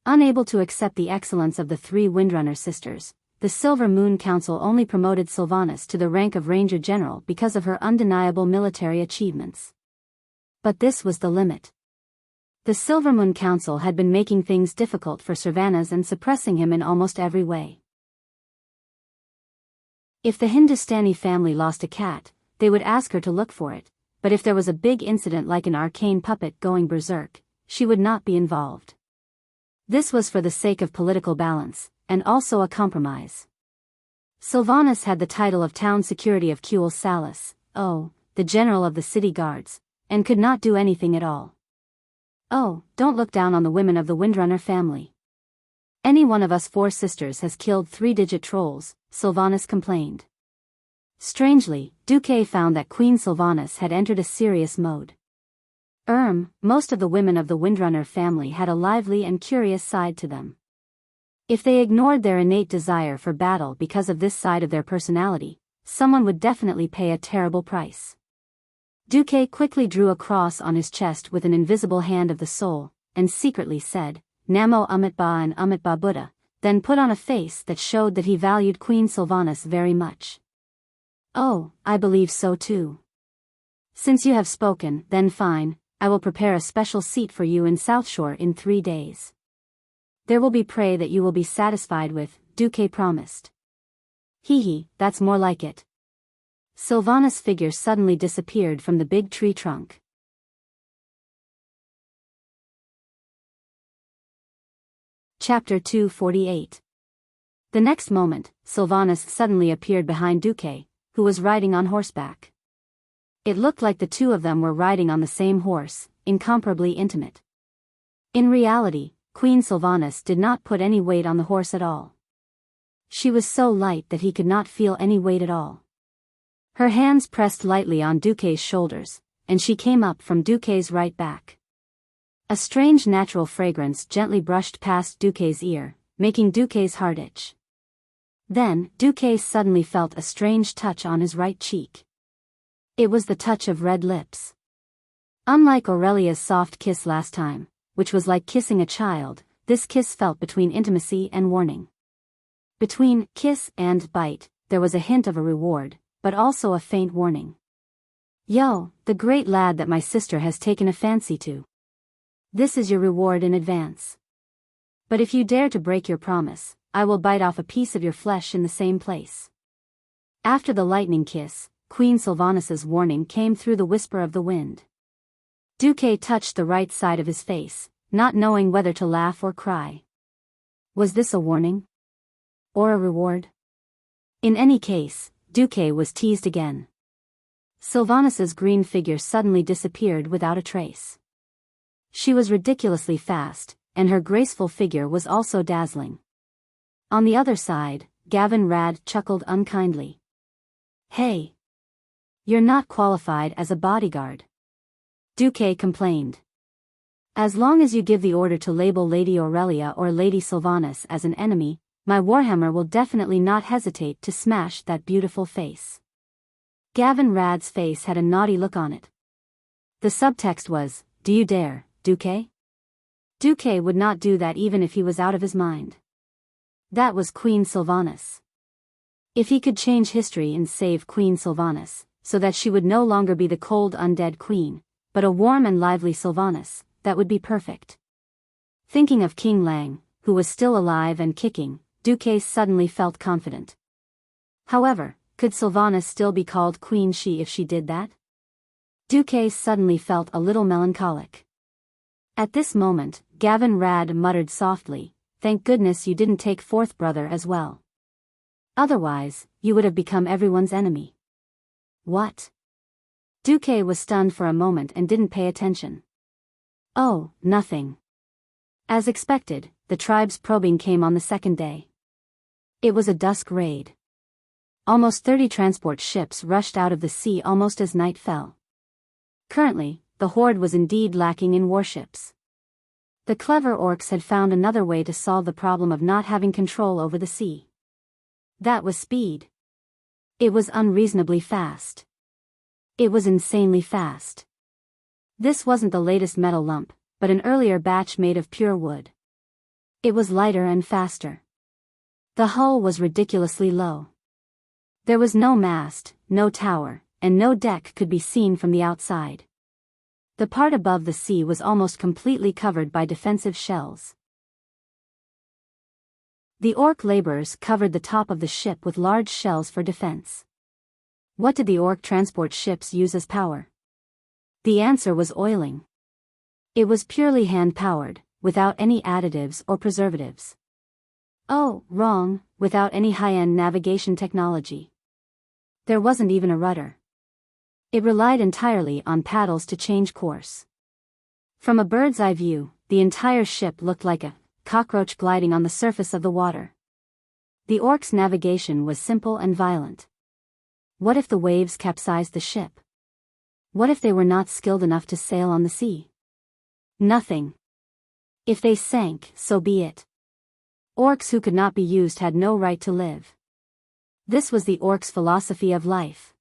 Unable to accept the excellence of the 3 Windrunner sisters, the Silver Moon Council only promoted Sylvanas to the rank of Ranger General because of her undeniable military achievements. But this was the limit. The Silver Moon Council had been making things difficult for Sylvanas and suppressing him in almost every way. If the Hindustani family lost a cat, they would ask her to look for it, but if there was a big incident like an arcane puppet going berserk, she would not be involved. This was for the sake of political balance, and also a compromise. Sylvanas had the title of Town Security of Cuel Salis, the general of the city guards, and could not do anything at all. Oh, don't look down on the women of the Windrunner family. Any one of us 4 sisters has killed 3-digit trolls, Sylvanas complained. Strangely, Duque found that Queen Sylvanas had entered a serious mode. Most of the women of the Windrunner family had a lively and curious side to them. If they ignored their innate desire for battle because of this side of their personality, someone would definitely pay a terrible price. Duque quickly drew a cross on his chest with an invisible hand of the soul, and secretly said, Namo Amitba and Amitba Buddha, then put on a face that showed that he valued Queen Sylvanas very much. Oh, I believe so too. Since you have spoken, then fine, I will prepare a special seat for you in South Shore in 3 days. There will be prey that you will be satisfied with, Duque promised. Hee, that's more like it. Sylvanas' figure suddenly disappeared from the big tree trunk. Chapter 248. The next moment, Sylvanas suddenly appeared behind Duque, who was riding on horseback. It looked like the 2 of them were riding on the same horse, incomparably intimate. In reality, Queen Sylvanas did not put any weight on the horse at all. She was so light that he could not feel any weight at all. Her hands pressed lightly on Duque's shoulders, and she came up from Duque's right back. A strange natural fragrance gently brushed past Duque's ear, making Duque's heart itch. Then, Duque suddenly felt a strange touch on his right cheek. It was the touch of red lips. Unlike Aurelia's soft kiss last time, which was like kissing a child, this kiss felt between intimacy and warning. Between kiss and bite, there was a hint of a reward, but also a faint warning. Yo, the great lad that my sister has taken a fancy to. This is your reward in advance. But if you dare to break your promise, I will bite off a piece of your flesh in the same place. After the lightning kiss, Queen Sylvanas's warning came through the whisper of the wind. Duque touched the right side of his face, not knowing whether to laugh or cry. Was this a warning? Or a reward? In any case, Duque was teased again. Sylvanas's green figure suddenly disappeared without a trace. She was ridiculously fast, and her graceful figure was also dazzling. On the other side, Gavin Rad chuckled unkindly. Hey! You're not qualified as a bodyguard. Duque complained. As long as you give the order to label Lady Aurelia or Lady Sylvanas as an enemy, my warhammer will definitely not hesitate to smash that beautiful face. Gavin Rad's face had a naughty look on it. The subtext was, do you dare, Duque? Duque would not do that even if he was out of his mind. That was Queen Sylvanas. If he could change history and save Queen Sylvanas, so that she would no longer be the cold undead queen, but a warm and lively Sylvanas, that would be perfect. Thinking of King Lang, who was still alive and kicking, Duque suddenly felt confident. However, could Sylvanas still be called Queen She if she did that? Duque suddenly felt a little melancholic. At this moment, Gavin Rad muttered softly, "Thank goodness you didn't take fourth brother as well. Otherwise, you would have become everyone's enemy." What? Duque was stunned for a moment and didn't pay attention. Oh, nothing. As expected, the tribe's probing came on the second day. It was a dusk raid. Almost 30 transport ships rushed out of the sea almost as night fell. Currently, the Horde was indeed lacking in warships. The clever orcs had found another way to solve the problem of not having control over the sea. That was speed. It was unreasonably fast. It was insanely fast. This wasn't the latest metal lump, but an earlier batch made of pure wood. It was lighter and faster. The hull was ridiculously low. There was no mast, no tower, and no deck could be seen from the outside. The part above the sea was almost completely covered by defensive shells. The orc laborers covered the top of the ship with large shells for defense. What did the orc transport ships use as power? The answer was oiling. It was purely hand-powered, without any additives or preservatives. Oh, wrong, without any high-end navigation technology. There wasn't even a rudder. It relied entirely on paddles to change course. From a bird's eye view, the entire ship looked like a cockroach gliding on the surface of the water. The orcs' navigation was simple and violent. What if the waves capsized the ship? What if they were not skilled enough to sail on the sea? Nothing. If they sank, so be it. Orcs who could not be used had no right to live. This was the orcs' philosophy of life.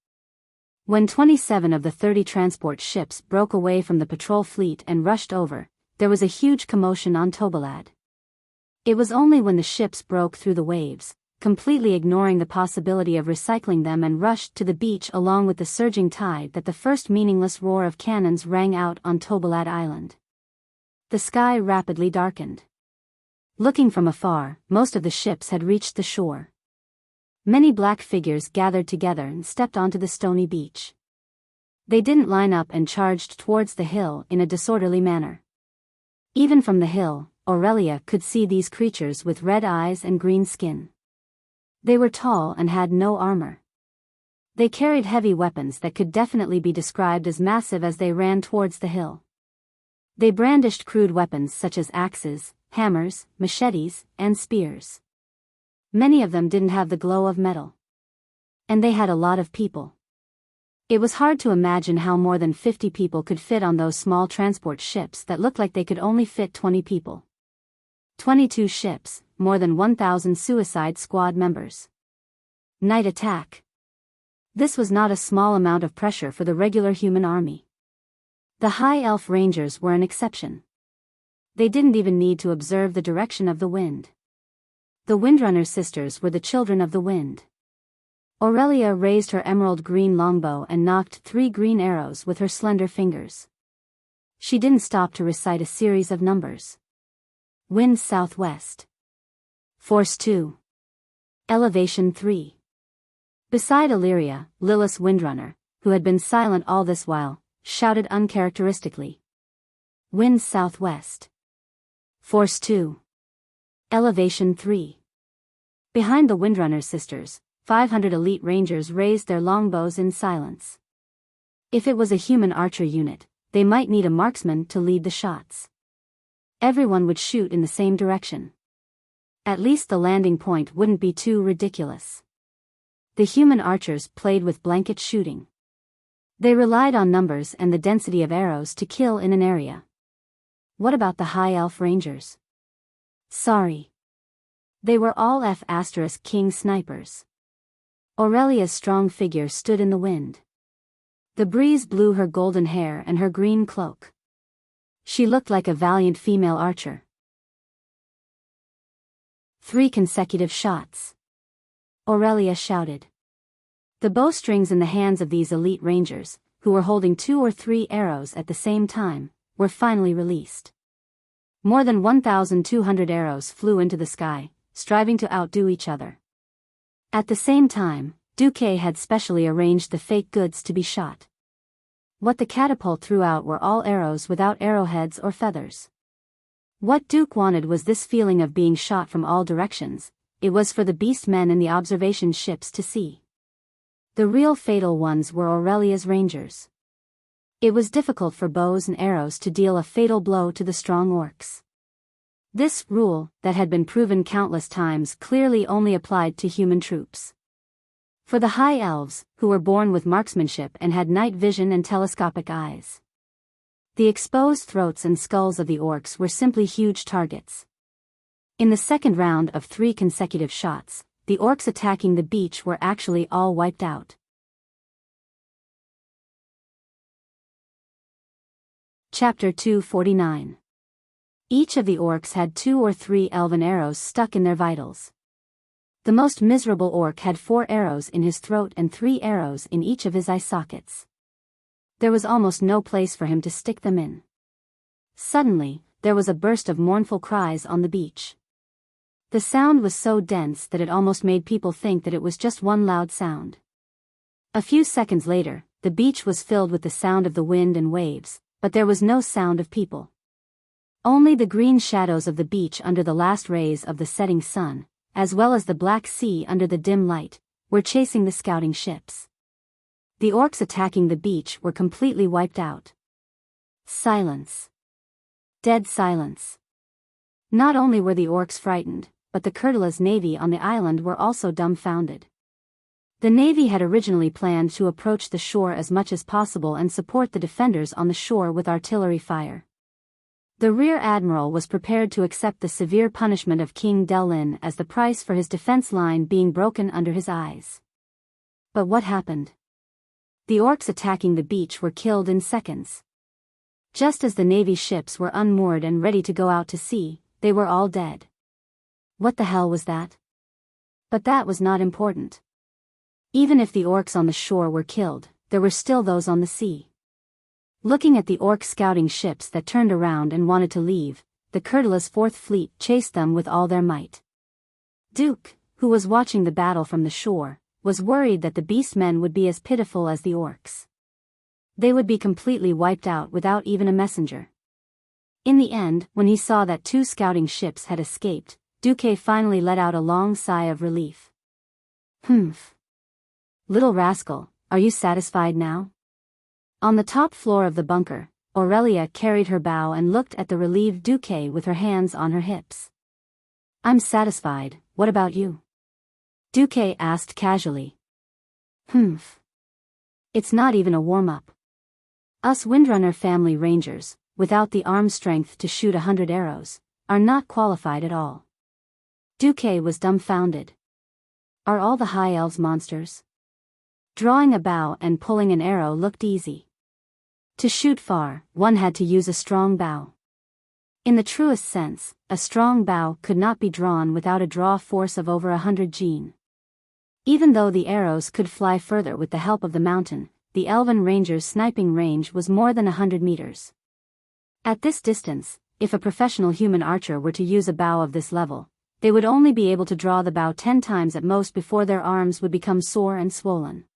When 27 of the 30 transport ships broke away from the patrol fleet and rushed over, there was a huge commotion on Tobalad. It was only when the ships broke through the waves, completely ignoring the possibility of recycling them and rushed to the beach along with the surging tide, that the first meaningless roar of cannons rang out on Tobalad Island. The sky rapidly darkened. Looking from afar, most of the ships had reached the shore. Many black figures gathered together and stepped onto the stony beach. They didn't line up and charged towards the hill in a disorderly manner. Even from the hill, Aurelia could see these creatures with red eyes and green skin. They were tall and had no armor. They carried heavy weapons that could definitely be described as massive as they ran towards the hill. They brandished crude weapons such as axes, hammers, machetes, and spears. Many of them didn't have the glow of metal. And they had a lot of people. It was hard to imagine how more than 50 people could fit on those small transport ships that looked like they could only fit 20 people. 22 ships, more than 1,000 Suicide Squad members. Night attack. This was not a small amount of pressure for the regular human army. The High Elf Rangers were an exception. They didn't even need to observe the direction of the wind. The Windrunner sisters were the children of the wind. Aurelia raised her emerald green longbow and knocked 3 green arrows with her slender fingers. She didn't stop to recite a series of numbers. Wind southwest. Force 2. Elevation 3. Beside Illyria, Lilith's Windrunner, who had been silent all this while, shouted uncharacteristically. Wind southwest. Force 2. Elevation 3. Behind the Windrunner sisters, 500 elite rangers raised their longbows in silence. If it was a human archer unit, they might need a marksman to lead the shots. Everyone would shoot in the same direction. At least the landing point wouldn't be too ridiculous. The human archers played with blanket shooting. They relied on numbers and the density of arrows to kill in an area. What about the High Elf Rangers? Sorry. They were all F*King snipers. Aurelia's strong figure stood in the wind. The breeze blew her golden hair and her green cloak. She looked like a valiant female archer. 3 consecutive shots. Aurelia shouted. The bowstrings in the hands of these elite rangers, who were holding 2 or 3 arrows at the same time, were finally released. More than 1,200 arrows flew into the sky, striving to outdo each other. At the same time, Duque had specially arranged the fake goods to be shot. What the catapult threw out were all arrows without arrowheads or feathers. What Duke wanted was this feeling of being shot from all directions. It was for the beast men in the observation ships to see. The real fatal ones were Aurelia's rangers. It was difficult for bows and arrows to deal a fatal blow to the strong orcs. This rule, that had been proven countless times, clearly only applied to human troops. For the high elves, who were born with marksmanship and had night vision and telescopic eyes, the exposed throats and skulls of the orcs were simply huge targets. In the second round of 3 consecutive shots, the orcs attacking the beach were actually all wiped out. Chapter 249. Each of the orcs had 2 or 3 elven arrows stuck in their vitals. The most miserable orc had 4 arrows in his throat and 3 arrows in each of his eye sockets. There was almost no place for him to stick them in. Suddenly, there was a burst of mournful cries on the beach. The sound was so dense that it almost made people think that it was just one loud sound. A few seconds later, the beach was filled with the sound of the wind and waves, but there was no sound of people. Only the green shadows of the beach under the last rays of the setting sun, as well as the black sea under the dim light, were chasing the scouting ships. The orcs attacking the beach were completely wiped out. Silence. Dead silence. Not only were the orcs frightened, but the Kurtula's navy on the island were also dumbfounded. The navy had originally planned to approach the shore as much as possible and support the defenders on the shore with artillery fire. The rear admiral was prepared to accept the severe punishment of King Delin as the price for his defense line being broken under his eyes. But what happened? The orcs attacking the beach were killed in seconds. Just as the navy ships were unmoored and ready to go out to sea, they were all dead. What the hell was that? But that was not important. Even if the orcs on the shore were killed, there were still those on the sea. Looking at the orc scouting ships that turned around and wanted to leave, the Kurtula's 4th fleet chased them with all their might. Duke, who was watching the battle from the shore, was worried that the beastmen would be as pitiful as the orcs. They would be completely wiped out without even a messenger. In the end, when he saw that 2 scouting ships had escaped, Duque finally let out a long sigh of relief. Humph. Little rascal, are you satisfied now? On the top floor of the bunker, Aurelia carried her bow and looked at the relieved Duque with her hands on her hips. I'm satisfied, what about you? Duque asked casually. Humph. It's not even a warm-up. Us Windrunner family rangers, without the arm strength to shoot 100 arrows, are not qualified at all. Duque was dumbfounded. Are all the high elves monsters? Drawing a bow and pulling an arrow looked easy. To shoot far, one had to use a strong bow. In the truest sense, a strong bow could not be drawn without a draw force of over 100 Gen. Even though the arrows could fly further with the help of the mountain, the elven ranger's sniping range was more than 100 meters. At this distance, if a professional human archer were to use a bow of this level, they would only be able to draw the bow 10 times at most before their arms would become sore and swollen.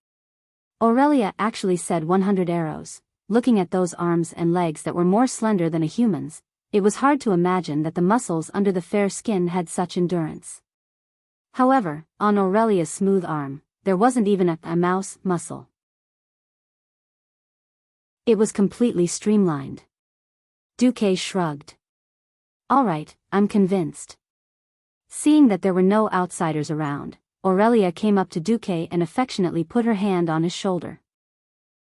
Aurelia actually said 100 arrows. Looking at those arms and legs that were more slender than a human's, it was hard to imagine that the muscles under the fair skin had such endurance. However, on Aurelia's smooth arm, there wasn't even a mouse muscle. It was completely streamlined. Duque shrugged. All right, I'm convinced. Seeing that there were no outsiders around, Aurelia came up to Duque and affectionately put her hand on his shoulder.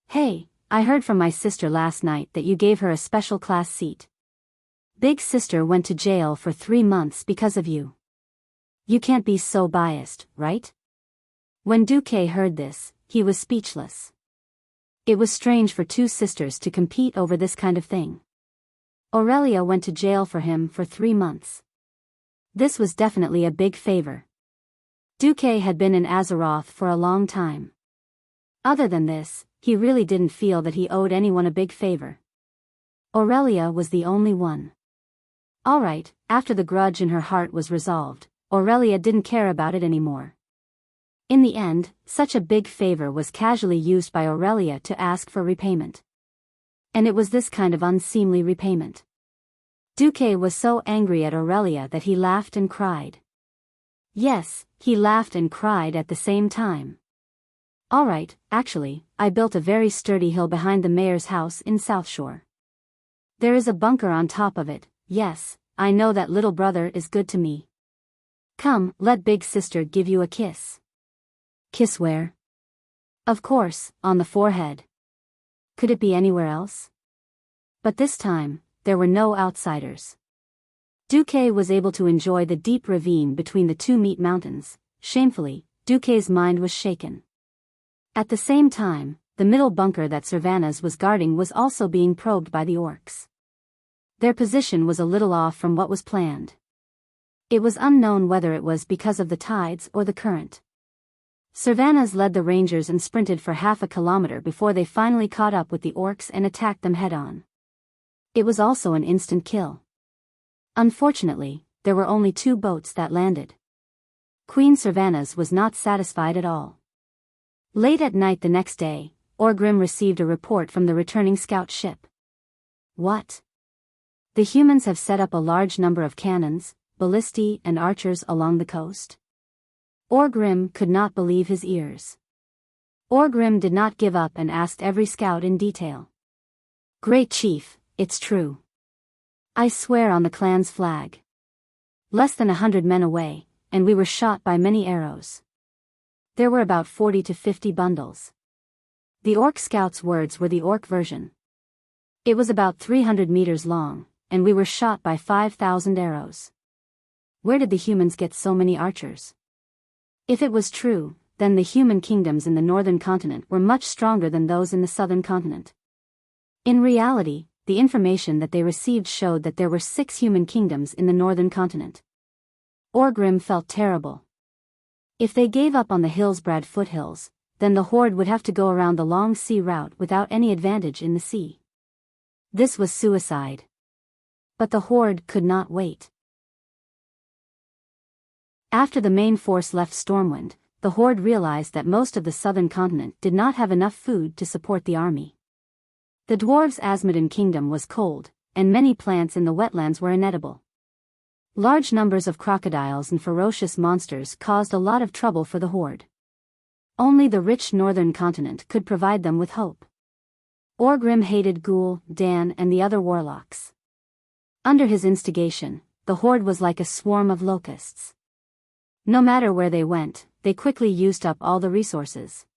Hey, I heard from my sister last night that you gave her a special class seat. Big sister went to jail for 3 months because of you. You can't be so biased, right? When Duque heard this, he was speechless. It was strange for two sisters to compete over this kind of thing. Aurelia went to jail for him for 3 months. This was definitely a big favor. Duque had been in Azeroth for a long time. Other than this, he really didn't feel that he owed anyone a big favor. Aurelia was the only one. Alright, after the grudge in her heart was resolved, Aurelia didn't care about it anymore. In the end, such a big favor was casually used by Aurelia to ask for repayment. And it was this kind of unseemly repayment. Duque was so angry at Aurelia that he laughed and cried. Yes, he laughed and cried at the same time. Alright, actually, I built a very sturdy hill behind the mayor's house in South Shore. There is a bunker on top of it. Yes, I know that little brother is good to me. Come, let big sister give you a kiss. Kiss where? Of course, on the forehead. Could it be anywhere else? But this time, there were no outsiders. Duque was able to enjoy the deep ravine between the two meat mountains. Shamefully, Duque's mind was shaken. At the same time, the middle bunker that Servanas was guarding was also being probed by the orcs. Their position was a little off from what was planned. It was unknown whether it was because of the tides or the current. Servanas led the rangers and sprinted for half a kilometer before they finally caught up with the orcs and attacked them head-on. It was also an instant kill. Unfortunately, there were only 2 boats that landed. Queen Servanas was not satisfied at all. Late at night the next day, Orgrim received a report from the returning scout ship. What? The humans have set up a large number of cannons, ballistae and archers along the coast? Orgrim could not believe his ears. Orgrim did not give up and asked every scout in detail. Great Chief, it's true. I swear on the clan's flag. Less than 100 men away, and we were shot by many arrows. There were about 40 to 50 bundles. The orc scout's words were the orc version. It was about 300 meters long, and we were shot by 5,000 arrows. Where did the humans get so many archers? If it was true, then the human kingdoms in the northern continent were much stronger than those in the southern continent. In reality, the information that they received showed that there were 6 human kingdoms in the northern continent. Orgrim felt terrible. If they gave up on the Hillsbrad foothills, then the horde would have to go around the long sea route without any advantage in the sea. This was suicide. But the horde could not wait. After the main force left Stormwind, the horde realized that most of the southern continent did not have enough food to support the army. The dwarves' Asmodean kingdom was cold, and many plants in the wetlands were inedible. Large numbers of crocodiles and ferocious monsters caused a lot of trouble for the horde. Only the rich northern continent could provide them with hope. Orgrim hated Ghoul, Dan and the other warlocks. Under his instigation, the horde was like a swarm of locusts. No matter where they went, they quickly used up all the resources.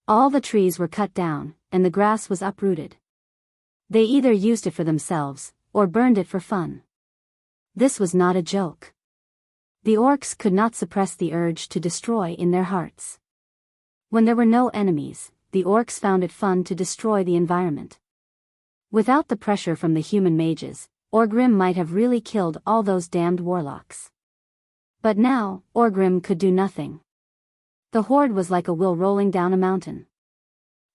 All the trees were cut down, and the grass was uprooted. They either used it for themselves, or burned it for fun. This was not a joke. The orcs could not suppress the urge to destroy in their hearts. When there were no enemies, the orcs found it fun to destroy the environment. Without the pressure from the human mages, Orgrim might have really killed all those damned warlocks. But now, Orgrim could do nothing. The horde was like a wheel rolling down a mountain.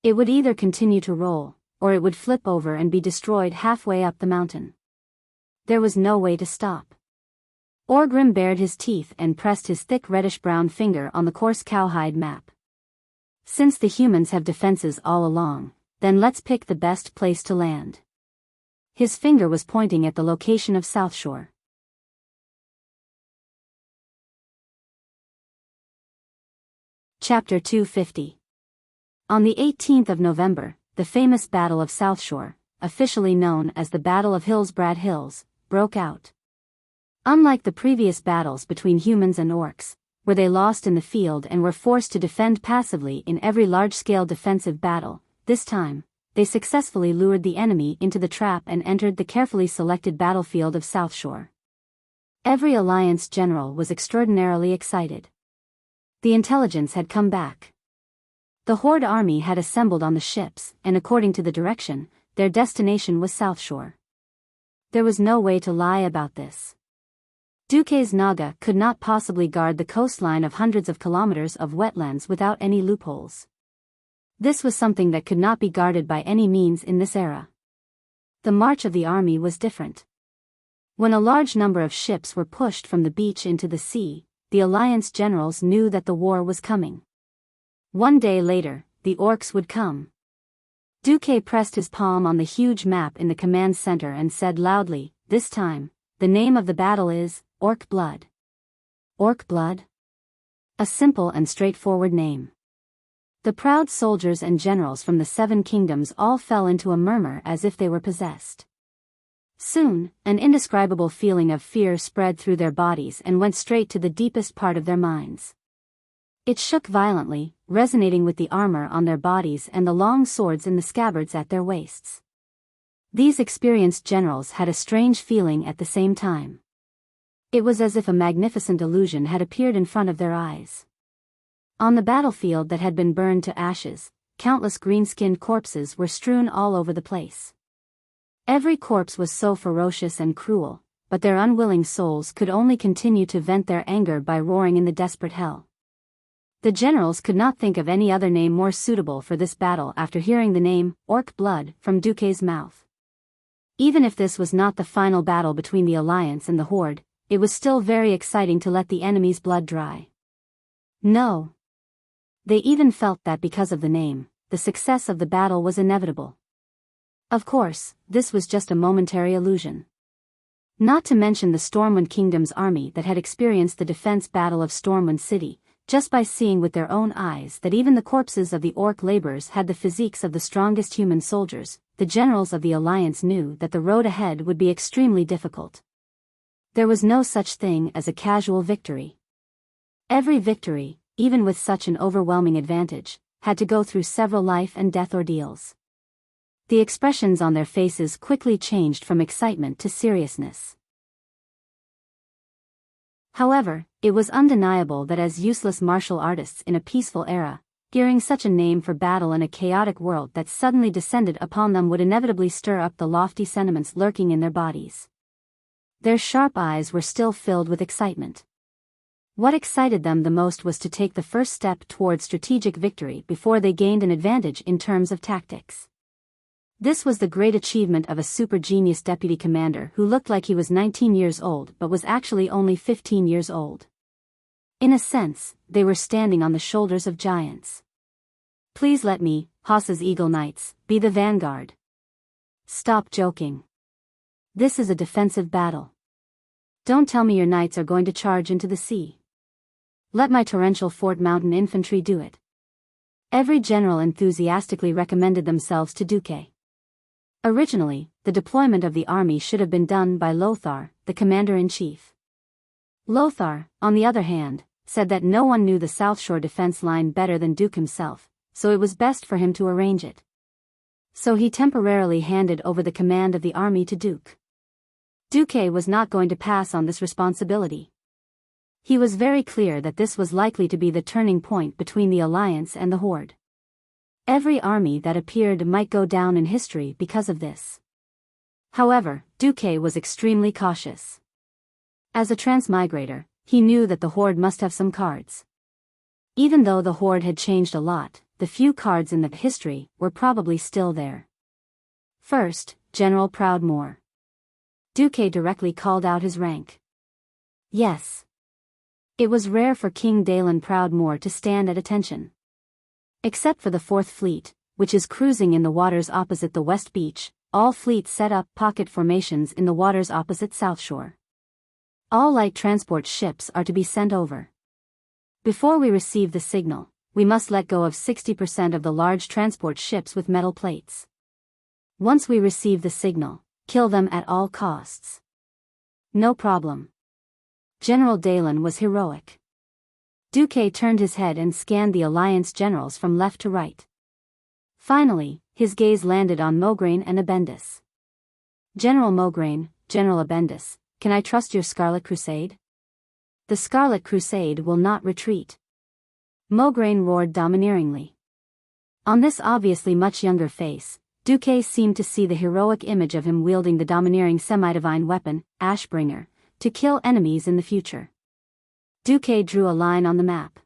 It would either continue to roll, or it would flip over and be destroyed halfway up the mountain. There was no way to stop. Orgrim bared his teeth and pressed his thick reddish-brown finger on the coarse cowhide map. Since the humans have defenses all along, then let's pick the best place to land. His finger was pointing at the location of South Shore. Chapter 250. On the 18th of November, the famous Battle of South Shore, officially known as the Battle of Hillsbrad Hills, broke out. Unlike the previous battles between humans and orcs, where they lost in the field and were forced to defend passively in every large-scale defensive battle, this time, they successfully lured the enemy into the trap and entered the carefully selected battlefield of South Shore. Every alliance general was extraordinarily excited. The intelligence had come back. The Horde army had assembled on the ships, and according to the direction, their destination was South Shore. There was no way to lie about this. Duque's Naga could not possibly guard the coastline of hundreds of kilometers of wetlands without any loopholes. This was something that could not be guarded by any means in this era. The march of the army was different. When a large number of ships were pushed from the beach into the sea, the alliance generals knew that the war was coming. One day later, the orcs would come. Duque pressed his palm on the huge map in the command center and said loudly, "This time, the name of the battle is Orc Blood." Orc Blood? A simple and straightforward name. The proud soldiers and generals from the Seven Kingdoms all fell into a murmur as if they were possessed. Soon, an indescribable feeling of fear spread through their bodies and went straight to the deepest part of their minds. It shook violently, resonating with the armor on their bodies and the long swords in the scabbards at their waists. These experienced generals had a strange feeling at the same time. It was as if a magnificent illusion had appeared in front of their eyes. On the battlefield that had been burned to ashes, countless green-skinned corpses were strewn all over the place. Every corpse was so ferocious and cruel, but their unwilling souls could only continue to vent their anger by roaring in the desperate hell. The generals could not think of any other name more suitable for this battle after hearing the name, Orc Blood, from Duque's mouth. Even if this was not the final battle between the Alliance and the Horde, it was still very exciting to let the enemy's blood dry. No. They even felt that because of the name, the success of the battle was inevitable. Of course, this was just a momentary illusion. Not to mention the Stormwind Kingdom's army that had experienced the defense battle of Stormwind City, just by seeing with their own eyes that even the corpses of the orc laborers had the physiques of the strongest human soldiers. The generals of the Alliance knew that the road ahead would be extremely difficult. There was no such thing as a casual victory. Every victory, even with such an overwhelming advantage, had to go through several life and death ordeals. The expressions on their faces quickly changed from excitement to seriousness. However, it was undeniable that as useless martial artists in a peaceful era, hearing such a name for battle in a chaotic world that suddenly descended upon them would inevitably stir up the lofty sentiments lurking in their bodies. Their sharp eyes were still filled with excitement. What excited them the most was to take the first step toward strategic victory before they gained an advantage in terms of tactics. This was the great achievement of a super genius deputy commander who looked like he was 19 years old but was actually only 15 years old. In a sense, they were standing on the shoulders of giants. Please let me, Haas's Eagle Knights, be the vanguard. Stop joking. This is a defensive battle. Don't tell me your knights are going to charge into the sea. Let my torrential Fort Mountain infantry do it. Every general enthusiastically recommended themselves to Duque. Originally, the deployment of the army should have been done by Lothar, the commander-in-chief. Lothar, on the other hand, said that no one knew the South Shore defense line better than Duque himself, so it was best for him to arrange it. So he temporarily handed over the command of the army to Duque. Duque was not going to pass on this responsibility. He was very clear that this was likely to be the turning point between the Alliance and the Horde. Every army that appeared might go down in history because of this. However, Duque was extremely cautious. As a transmigrator, he knew that the Horde must have some cards. Even though the Horde had changed a lot, the few cards in the history were probably still there. First, General Proudmoore. Duque directly called out his rank. Yes. It was rare for King Dalen Proudmoore to stand at attention. Except for the 4th Fleet, which is cruising in the waters opposite the West Beach, all fleets set up pocket formations in the waters opposite South Shore. All light transport ships are to be sent over. Before we receive the signal, we must let go of 60% of the large transport ships with metal plates. Once we receive the signal, kill them at all costs. No problem. General Dalen was heroic. Duque turned his head and scanned the Alliance generals from left to right. Finally, his gaze landed on Mograine and Abendis. General Mograine, General Abendis, can I trust your Scarlet Crusade? The Scarlet Crusade will not retreat. Mograine roared domineeringly. On this obviously much younger face, Duque seemed to see the heroic image of him wielding the domineering semi-divine weapon, Ashbringer, to kill enemies in the future. Duque drew a line on the map.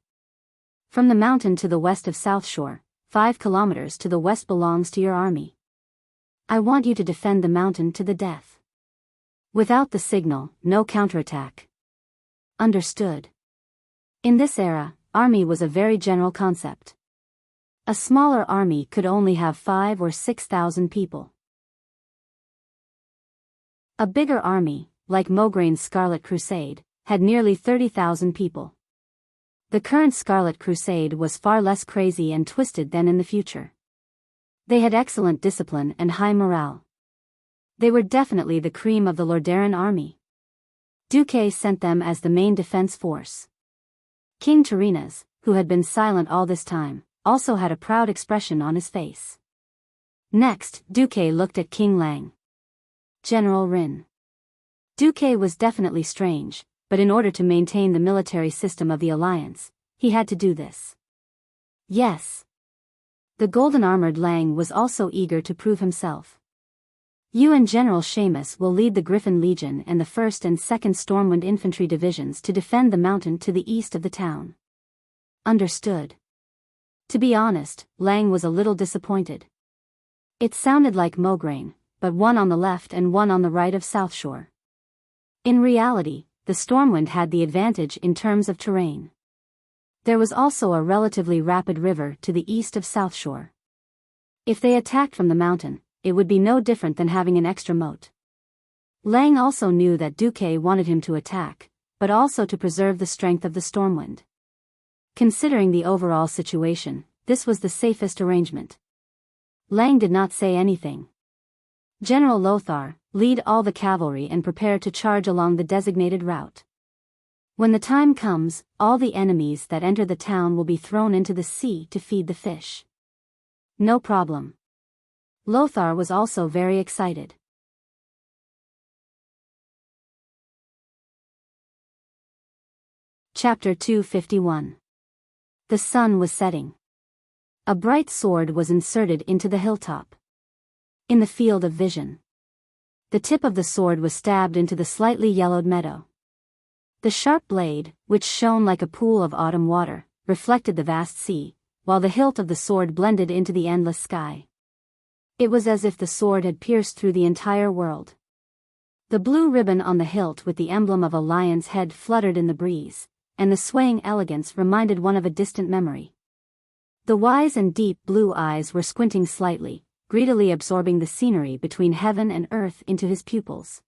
From the mountain to the west of South Shore, 5 kilometers to the west belongs to your army. I want you to defend the mountain to the death. Without the signal, no counterattack. Understood. In this era, army was a very general concept. A smaller army could only have 5 or 6,000 people. A bigger army, like Mograine's Scarlet Crusade, had nearly 30,000 people. The current Scarlet Crusade was far less crazy and twisted than in the future. They had excellent discipline and high morale. They were definitely the cream of the Lordaeron army. Duque sent them as the main defense force. King Terinas, who had been silent all this time, also had a proud expression on his face. Next, Duque looked at King Lang. General Rin. Duque was definitely strange, but in order to maintain the military system of the alliance, he had to do this. Yes. The golden-armored Lang was also eager to prove himself. You and General Seamus will lead the Griffin Legion and the 1st and 2nd Stormwind Infantry Divisions to defend the mountain to the east of the town. Understood. To be honest, Lang was a little disappointed. It sounded like Mograine, but one on the left and one on the right of South Shore. In reality, the Stormwind had the advantage in terms of terrain. There was also a relatively rapid river to the east of South Shore. If they attacked from the mountain, it would be no different than having an extra moat. Lang also knew that Duque wanted him to attack, but also to preserve the strength of the Stormwind. Considering the overall situation, this was the safest arrangement. Lang did not say anything. General Lothar, lead all the cavalry and prepare to charge along the designated route. When the time comes, all the enemies that enter the town will be thrown into the sea to feed the fish. No problem. Lothar was also very excited. Chapter 251. The sun was setting. A bright sword was inserted into the hilltop. In the field of vision. The tip of the sword was stabbed into the slightly yellowed meadow. The sharp blade, which shone like a pool of autumn water, reflected the vast sea, while the hilt of the sword blended into the endless sky. It was as if the sword had pierced through the entire world. The blue ribbon on the hilt with the emblem of a lion's head fluttered in the breeze, and the swaying elegance reminded one of a distant memory. The wise and deep blue eyes were squinting slightly, greedily absorbing the scenery between heaven and earth into his pupils.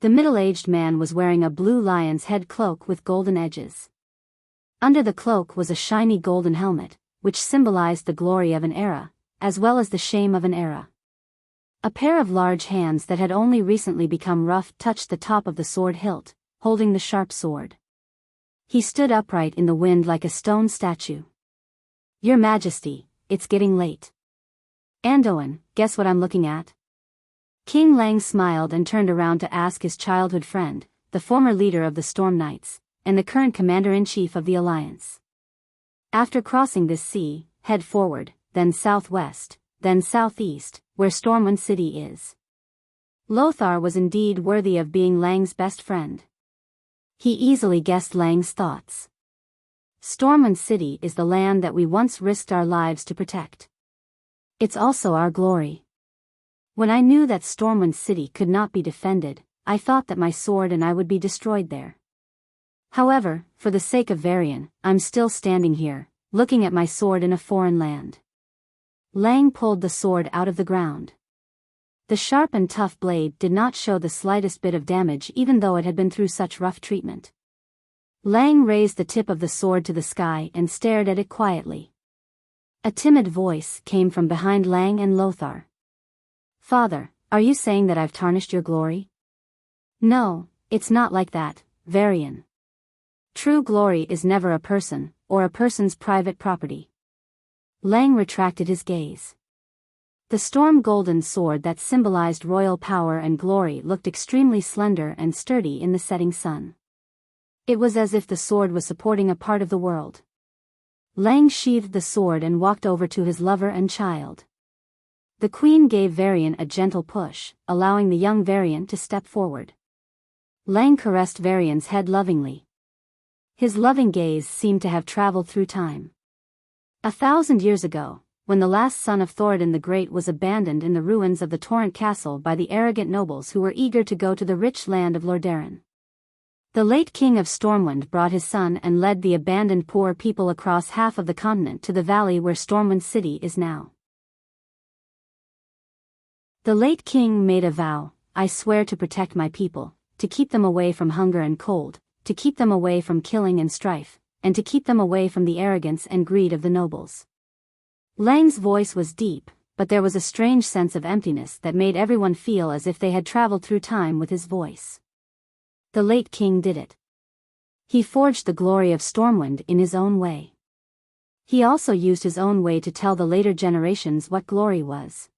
The middle-aged man was wearing a blue lion's head cloak with golden edges. Under the cloak was a shiny golden helmet, which symbolized the glory of an era, as well as the shame of an era. A pair of large hands that had only recently become rough touched the top of the sword hilt, holding the sharp sword. He stood upright in the wind like a stone statue. Your Majesty, it's getting late. Andoin, guess what I'm looking at? King Lang smiled and turned around to ask his childhood friend, the former leader of the Storm Knights, and the current commander-in-chief of the Alliance. After crossing this sea, head forward, then southwest, then southeast, where Stormwind City is. Lothar was indeed worthy of being Lang's best friend. He easily guessed Lang's thoughts. Stormwind City is the land that we once risked our lives to protect. It's also our glory. When I knew that Stormwind City could not be defended, I thought that my sword and I would be destroyed there. However, for the sake of Varian, I'm still standing here, looking at my sword in a foreign land. Lang pulled the sword out of the ground. The sharp and tough blade did not show the slightest bit of damage even though it had been through such rough treatment. Lang raised the tip of the sword to the sky and stared at it quietly. A timid voice came from behind Lang and Lothar. Father, are you saying that I've tarnished your glory? No, it's not like that, Varian. True glory is never a person, or a person's private property. Lang retracted his gaze. The storm-golden sword that symbolized royal power and glory looked extremely slender and sturdy in the setting sun. It was as if the sword was supporting a part of the world. Lang sheathed the sword and walked over to his lover and child. The queen gave Varian a gentle push, allowing the young Varian to step forward. Lang caressed Varian's head lovingly. His loving gaze seemed to have traveled through time. 1,000 years ago, when the last son of Thoradin the Great was abandoned in the ruins of the Torrent Castle by the arrogant nobles who were eager to go to the rich land of Lordaeron. The late king of Stormwind brought his son and led the abandoned poor people across half of the continent to the valley where Stormwind City is now. The late king made a vow: "I swear to protect my people, to keep them away from hunger and cold, to keep them away from killing and strife, and to keep them away from the arrogance and greed of the nobles." Lang's voice was deep, but there was a strange sense of emptiness that made everyone feel as if they had traveled through time with his voice. The late king did it. He forged the glory of Stormwind in his own way. He also used his own way to tell the later generations what glory was.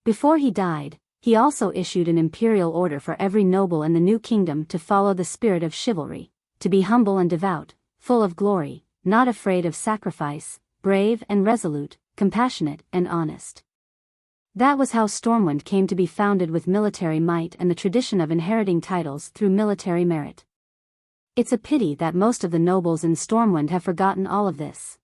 Before he died, he also issued an imperial order for every noble in the new kingdom to follow the spirit of chivalry, to be humble and devout, full of glory, not afraid of sacrifice, brave and resolute, compassionate and honest. That was how Stormwind came to be founded, with military might and the tradition of inheriting titles through military merit. It's a pity that most of the nobles in Stormwind have forgotten all of this.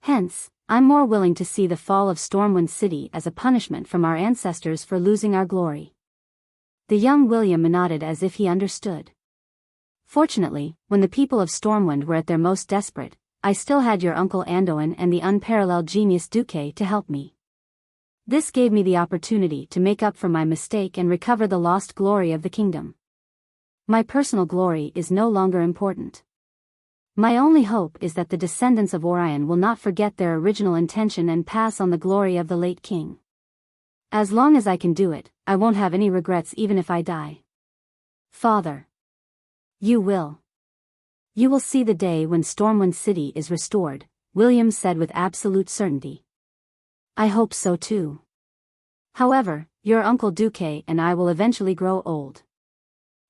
Hence, I'm more willing to see the fall of Stormwind City as a punishment from our ancestors for losing our glory. The young William nodded as if he understood. Fortunately, when the people of Stormwind were at their most desperate, I still had your uncle Anduin and the unparalleled genius Duque to help me. This gave me the opportunity to make up for my mistake and recover the lost glory of the kingdom. My personal glory is no longer important. My only hope is that the descendants of Orion will not forget their original intention and pass on the glory of the late king. As long as I can do it, I won't have any regrets even if I die. Father. You will. You will see the day when Stormwind City is restored, William said with absolute certainty. I hope so too. However, your Uncle Duque and I will eventually grow old.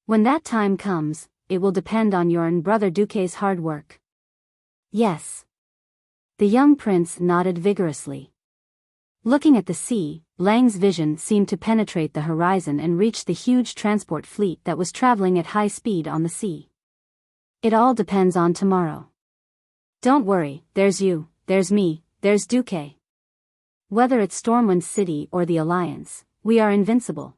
When that time comes, it will depend on your and brother Duque's hard work. Yes. The young prince nodded vigorously. Looking at the sea, Lang's vision seemed to penetrate the horizon and reach the huge transport fleet that was traveling at high speed on the sea. It all depends on tomorrow. Don't worry, there's you, there's me, there's Duque. Whether it's Stormwind City or the Alliance, we are invincible.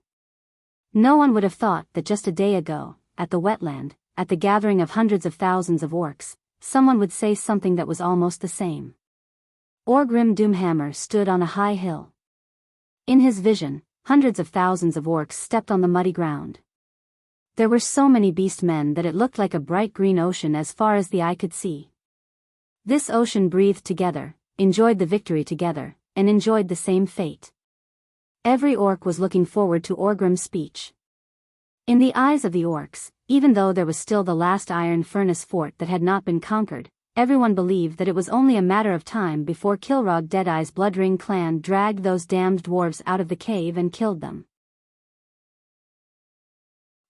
No one would have thought that just a day ago, at the wetland, at the gathering of hundreds of thousands of orcs, someone would say something that was almost the same. Orgrim Doomhammer stood on a high hill. In his vision, hundreds of thousands of orcs stepped on the muddy ground. There were so many beast men that it looked like a bright green ocean as far as the eye could see. This ocean breathed together, enjoyed the victory together, and enjoyed the same fate. Every orc was looking forward to Orgrim's speech. In the eyes of the orcs, even though there was still the last iron furnace fort that had not been conquered, everyone believed that it was only a matter of time before Kilrog Deadeye's Bloodring clan dragged those damned dwarves out of the cave and killed them.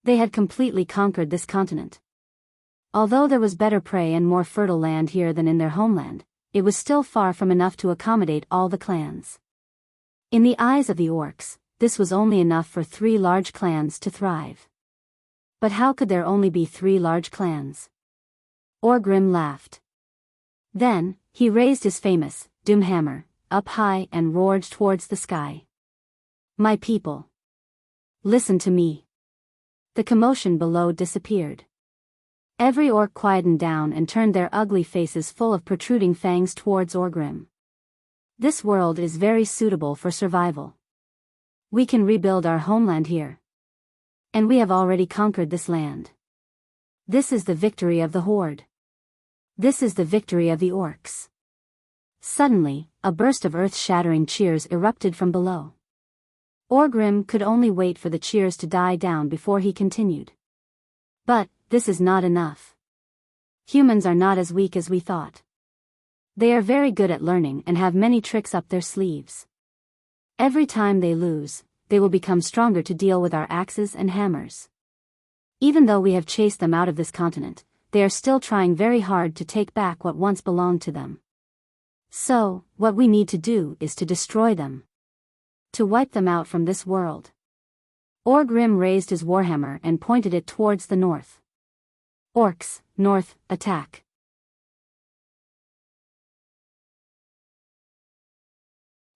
They had completely conquered this continent. Although there was better prey and more fertile land here than in their homeland, it was still far from enough to accommodate all the clans. In the eyes of the orcs, this was only enough for 3 large clans to thrive. But how could there only be 3 large clans? Orgrim laughed. Then, he raised his famous Doomhammer up high and roared towards the sky. My people. Listen to me. The commotion below disappeared. Every orc quietened down and turned their ugly faces full of protruding fangs towards Orgrim. This world is very suitable for survival. We can rebuild our homeland here. And we have already conquered this land. This is the victory of the Horde. This is the victory of the orcs. Suddenly, a burst of earth-shattering cheers erupted from below. Orgrim could only wait for the cheers to die down before he continued. But, this is not enough. Humans are not as weak as we thought. They are very good at learning and have many tricks up their sleeves. Every time they lose, they will become stronger to deal with our axes and hammers. Even though we have chased them out of this continent, they are still trying very hard to take back what once belonged to them. So, what we need to do is to destroy them. To wipe them out from this world. Orgrim raised his warhammer and pointed it towards the north. Orcs, north, attack.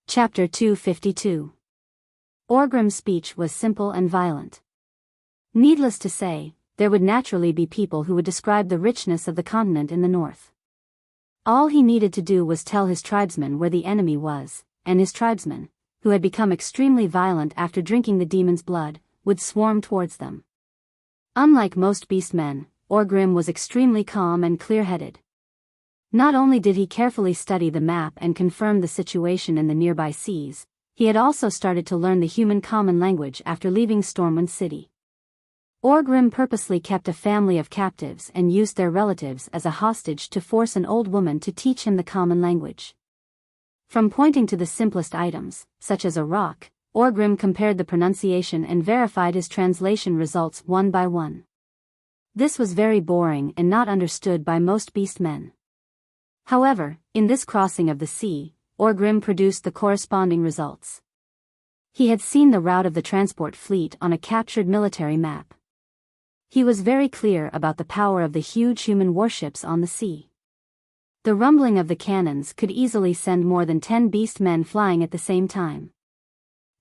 Chapter 252. Orgrim's speech was simple and violent. Needless to say, there would naturally be people who would describe the richness of the continent in the north. All he needed to do was tell his tribesmen where the enemy was, and his tribesmen, who had become extremely violent after drinking the demon's blood, would swarm towards them. Unlike most beastmen, Orgrim was extremely calm and clear-headed. Not only did he carefully study the map and confirm the situation in the nearby seas, he had also started to learn the human common language after leaving Stormwind City. Orgrim purposely kept a family of captives and used their relatives as a hostage to force an old woman to teach him the common language. From pointing to the simplest items, such as a rock, Orgrim compared the pronunciation and verified his translation results one by one. This was very boring and not understood by most beastmen. However, in this crossing of the sea, Orgrim produced the corresponding results. He had seen the route of the transport fleet on a captured military map. He was very clear about the power of the huge human warships on the sea. The rumbling of the cannons could easily send more than 10 beastmen flying at the same time.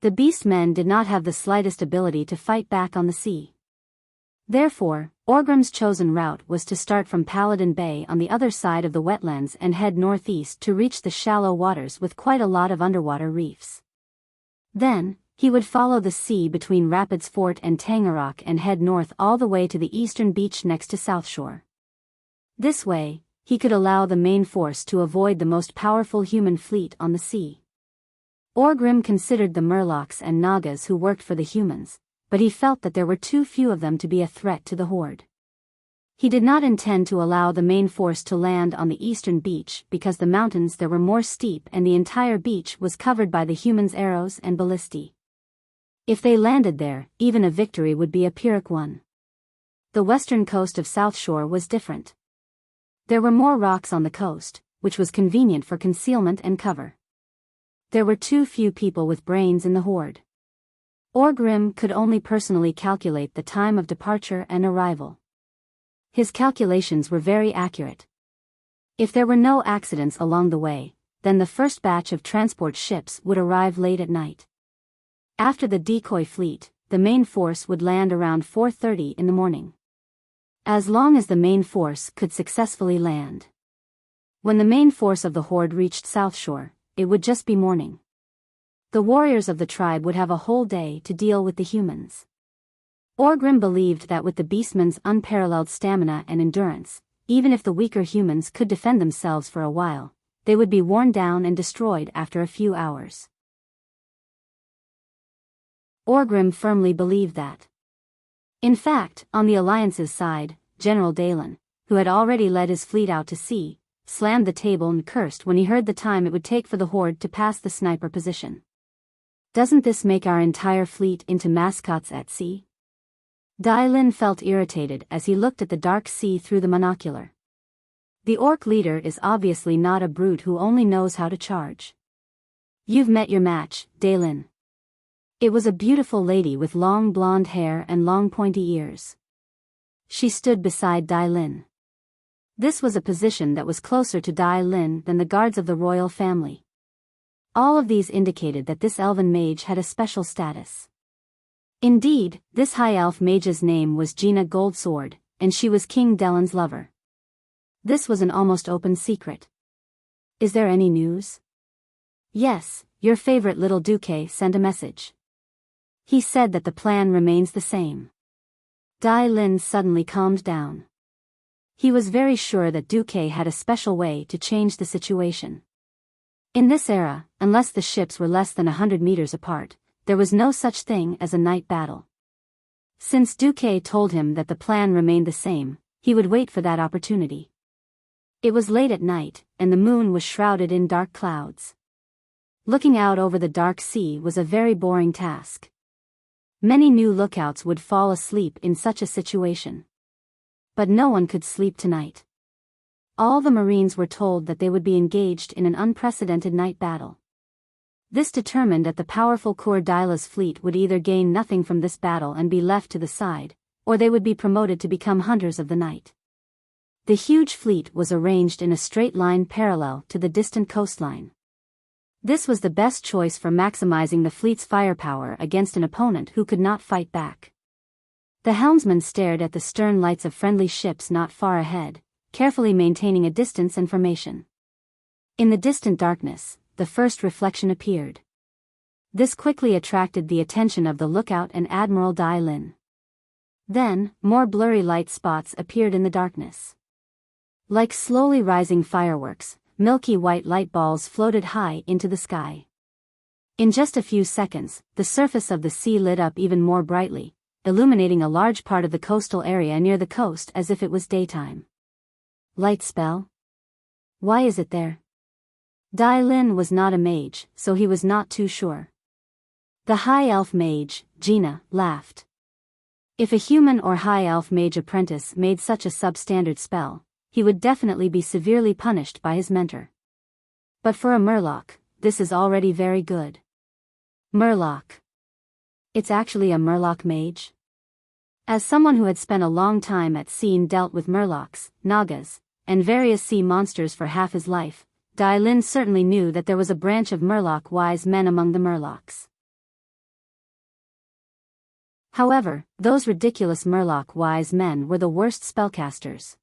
The beastmen did not have the slightest ability to fight back on the sea. Therefore, Orgrim's chosen route was to start from Paladin Bay on the other side of the wetlands and head northeast to reach the shallow waters with quite a lot of underwater reefs. Then, he would follow the sea between Rapids Fort and Tangarock and head north all the way to the eastern beach next to South Shore. This way, he could allow the main force to avoid the most powerful human fleet on the sea. Orgrim considered the Murlocs and Nagas who worked for the humans, but he felt that there were too few of them to be a threat to the horde. He did not intend to allow the main force to land on the eastern beach because the mountains there were more steep and the entire beach was covered by the humans' arrows and ballistae. If they landed there, even a victory would be a Pyrrhic one. The western coast of South Shore was different. There were more rocks on the coast, which was convenient for concealment and cover. There were too few people with brains in the horde. Orgrim could only personally calculate the time of departure and arrival. His calculations were very accurate. If there were no accidents along the way, then the first batch of transport ships would arrive late at night. After the decoy fleet, the main force would land around 4:30 in the morning. As long as the main force could successfully land. When the main force of the horde reached South Shore, it would just be morning. The warriors of the tribe would have a whole day to deal with the humans. Orgrim believed that with the beastmen's unparalleled stamina and endurance, even if the weaker humans could defend themselves for a while, they would be worn down and destroyed after a few hours. Orgrim firmly believed that. In fact, on the Alliance's side, General Dalen, who had already led his fleet out to sea, slammed the table and cursed when he heard the time it would take for the horde to pass the sniper position. Doesn't this make our entire fleet into mascots at sea? Dalen felt irritated as he looked at the dark sea through the monocular. The orc leader is obviously not a brute who only knows how to charge. You've met your match, Dalen. It was a beautiful lady with long blonde hair and long pointy ears. She stood beside Dalen. This was a position that was closer to Dalen than the guards of the royal family. All of these indicated that this elven mage had a special status. Indeed, this high elf mage's name was Gina Goldsword, and she was King Dalen's lover. This was an almost open secret. Is there any news? Yes, your favorite little Duque sent a message. He said that the plan remains the same. Dalen suddenly calmed down. He was very sure that Duque had a special way to change the situation. In this era, unless the ships were less than 100 meters apart, there was no such thing as a night battle. Since Duque told him that the plan remained the same, he would wait for that opportunity. It was late at night, and the moon was shrouded in dark clouds. Looking out over the dark sea was a very boring task. Many new lookouts would fall asleep in such a situation. But no one could sleep tonight. All the Marines were told that they would be engaged in an unprecedented night battle. This determined that the powerful Coeur d'Ile's fleet would either gain nothing from this battle and be left to the side, or they would be promoted to become hunters of the night. The huge fleet was arranged in a straight line parallel to the distant coastline. This was the best choice for maximizing the fleet's firepower against an opponent who could not fight back. The helmsman stared at the stern lights of friendly ships not far ahead, carefully maintaining a distance and formation. In the distant darkness, the first reflection appeared. This quickly attracted the attention of the lookout and Admiral Dai Lin. Then, more blurry light spots appeared in the darkness. Like slowly rising fireworks, milky white light balls floated high into the sky. In just a few seconds, the surface of the sea lit up even more brightly, illuminating a large part of the coastal area near the coast as if it was daytime. Light spell? Why is it there? Dai Lin was not a mage, so he was not too sure. The high elf mage, Gina, laughed. If a human or high elf mage apprentice made such a substandard spell, he would definitely be severely punished by his mentor. But for a murloc, this is already very good. Murloc. It's actually a murloc mage? As someone who had spent a long time at sea and dealt with murlocs, nagas, and various sea monsters for half his life, Dai Lin certainly knew that there was a branch of murloc wise men among the murlocs. However, those ridiculous murloc wise men were the worst spellcasters.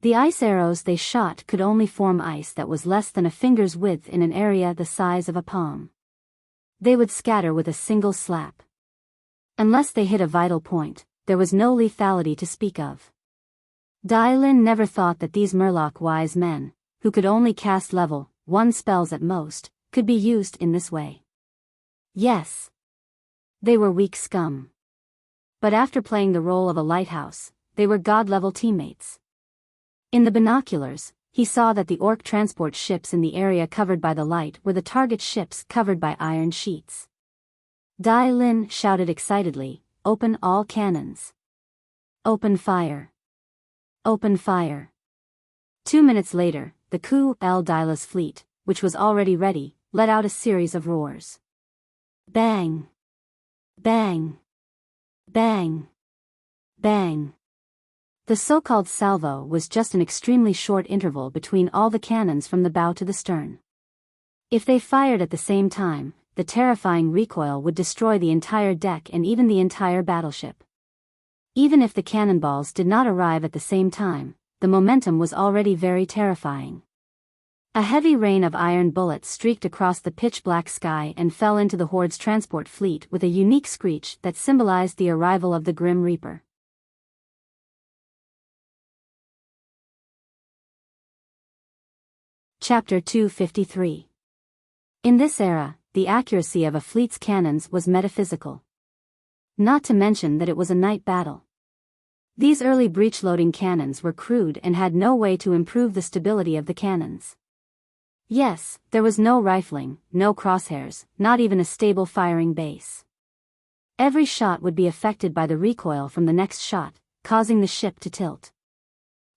The ice arrows they shot could only form ice that was less than a finger's width in an area the size of a palm. They would scatter with a single slap. Unless they hit a vital point, there was no lethality to speak of. Dai Lin never thought that these murloc wise men, who could only cast level 1 spells at most, could be used in this way. Yes. They were weak scum. But after playing the role of a lighthouse, they were god-level teammates. In the binoculars, he saw that the orc transport ships in the area covered by the light were the target ships covered by iron sheets. Dai Lin shouted excitedly, "Open all cannons! Open fire! Open fire!" 2 minutes later, the Coeur d'Ile's fleet, which was already ready, let out a series of roars. Bang! Bang! Bang! Bang! The so-called salvo was just an extremely short interval between all the cannons from the bow to the stern. If they fired at the same time, the terrifying recoil would destroy the entire deck and even the entire battleship. Even if the cannonballs did not arrive at the same time, the momentum was already very terrifying. A heavy rain of iron bullets streaked across the pitch-black sky and fell into the Horde's transport fleet with a unique screech that symbolized the arrival of the Grim Reaper. Chapter 253. In this era, the accuracy of a fleet's cannons was metaphysical. Not to mention that it was a night battle. These early breech-loading cannons were crude and had no way to improve the stability of the cannons. Yes, there was no rifling, no crosshairs, not even a stable firing base. Every shot would be affected by the recoil from the next shot, causing the ship to tilt.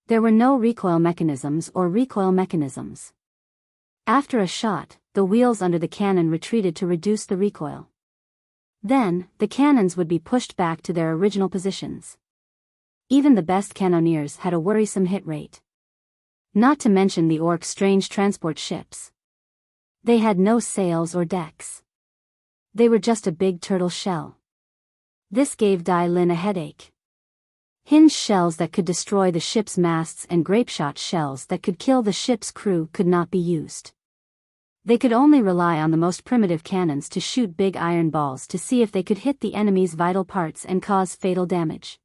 There were no recoil mechanisms or recoil mechanisms. After a shot, the wheels under the cannon retreated to reduce the recoil. Then, the cannons would be pushed back to their original positions. Even the best cannoneers had a worrisome hit rate. Not to mention the orcs' strange transport ships. They had no sails or decks. They were just a big turtle shell. This gave Dai Lin a headache. Hinge shells that could destroy the ship's masts and grapeshot shells that could kill the ship's crew could not be used. They could only rely on the most primitive cannons to shoot big iron balls to see if they could hit the enemy's vital parts and cause fatal damage.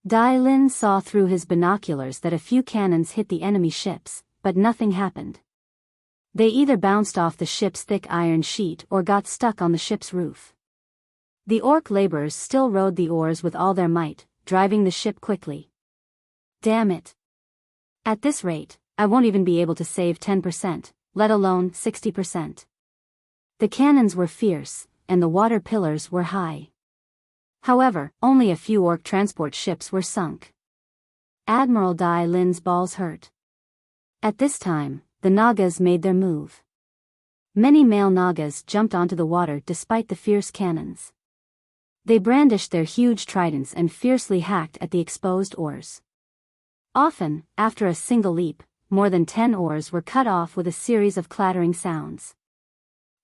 Dai Lin saw through his binoculars that a few cannons hit the enemy ships, but nothing happened. They either bounced off the ship's thick iron sheet or got stuck on the ship's roof. The orc laborers still rowed the oars with all their might, driving the ship quickly. Damn it. At this rate, I won't even be able to save 10%, let alone 60%. The cannons were fierce, and the water pillars were high. However, only a few orc transport ships were sunk. Admiral Dai Lin's balls hurt. At this time, the Nagas made their move. Many male Nagas jumped onto the water despite the fierce cannons. They brandished their huge tridents and fiercely hacked at the exposed oars. Often, after a single leap, more than 10 oars were cut off with a series of clattering sounds.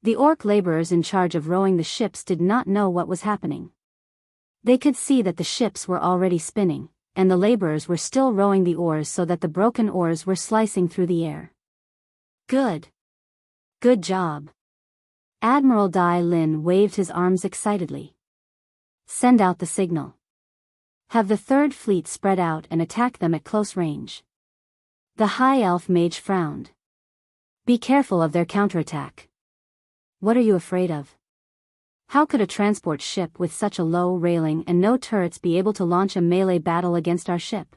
The orc laborers in charge of rowing the ships did not know what was happening. They could see that the ships were already spinning, and the laborers were still rowing the oars so that the broken oars were slicing through the air. Good. Good job. Admiral Dai Lin waved his arms excitedly. Send out the signal. Have the Third Fleet spread out and attack them at close range. The High Elf mage frowned. Be careful of their counterattack. What are you afraid of? How could a transport ship with such a low railing and no turrets be able to launch a melee battle against our ship?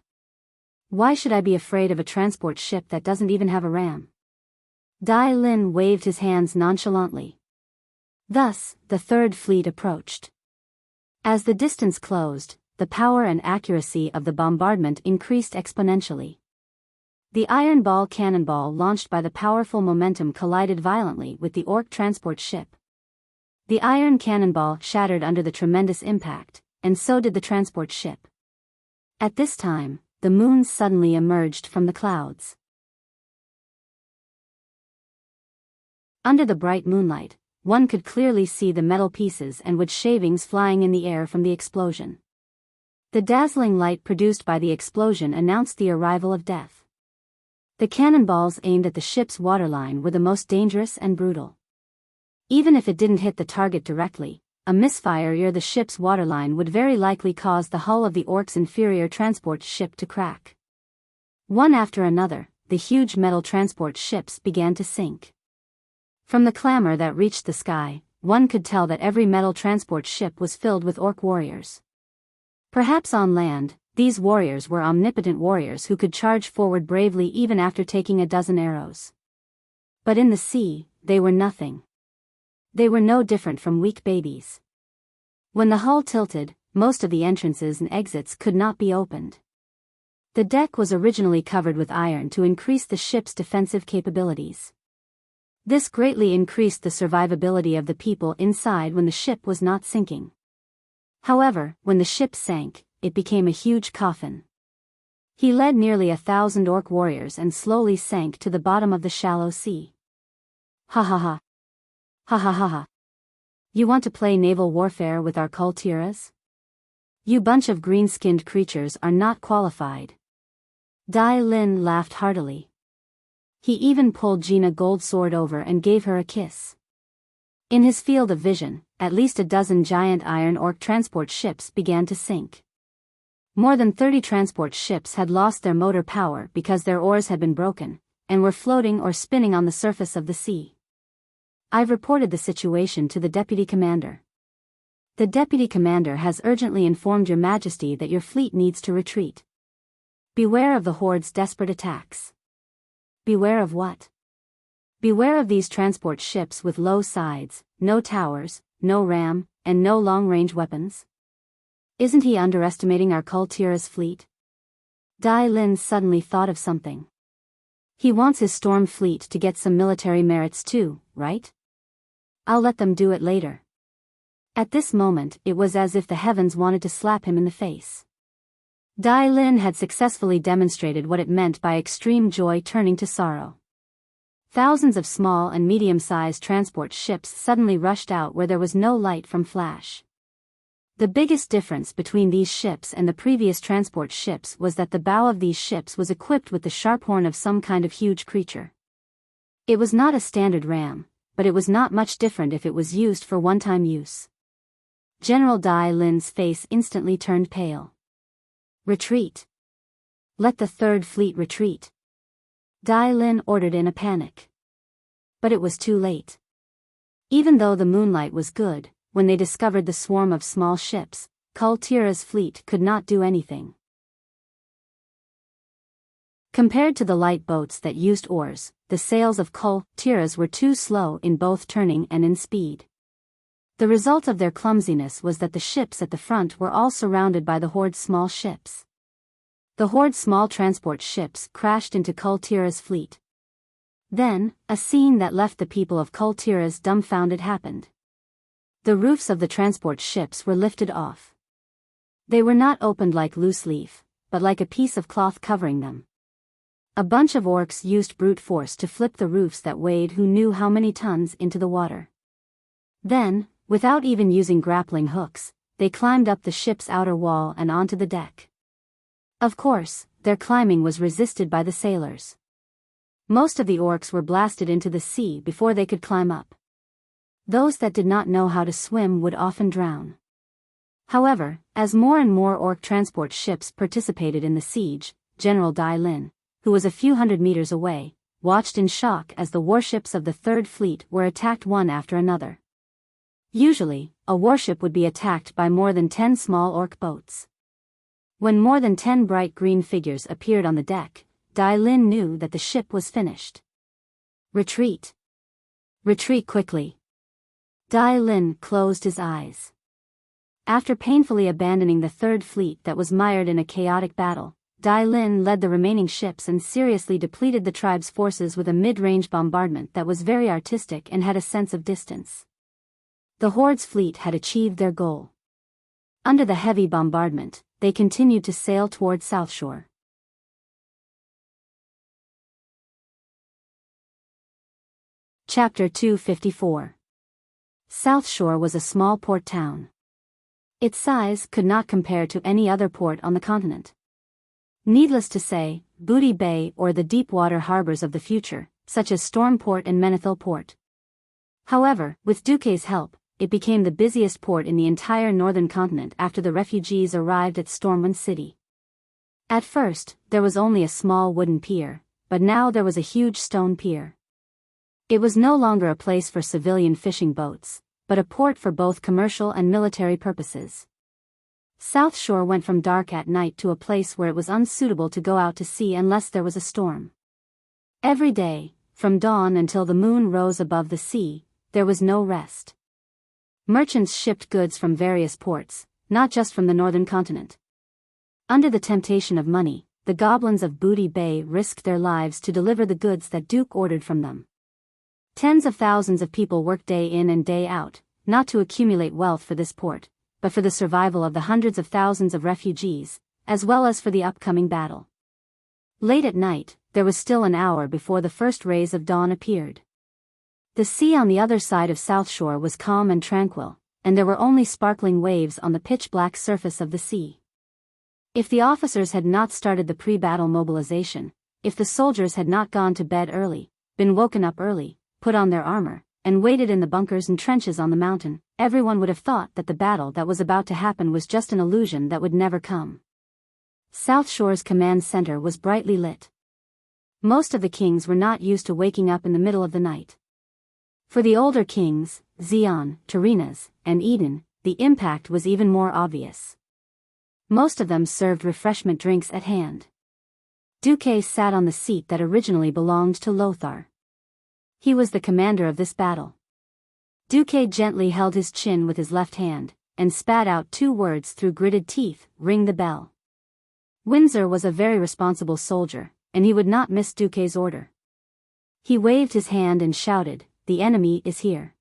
Why should I be afraid of a transport ship that doesn't even have a ram? Dai Lin waved his hands nonchalantly. Thus, the Third Fleet approached. As the distance closed, the power and accuracy of the bombardment increased exponentially. The iron ball cannonball launched by the powerful momentum collided violently with the orc transport ship. The iron cannonball shattered under the tremendous impact, and so did the transport ship. At this time, the moon suddenly emerged from the clouds. Under the bright moonlight, one could clearly see the metal pieces and wood shavings flying in the air from the explosion. The dazzling light produced by the explosion announced the arrival of death. The cannonballs aimed at the ship's waterline were the most dangerous and brutal. Even if it didn't hit the target directly, a misfire near the ship's waterline would very likely cause the hull of the orc's inferior transport ship to crack. One after another, the huge metal transport ships began to sink. From the clamor that reached the sky, one could tell that every metal transport ship was filled with orc warriors. Perhaps on land, these warriors were omnipotent warriors who could charge forward bravely even after taking a dozen arrows. But in the sea, they were nothing. They were no different from weak babies. When the hull tilted, most of the entrances and exits could not be opened. The deck was originally covered with iron to increase the ship's defensive capabilities. This greatly increased the survivability of the people inside when the ship was not sinking. However, when the ship sank, it became a huge coffin. He led nearly 1,000 orc warriors and slowly sank to the bottom of the shallow sea. Ha ha ha. Ha ha ha ha. You want to play naval warfare with our Kultiras? You bunch of green-skinned creatures are not qualified. Dai Lin laughed heartily. He even pulled Gina Goldsword over and gave her a kiss. In his field of vision, at least a dozen giant iron orc transport ships began to sink. More than 30 transport ships had lost their motor power because their oars had been broken, and were floating or spinning on the surface of the sea. I've reported the situation to the Deputy Commander. The Deputy Commander has urgently informed Your Majesty that your fleet needs to retreat. Beware of the Horde's desperate attacks. Beware of what? Beware of these transport ships with low sides, no towers, no ram, and no long-range weapons. Isn't he underestimating our Kultira's fleet? Dai Lin suddenly thought of something. He wants his storm fleet to get some military merits too, right? I'll let them do it later. At this moment, it was as if the heavens wanted to slap him in the face. Dai Lin had successfully demonstrated what it meant by extreme joy turning to sorrow. Thousands of small and medium-sized transport ships suddenly rushed out where there was no light from flash. The biggest difference between these ships and the previous transport ships was that the bow of these ships was equipped with the sharp horn of some kind of huge creature. It was not a standard ram, but it was not much different if it was used for one-time use. General Dai Lin's face instantly turned pale. Retreat. Let the Third Fleet retreat. Dai Lin ordered in a panic. But it was too late. Even though the moonlight was good, when they discovered the swarm of small ships, Kultira's fleet could not do anything. Compared to the light boats that used oars, the sails of kol tiras were too slow in both turning and in speed. The result of their clumsiness was that the ships at the front were all surrounded by the Horde's small ships. The Horde's small transport ships crashed into Kul Tira's fleet. Then, a scene that left the people of Kul Tiras dumbfounded happened. The roofs of the transport ships were lifted off. They were not opened like loose leaf, but like a piece of cloth covering them. A bunch of orcs used brute force to flip the roofs that weighed who knew how many tons into the water. Then, without even using grappling hooks, they climbed up the ship's outer wall and onto the deck. Of course, their climbing was resisted by the sailors. Most of the orcs were blasted into the sea before they could climb up. Those that did not know how to swim would often drown. However, as more and more orc transport ships participated in the siege, General Dai Lin, who was a few hundred meters away, watched in shock as the warships of the Third Fleet were attacked one after another. Usually, a warship would be attacked by more than 10 small orc boats. When more than 10 bright green figures appeared on the deck, Dai Lin knew that the ship was finished. Retreat. Retreat quickly. Dai Lin closed his eyes. After painfully abandoning the Third Fleet that was mired in a chaotic battle, Dai Lin led the remaining ships and seriously depleted the tribe's forces with a mid-range bombardment that was very artistic and had a sense of distance. The Horde's fleet had achieved their goal. Under the heavy bombardment, they continued to sail toward South Shore. Chapter 254. South Shore was a small port town. Its size could not compare to any other port on the continent. Needless to say, Booty Bay or the deep-water harbors of the future, such as Storm Port and Menethil Port. However, with Duque's help, it became the busiest port in the entire northern continent after the refugees arrived at Stormwind City. At first, there was only a small wooden pier, but now there was a huge stone pier. It was no longer a place for civilian fishing boats, but a port for both commercial and military purposes. South Shore went from dark at night to a place where it was unsuitable to go out to sea unless there was a storm. Every day, from dawn until the moon rose above the sea, there was no rest. Merchants shipped goods from various ports, not just from the northern continent. Under the temptation of money, the goblins of Booty Bay risked their lives to deliver the goods that Duke ordered from them. Tens of thousands of people worked day in and day out, not to accumulate wealth for this port, but for the survival of the hundreds of thousands of refugees, as well as for the upcoming battle. Late at night, there was still an hour before the first rays of dawn appeared. The sea on the other side of South Shore was calm and tranquil, and there were only sparkling waves on the pitch-black surface of the sea. If the officers had not started the pre-battle mobilization, if the soldiers had not gone to bed early, been woken up early, put on their armor, and waited in the bunkers and trenches on the mountain, everyone would have thought that the battle that was about to happen was just an illusion that would never come. South Shore's command center was brightly lit. Most of the kings were not used to waking up in the middle of the night. For the older kings, Xian, Tarinas, and Eden, the impact was even more obvious. Most of them served refreshment drinks at hand. Duque sat on the seat that originally belonged to Lothar. He was the commander of this battle. Duque gently held his chin with his left hand, and spat out 2 words through gritted teeth: "Ring the bell." Windsor was a very responsible soldier, and he would not miss Duque's order. He waved his hand and shouted, "The enemy is here.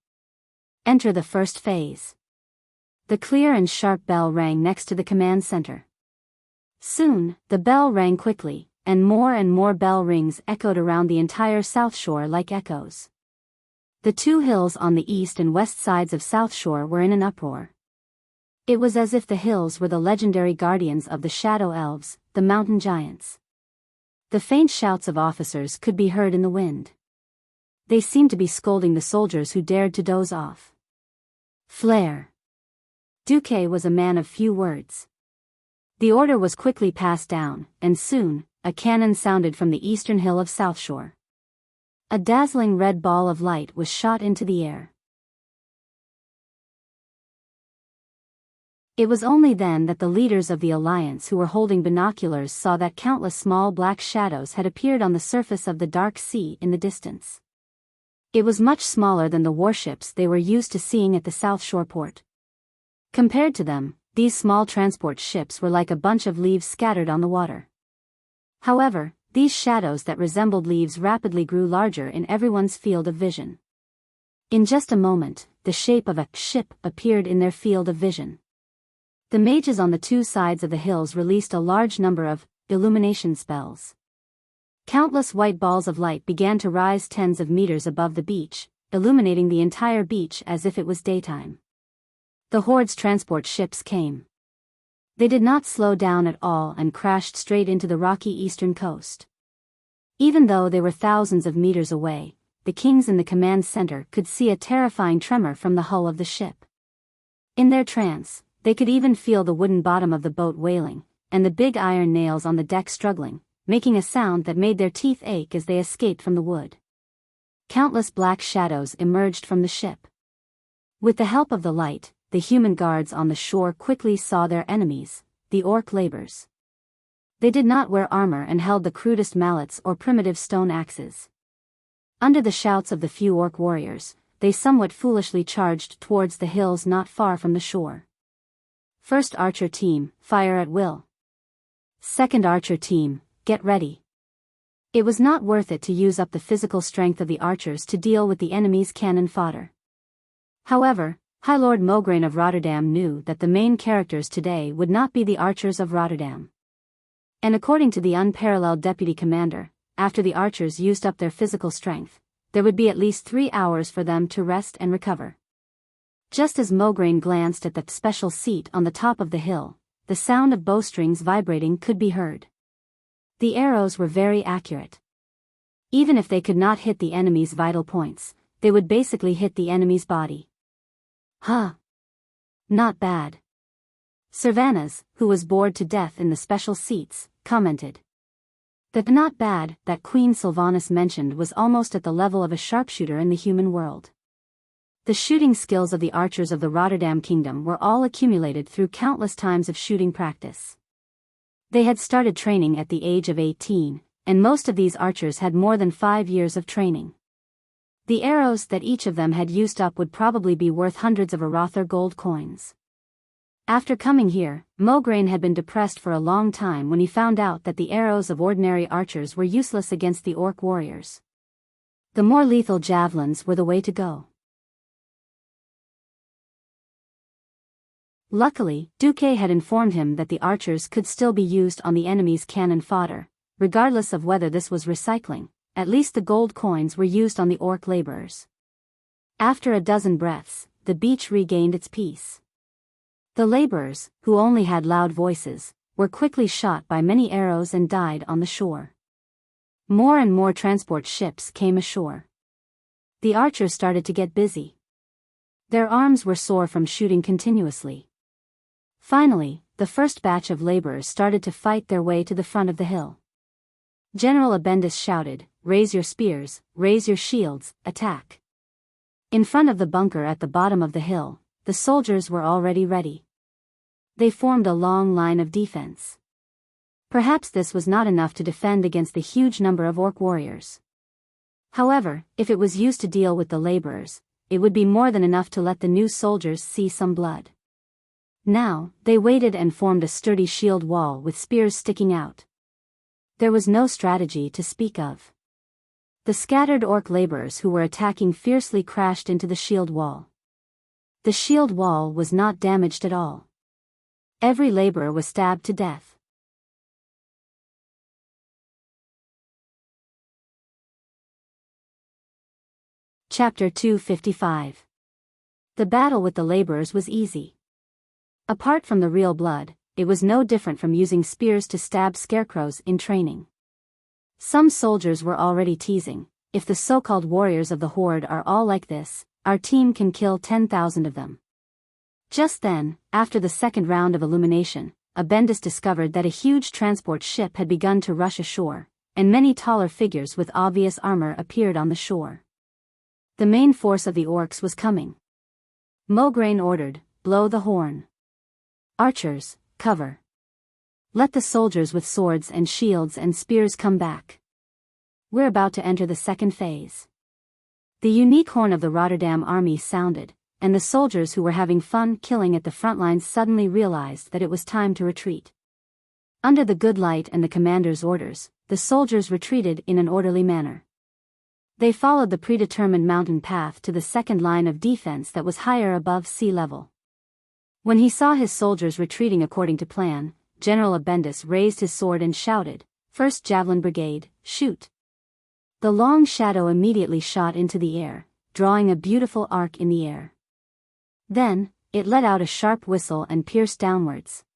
Enter the first phase." The clear and sharp bell rang next to the command center. Soon, the bell rang quickly, and more bell rings echoed around the entire South Shore like echoes. The 2 hills on the east and west sides of South Shore were in an uproar. It was as if the hills were the legendary guardians of the shadow elves, the mountain giants. The faint shouts of officers could be heard in the wind. They seemed to be scolding the soldiers who dared to doze off. Flare. Duque was a man of few words. The order was quickly passed down, and soon, a cannon sounded from the eastern hill of South Shore. A dazzling red ball of light was shot into the air. It was only then that the leaders of the alliance who were holding binoculars saw that countless small black shadows had appeared on the surface of the dark sea in the distance. It was much smaller than the warships they were used to seeing at the South Shore port. Compared to them, these small transport ships were like a bunch of leaves scattered on the water. However, these shadows that resembled leaves rapidly grew larger in everyone's field of vision. In just a moment, the shape of a ship appeared in their field of vision. The mages on the two sides of the hills released a large number of illumination spells. Countless white balls of light began to rise tens of meters above the beach, illuminating the entire beach as if it was daytime. The Horde's transport ships came. They did not slow down at all and crashed straight into the rocky eastern coast. Even though they were thousands of meters away, the kings in the command center could see a terrifying tremor from the hull of the ship. In their trance, they could even feel the wooden bottom of the boat wailing, and the big iron nails on the deck struggling, making a sound that made their teeth ache as they escaped from the wood. Countless black shadows emerged from the ship. With the help of the light, the human guards on the shore quickly saw their enemies, the orc laborers. They did not wear armor and held the crudest mallets or primitive stone axes. Under the shouts of the few orc warriors, they somewhat foolishly charged towards the hills not far from the shore. First archer team, fire at will. Second archer team, get ready. It was not worth it to use up the physical strength of the archers to deal with the enemy's cannon fodder. However, High Lord Mograine of Rotterdam knew that the main characters today would not be the archers of Rotterdam. And according to the unparalleled deputy commander, after the archers used up their physical strength, there would be at least 3 hours for them to rest and recover. Just as Mograine glanced at the special seat on the top of the hill, the sound of bowstrings vibrating could be heard. The arrows were very accurate. Even if they could not hit the enemy's vital points, they would basically hit the enemy's body. Huh. Not bad. Cervanus, who was bored to death in the special seats, commented. The not bad that Queen Sylvanas mentioned was almost at the level of a sharpshooter in the human world. The shooting skills of the archers of the Rotterdam Kingdom were all accumulated through countless times of shooting practice. They had started training at the age of 18, and most of these archers had more than 5 years of training. The arrows that each of them had used up would probably be worth hundreds of Arother gold coins. After coming here, Mograine had been depressed for a long time when he found out that the arrows of ordinary archers were useless against the orc warriors. The more lethal javelins were the way to go. Luckily, Duque had informed him that the archers could still be used on the enemy's cannon fodder, regardless of whether this was recycling. At least the gold coins were used on the orc laborers. After a dozen breaths, the beach regained its peace. The laborers, who only had loud voices, were quickly shot by many arrows and died on the shore. More and more transport ships came ashore. The archers started to get busy. Their arms were sore from shooting continuously. Finally, the first batch of laborers started to fight their way to the front of the hill. General Abendus shouted, "Raise your spears, raise your shields, attack." In front of the bunker at the bottom of the hill, the soldiers were already ready. They formed a long line of defense. Perhaps this was not enough to defend against the huge number of orc warriors. However, if it was used to deal with the laborers, it would be more than enough to let the new soldiers see some blood. Now, they waited and formed a sturdy shield wall with spears sticking out. There was no strategy to speak of. The scattered orc laborers who were attacking fiercely crashed into the shield wall. The shield wall was not damaged at all. Every laborer was stabbed to death. Chapter 255. The battle with the laborers was easy. Apart from the real blood, it was no different from using spears to stab scarecrows in training. Some soldiers were already teasing, "If the so-called warriors of the Horde are all like this, our team can kill 10,000 of them." Just then, after the second round of illumination, Abendus discovered that a huge transport ship had begun to rush ashore, and many taller figures with obvious armor appeared on the shore. The main force of the orcs was coming. Mograine ordered, "Blow the horn." Archers, cover. Let the soldiers with swords and shields and spears come back. We're about to enter the second phase. The unique horn of the Rotterdam army sounded, and the soldiers who were having fun killing at the front lines suddenly realized that it was time to retreat. Under the good light and the commander's orders, the soldiers retreated in an orderly manner. They followed the predetermined mountain path to the second line of defense that was higher above sea level. When he saw his soldiers retreating according to plan, General Abendus raised his sword and shouted, "First Javelin Brigade, shoot!" The long shadow immediately shot into the air, drawing a beautiful arc in the air. Then, it let out a sharp whistle and pierced downwards.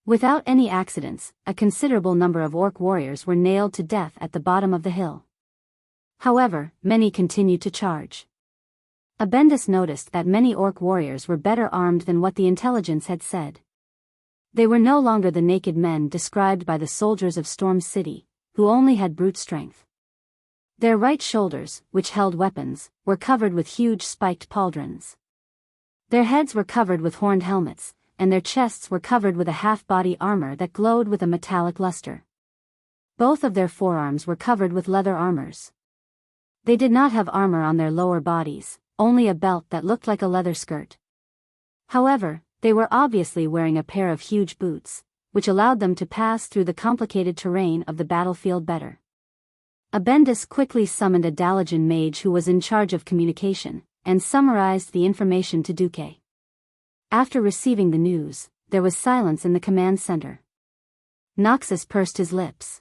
Without any accidents, a considerable number of orc warriors were nailed to death at the bottom of the hill. However, many continued to charge. Abendus noticed that many orc warriors were better armed than what the intelligence had said. They were no longer the naked men described by the soldiers of Storm City, who only had brute strength. Their right shoulders, which held weapons, were covered with huge spiked pauldrons. Their heads were covered with horned helmets, and their chests were covered with a half-body armor that glowed with a metallic luster. Both of their forearms were covered with leather armors. They did not have armor on their lower bodies, only a belt that looked like a leather skirt. However, they were obviously wearing a pair of huge boots, which allowed them to pass through the complicated terrain of the battlefield better. Abendus quickly summoned a Dalajan mage who was in charge of communication, and summarized the information to Duque. After receiving the news, there was silence in the command center. Noxus pursed his lips.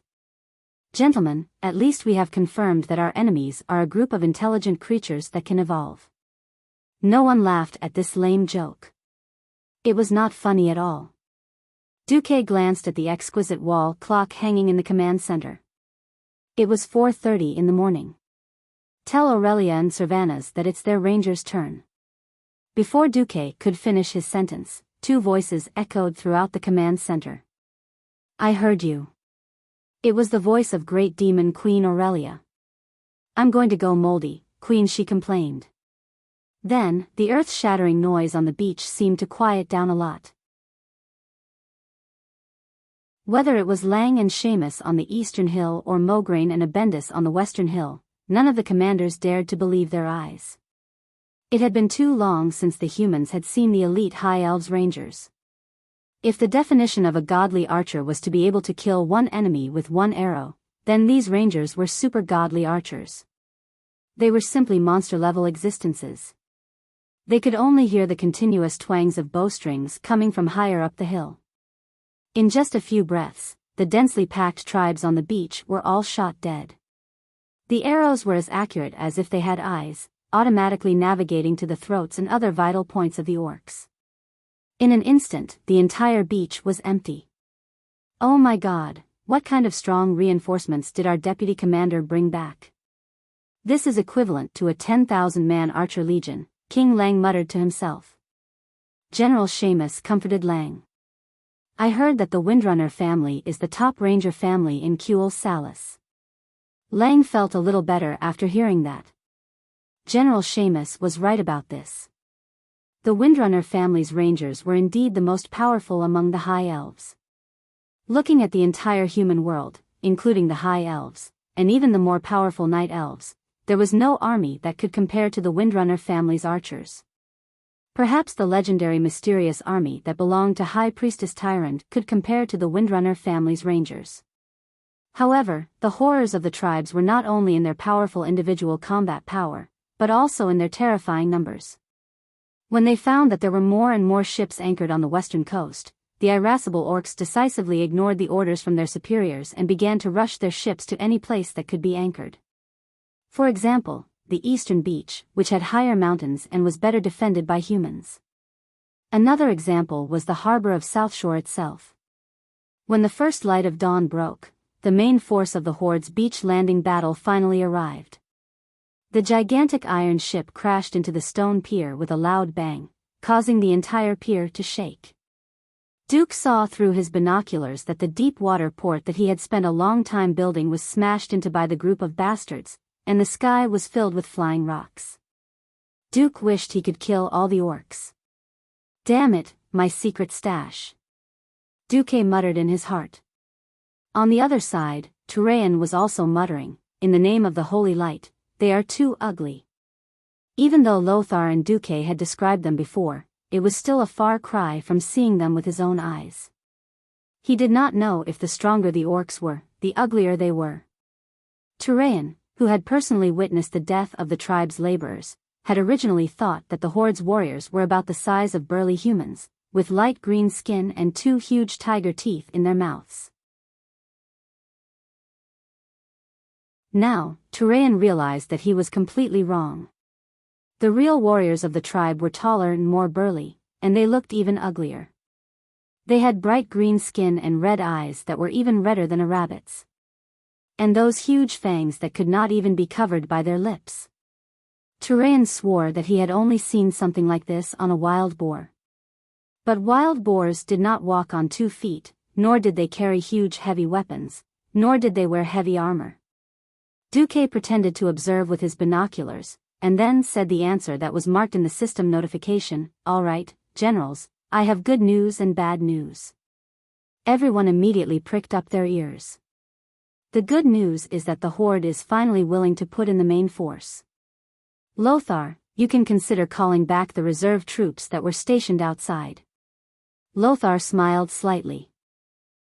"Gentlemen, at least we have confirmed that our enemies are a group of intelligent creatures that can evolve." No one laughed at this lame joke. It was not funny at all. Duque glanced at the exquisite wall clock hanging in the command center. It was 4:30 in the morning. "Tell Aurelia and Cervantes that it's their ranger's turn." Before Duque could finish his sentence, two voices echoed throughout the command center. "I heard you." It was the voice of Great Demon Queen Aurelia. "I'm going to go moldy, Queen," she complained. Then, the earth-shattering noise on the beach seemed to quiet down a lot. Whether it was Lang and Seamus on the eastern hill or Mograine and Abendus on the western hill, none of the commanders dared to believe their eyes. It had been too long since the humans had seen the elite High Elves Rangers. If the definition of a godly archer was to be able to kill one enemy with one arrow, then these rangers were super godly archers. They were simply monster-level existences. They could only hear the continuous twangs of bowstrings coming from higher up the hill. In just a few breaths, the densely packed tribes on the beach were all shot dead. The arrows were as accurate as if they had eyes, automatically navigating to the throats and other vital points of the orcs. In an instant, the entire beach was empty. "Oh my God, what kind of strong reinforcements did our deputy commander bring back? This is equivalent to a 10,000-man archer legion," King Lang muttered to himself. General Seamus comforted Lang. "I heard that the Windrunner family is the top ranger family in Kuel Salis." Lang felt a little better after hearing that. General Seamus was right about this. The Windrunner family's rangers were indeed the most powerful among the High Elves. Looking at the entire human world, including the High Elves, and even the more powerful Night Elves, there was no army that could compare to the Windrunner family's archers. Perhaps the legendary mysterious army that belonged to High Priestess Tyrant could compare to the Windrunner family's rangers. However, the horrors of the tribes were not only in their powerful individual combat power, but also in their terrifying numbers. When they found that there were more and more ships anchored on the western coast, the irascible orcs decisively ignored the orders from their superiors and began to rush their ships to any place that could be anchored. For example, the eastern beach, which had higher mountains and was better defended by humans. Another example was the harbor of South Shore itself. When the first light of dawn broke, the main force of the Horde's beach landing battle finally arrived. The gigantic iron ship crashed into the stone pier with a loud bang, causing the entire pier to shake. Duke saw through his binoculars that the deep water port that he had spent a long time building was smashed into by the group of bastards, and the sky was filled with flying rocks. Duke wished he could kill all the orcs. "Damn it, my secret stash," Duque muttered in his heart. On the other side, Turayan was also muttering, "In the name of the holy light, they are too ugly." Even though Lothar and Duque had described them before, it was still a far cry from seeing them with his own eyes. He did not know if the stronger the orcs were, the uglier they were. Turayan, who had personally witnessed the death of the tribe's laborers, had originally thought that the horde's warriors were about the size of burly humans, with light green skin and two huge tiger teeth in their mouths. Now, Turayan realized that he was completely wrong. The real warriors of the tribe were taller and more burly, and they looked even uglier. They had bright green skin and red eyes that were even redder than a rabbit's. And those huge fangs that could not even be covered by their lips. Turayan swore that he had only seen something like this on a wild boar. But wild boars did not walk on 2 feet, nor did they carry huge heavy weapons, nor did they wear heavy armor. Duque pretended to observe with his binoculars, and then said the answer that was marked in the system notification, "All right, generals, I have good news and bad news." Everyone immediately pricked up their ears. The good news is that the horde is finally willing to put in the main force. "Lothar, you can consider calling back the reserve troops that were stationed outside." Lothar smiled slightly.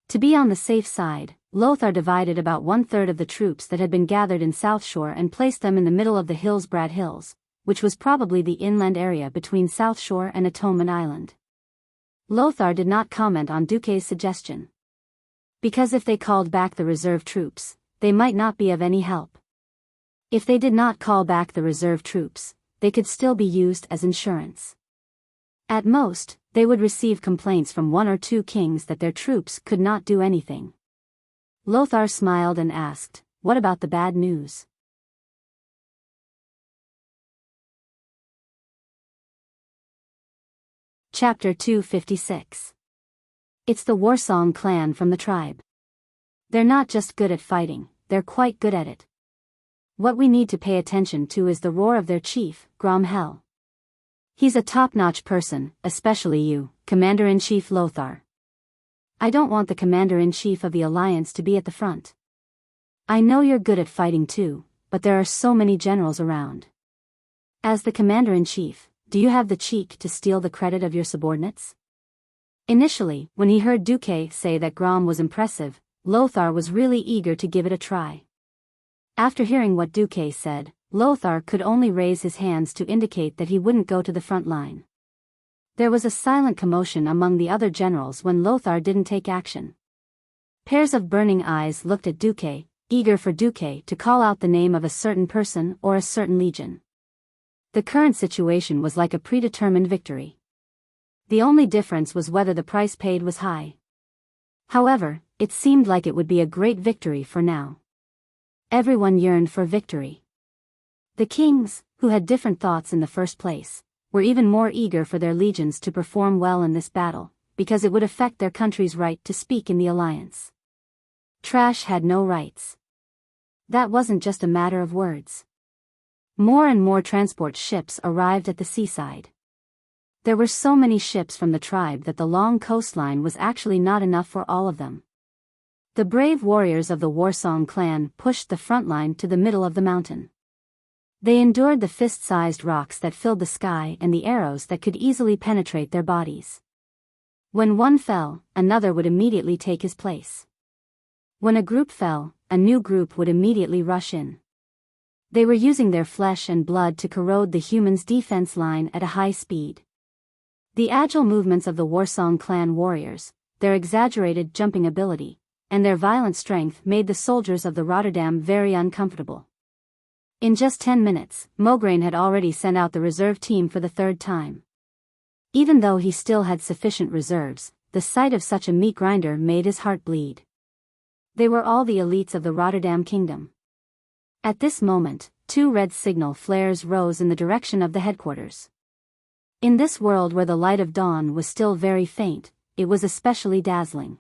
To be on the safe side, Lothar divided about 1/3 of the troops that had been gathered in South Shore and placed them in the middle of the Hillsbrad Hills, which was probably the inland area between South Shore and Atonement Island. Lothar did not comment on Duque's suggestion. Because if they called back the reserve troops, they might not be of any help. If they did not call back the reserve troops, they could still be used as insurance. At most, they would receive complaints from 1 or 2 kings that their troops could not do anything. Lothar smiled and asked, "What about the bad news?" Chapter 256. It's the Warsong clan from the tribe. They're not just good at fighting, they're quite good at it. What we need to pay attention to is the roar of their chief, Gromhel. He's a top-notch person, especially you, Commander-in-Chief Lothar. I don't want the Commander-in-Chief of the Alliance to be at the front. I know you're good at fighting too, but there are so many generals around. As the Commander-in-Chief, do you have the cheek to steal the credit of your subordinates? Initially, when he heard Duque say that Grom was impressive, Lothar was really eager to give it a try. After hearing what Duque said, Lothar could only raise his hands to indicate that he wouldn't go to the front line. There was a silent commotion among the other generals when Lothar didn't take action. Pairs of burning eyes looked at Duque, eager for Duque to call out the name of a certain person or a certain legion. The current situation was like a predetermined victory. The only difference was whether the price paid was high. However, it seemed like it would be a great victory for now. Everyone yearned for victory. The kings, who had different thoughts in the first place, were even more eager for their legions to perform well in this battle, because it would affect their country's right to speak in the alliance. Trash had no rights. That wasn't just a matter of words. More and more transport ships arrived at the seaside. There were so many ships from the tribe that the long coastline was actually not enough for all of them. The brave warriors of the Warsong clan pushed the front line to the middle of the mountain. They endured the fist-sized rocks that filled the sky and the arrows that could easily penetrate their bodies. When one fell, another would immediately take his place. When a group fell, a new group would immediately rush in. They were using their flesh and blood to corrode the humans' defense line at a high speed. The agile movements of the Warsong clan warriors, their exaggerated jumping ability, and their violent strength made the soldiers of the Rotterdam very uncomfortable. In just 10 minutes, Mograine had already sent out the reserve team for the 3rd time. Even though he still had sufficient reserves, the sight of such a meat grinder made his heart bleed. They were all the elites of the Rotterdam kingdom. At this moment, 2 red signal flares rose in the direction of the headquarters. In this world where the light of dawn was still very faint, it was especially dazzling.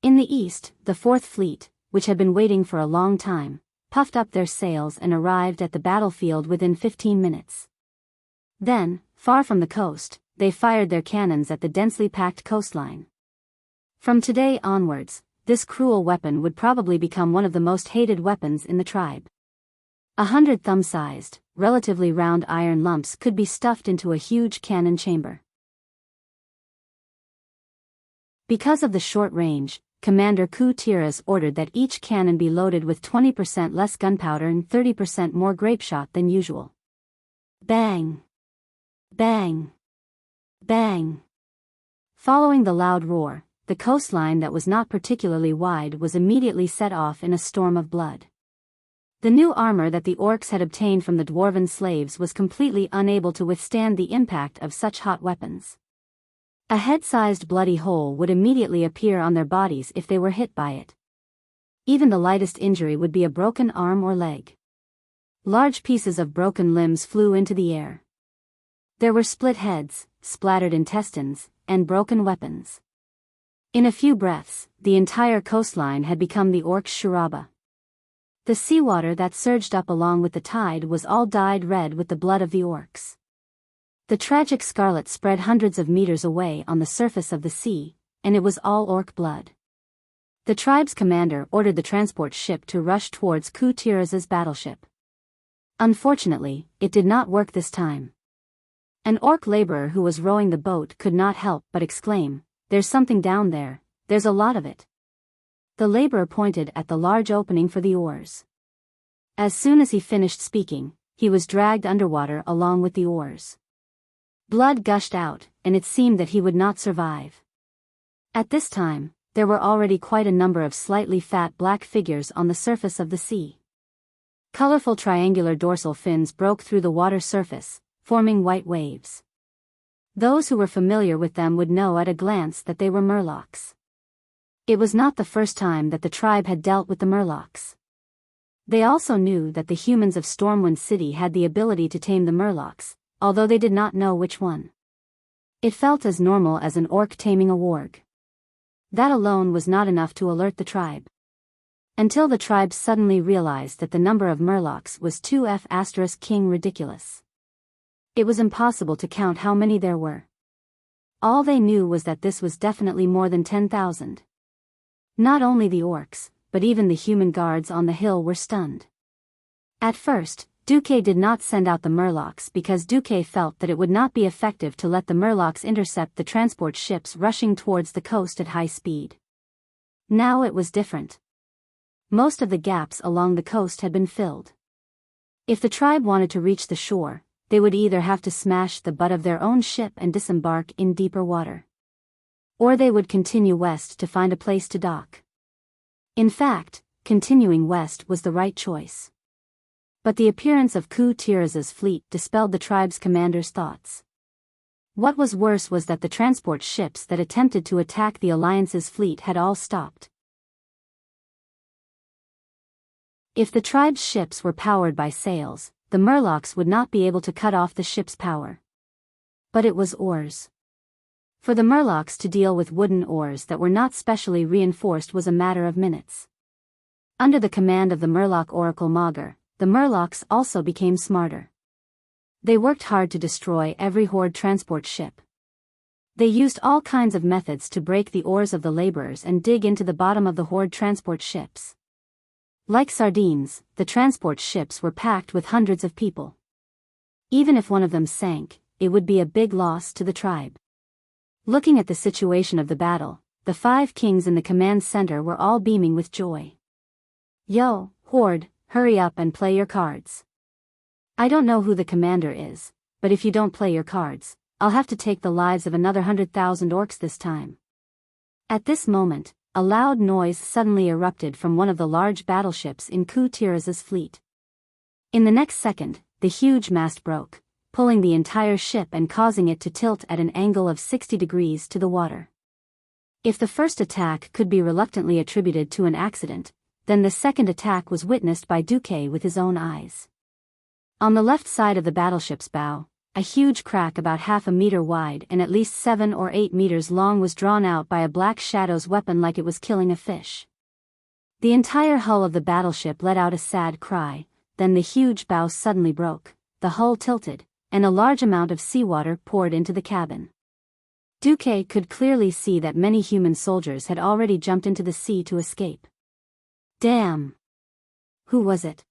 In the east, the 4th Fleet, which had been waiting for a long time, puffed up their sails and arrived at the battlefield within 15 minutes. Then, far from the coast, they fired their cannons at the densely packed coastline. From today onwards, this cruel weapon would probably become one of the most hated weapons in the tribe. 100 thumb-sized, relatively round iron lumps could be stuffed into a huge cannon chamber. Because of the short range, Commander Ku Tiras ordered that each cannon be loaded with 20% less gunpowder and 30% more grapeshot than usual. Bang! Bang! Bang! Following the loud roar, the coastline that was not particularly wide was immediately set off in a storm of blood. The new armor that the orcs had obtained from the dwarven slaves was completely unable to withstand the impact of such hot weapons. A head-sized bloody hole would immediately appear on their bodies if they were hit by it. Even the lightest injury would be a broken arm or leg. Large pieces of broken limbs flew into the air. There were split heads, splattered intestines, and broken weapons. In a few breaths, the entire coastline had become the orcs' shuraba. The seawater that surged up along with the tide was all dyed red with the blood of the orcs. The tragic scarlet spread hundreds of meters away on the surface of the sea, and it was all orc blood. The tribe's commander ordered the transport ship to rush towards Ku Tiras' battleship. Unfortunately, it did not work this time. An orc laborer who was rowing the boat could not help but exclaim, "There's something down there, there's a lot of it." The laborer pointed at the large opening for the oars. As soon as he finished speaking, he was dragged underwater along with the oars. Blood gushed out, and it seemed that he would not survive. At this time, there were already quite a number of slightly fat black figures on the surface of the sea. Colorful triangular dorsal fins broke through the water surface, forming white waves. Those who were familiar with them would know at a glance that they were murlocs. It was not the first time that the tribe had dealt with the murlocs. They also knew that the humans of Stormwind City had the ability to tame the murlocs, although they did not know which one. It felt as normal as an orc taming a warg. That alone was not enough to alert the tribe. Until the tribe suddenly realized that the number of murlocs was 2F** king ridiculous. It was impossible to count how many there were. All they knew was that this was definitely more than 10,000. Not only the orcs, but even the human guards on the hill were stunned. At first, Duque did not send out the murlocs because Duque felt that it would not be effective to let the murlocs intercept the transport ships rushing towards the coast at high speed. Now it was different. Most of the gaps along the coast had been filled. If the tribe wanted to reach the shore, they would either have to smash the butt of their own ship and disembark in deeper water, or they would continue west to find a place to dock. In fact, continuing west was the right choice. But the appearance of Ku Tiras' fleet dispelled the tribe's commander's thoughts. What was worse was that the transport ships that attempted to attack the Alliance's fleet had all stopped. If the tribe's ships were powered by sails, the murlocs would not be able to cut off the ship's power. But it was oars. For the murlocs to deal with wooden oars that were not specially reinforced was a matter of minutes. Under the command of the murloc oracle Mauger, the murlocs also became smarter. They worked hard to destroy every horde transport ship. They used all kinds of methods to break the oars of the laborers and dig into the bottom of the horde transport ships. Like sardines, the transport ships were packed with hundreds of people. Even if one of them sank, it would be a big loss to the tribe. Looking at the situation of the battle, the 5 kings in the command center were all beaming with joy. "Yo, horde, hurry up and play your cards. I don't know who the commander is, but if you don't play your cards, I'll have to take the lives of another 100,000 orcs this time." At this moment, a loud noise suddenly erupted from one of the large battleships in Ku Tiras' fleet. In the next second, the huge mast broke, pulling the entire ship and causing it to tilt at an angle of 60 degrees to the water. If the first attack could be reluctantly attributed to an accident, then the second attack was witnessed by Duque with his own eyes. On the left side of the battleship's bow, a huge crack about half a meter wide and at least 7 or 8 meters long was drawn out by a Black Shadow's weapon like it was killing a fish. The entire hull of the battleship let out a sad cry, then the huge bow suddenly broke, the hull tilted, and a large amount of seawater poured into the cabin. Duque could clearly see that many human soldiers had already jumped into the sea to escape. Damn! Who was it?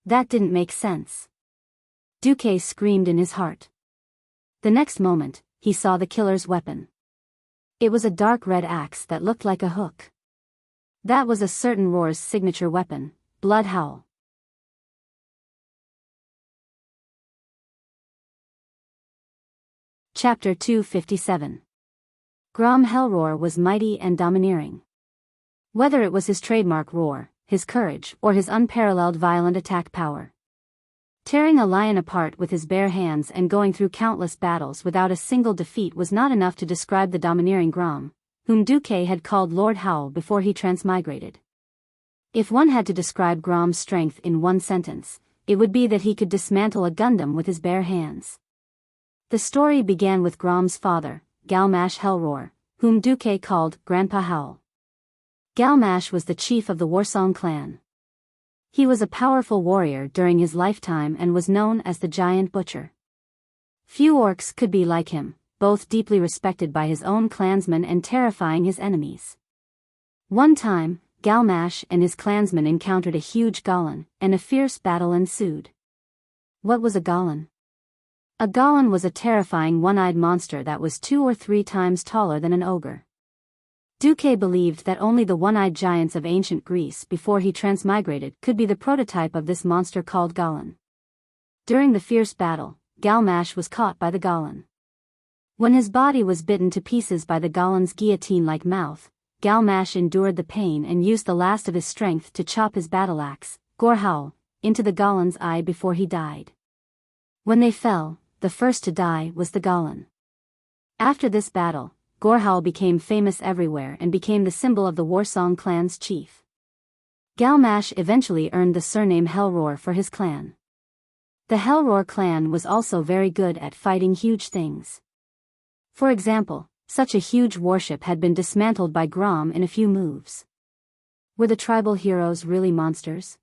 That didn't make sense. Duque screamed in his heart. The next moment, he saw the killer's weapon. It was a dark red axe that looked like a hook. That was a certain Roar's signature weapon, Blood Howl. Chapter 257. Grom Hellroar was mighty and domineering. Whether it was his trademark roar, his courage, or his unparalleled violent attack power. Tearing a lion apart with his bare hands and going through countless battles without a single defeat was not enough to describe the domineering Grom, whom Duque had called Lord Howl before he transmigrated. If one had to describe Grom's strength in one sentence, it would be that he could dismantle a Gundam with his bare hands. The story began with Grom's father, Galmash Hellroar, whom Duque called Grandpa Howl. Galmash was the chief of the Warsong clan. He was a powerful warrior during his lifetime and was known as the Giant Butcher. Few orcs could be like him, both deeply respected by his own clansmen and terrifying his enemies. One time, Galmash and his clansmen encountered a huge Golan, and a fierce battle ensued. What was a Golan? A Golan was a terrifying one-eyed monster that was 2 or 3 times taller than an ogre. Duque believed that only the one-eyed giants of ancient Greece before he transmigrated could be the prototype of this monster called Golan. During the fierce battle, Galmash was caught by the Golan. When his body was bitten to pieces by the Golan's guillotine-like mouth, Galmash endured the pain and used the last of his strength to chop his battle-axe, Gorhowl, into the Golan's eye before he died. When they fell, the first to die was the Golan. After this battle, Gorhowl became famous everywhere and became the symbol of the Warsong clan's chief. Galmash eventually earned the surname Hellroar for his clan. The Hellroar clan was also very good at fighting huge things. For example, such a huge warship had been dismantled by Grom in a few moves. Were the tribal heroes really monsters?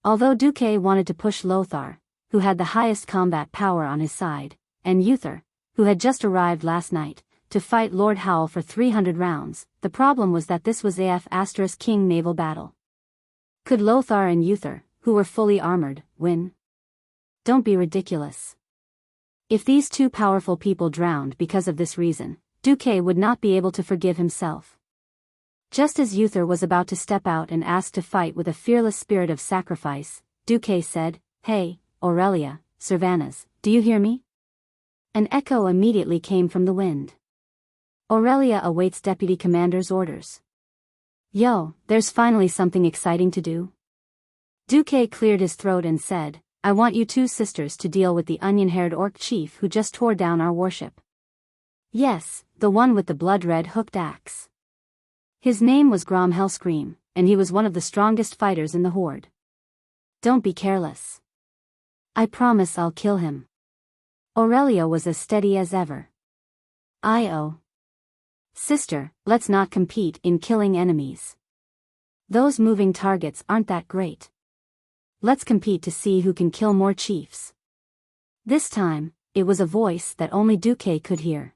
Although Duque wanted to push Lothar, who had the highest combat power on his side, and Uther, who had just arrived last night, to fight Lord Howl for 300 rounds, the problem was that this was King naval battle. Could Lothar and Uther, who were fully armored, win? Don't be ridiculous. If these two powerful people drowned because of this reason, Duque would not be able to forgive himself. Just as Uther was about to step out and ask to fight with a fearless spirit of sacrifice, Duque said, "Hey, Aurelia, Servanas, do you hear me?" An echo immediately came from the wind. Aurelia awaits Deputy Commander's orders. Yo, there's finally something exciting to do. Duque cleared his throat and said, I want you 2 sisters to deal with the onion-haired orc chief who just tore down our warship. Yes, the one with the blood-red hooked axe. His name was Grom Hellscream, and he was one of the strongest fighters in the horde. Don't be careless. I promise I'll kill him. Aurelia was as steady as ever. Sister, let's not compete in killing enemies. Those moving targets aren't that great. Let's compete to see who can kill more chiefs. This time, it was a voice that only Duque could hear.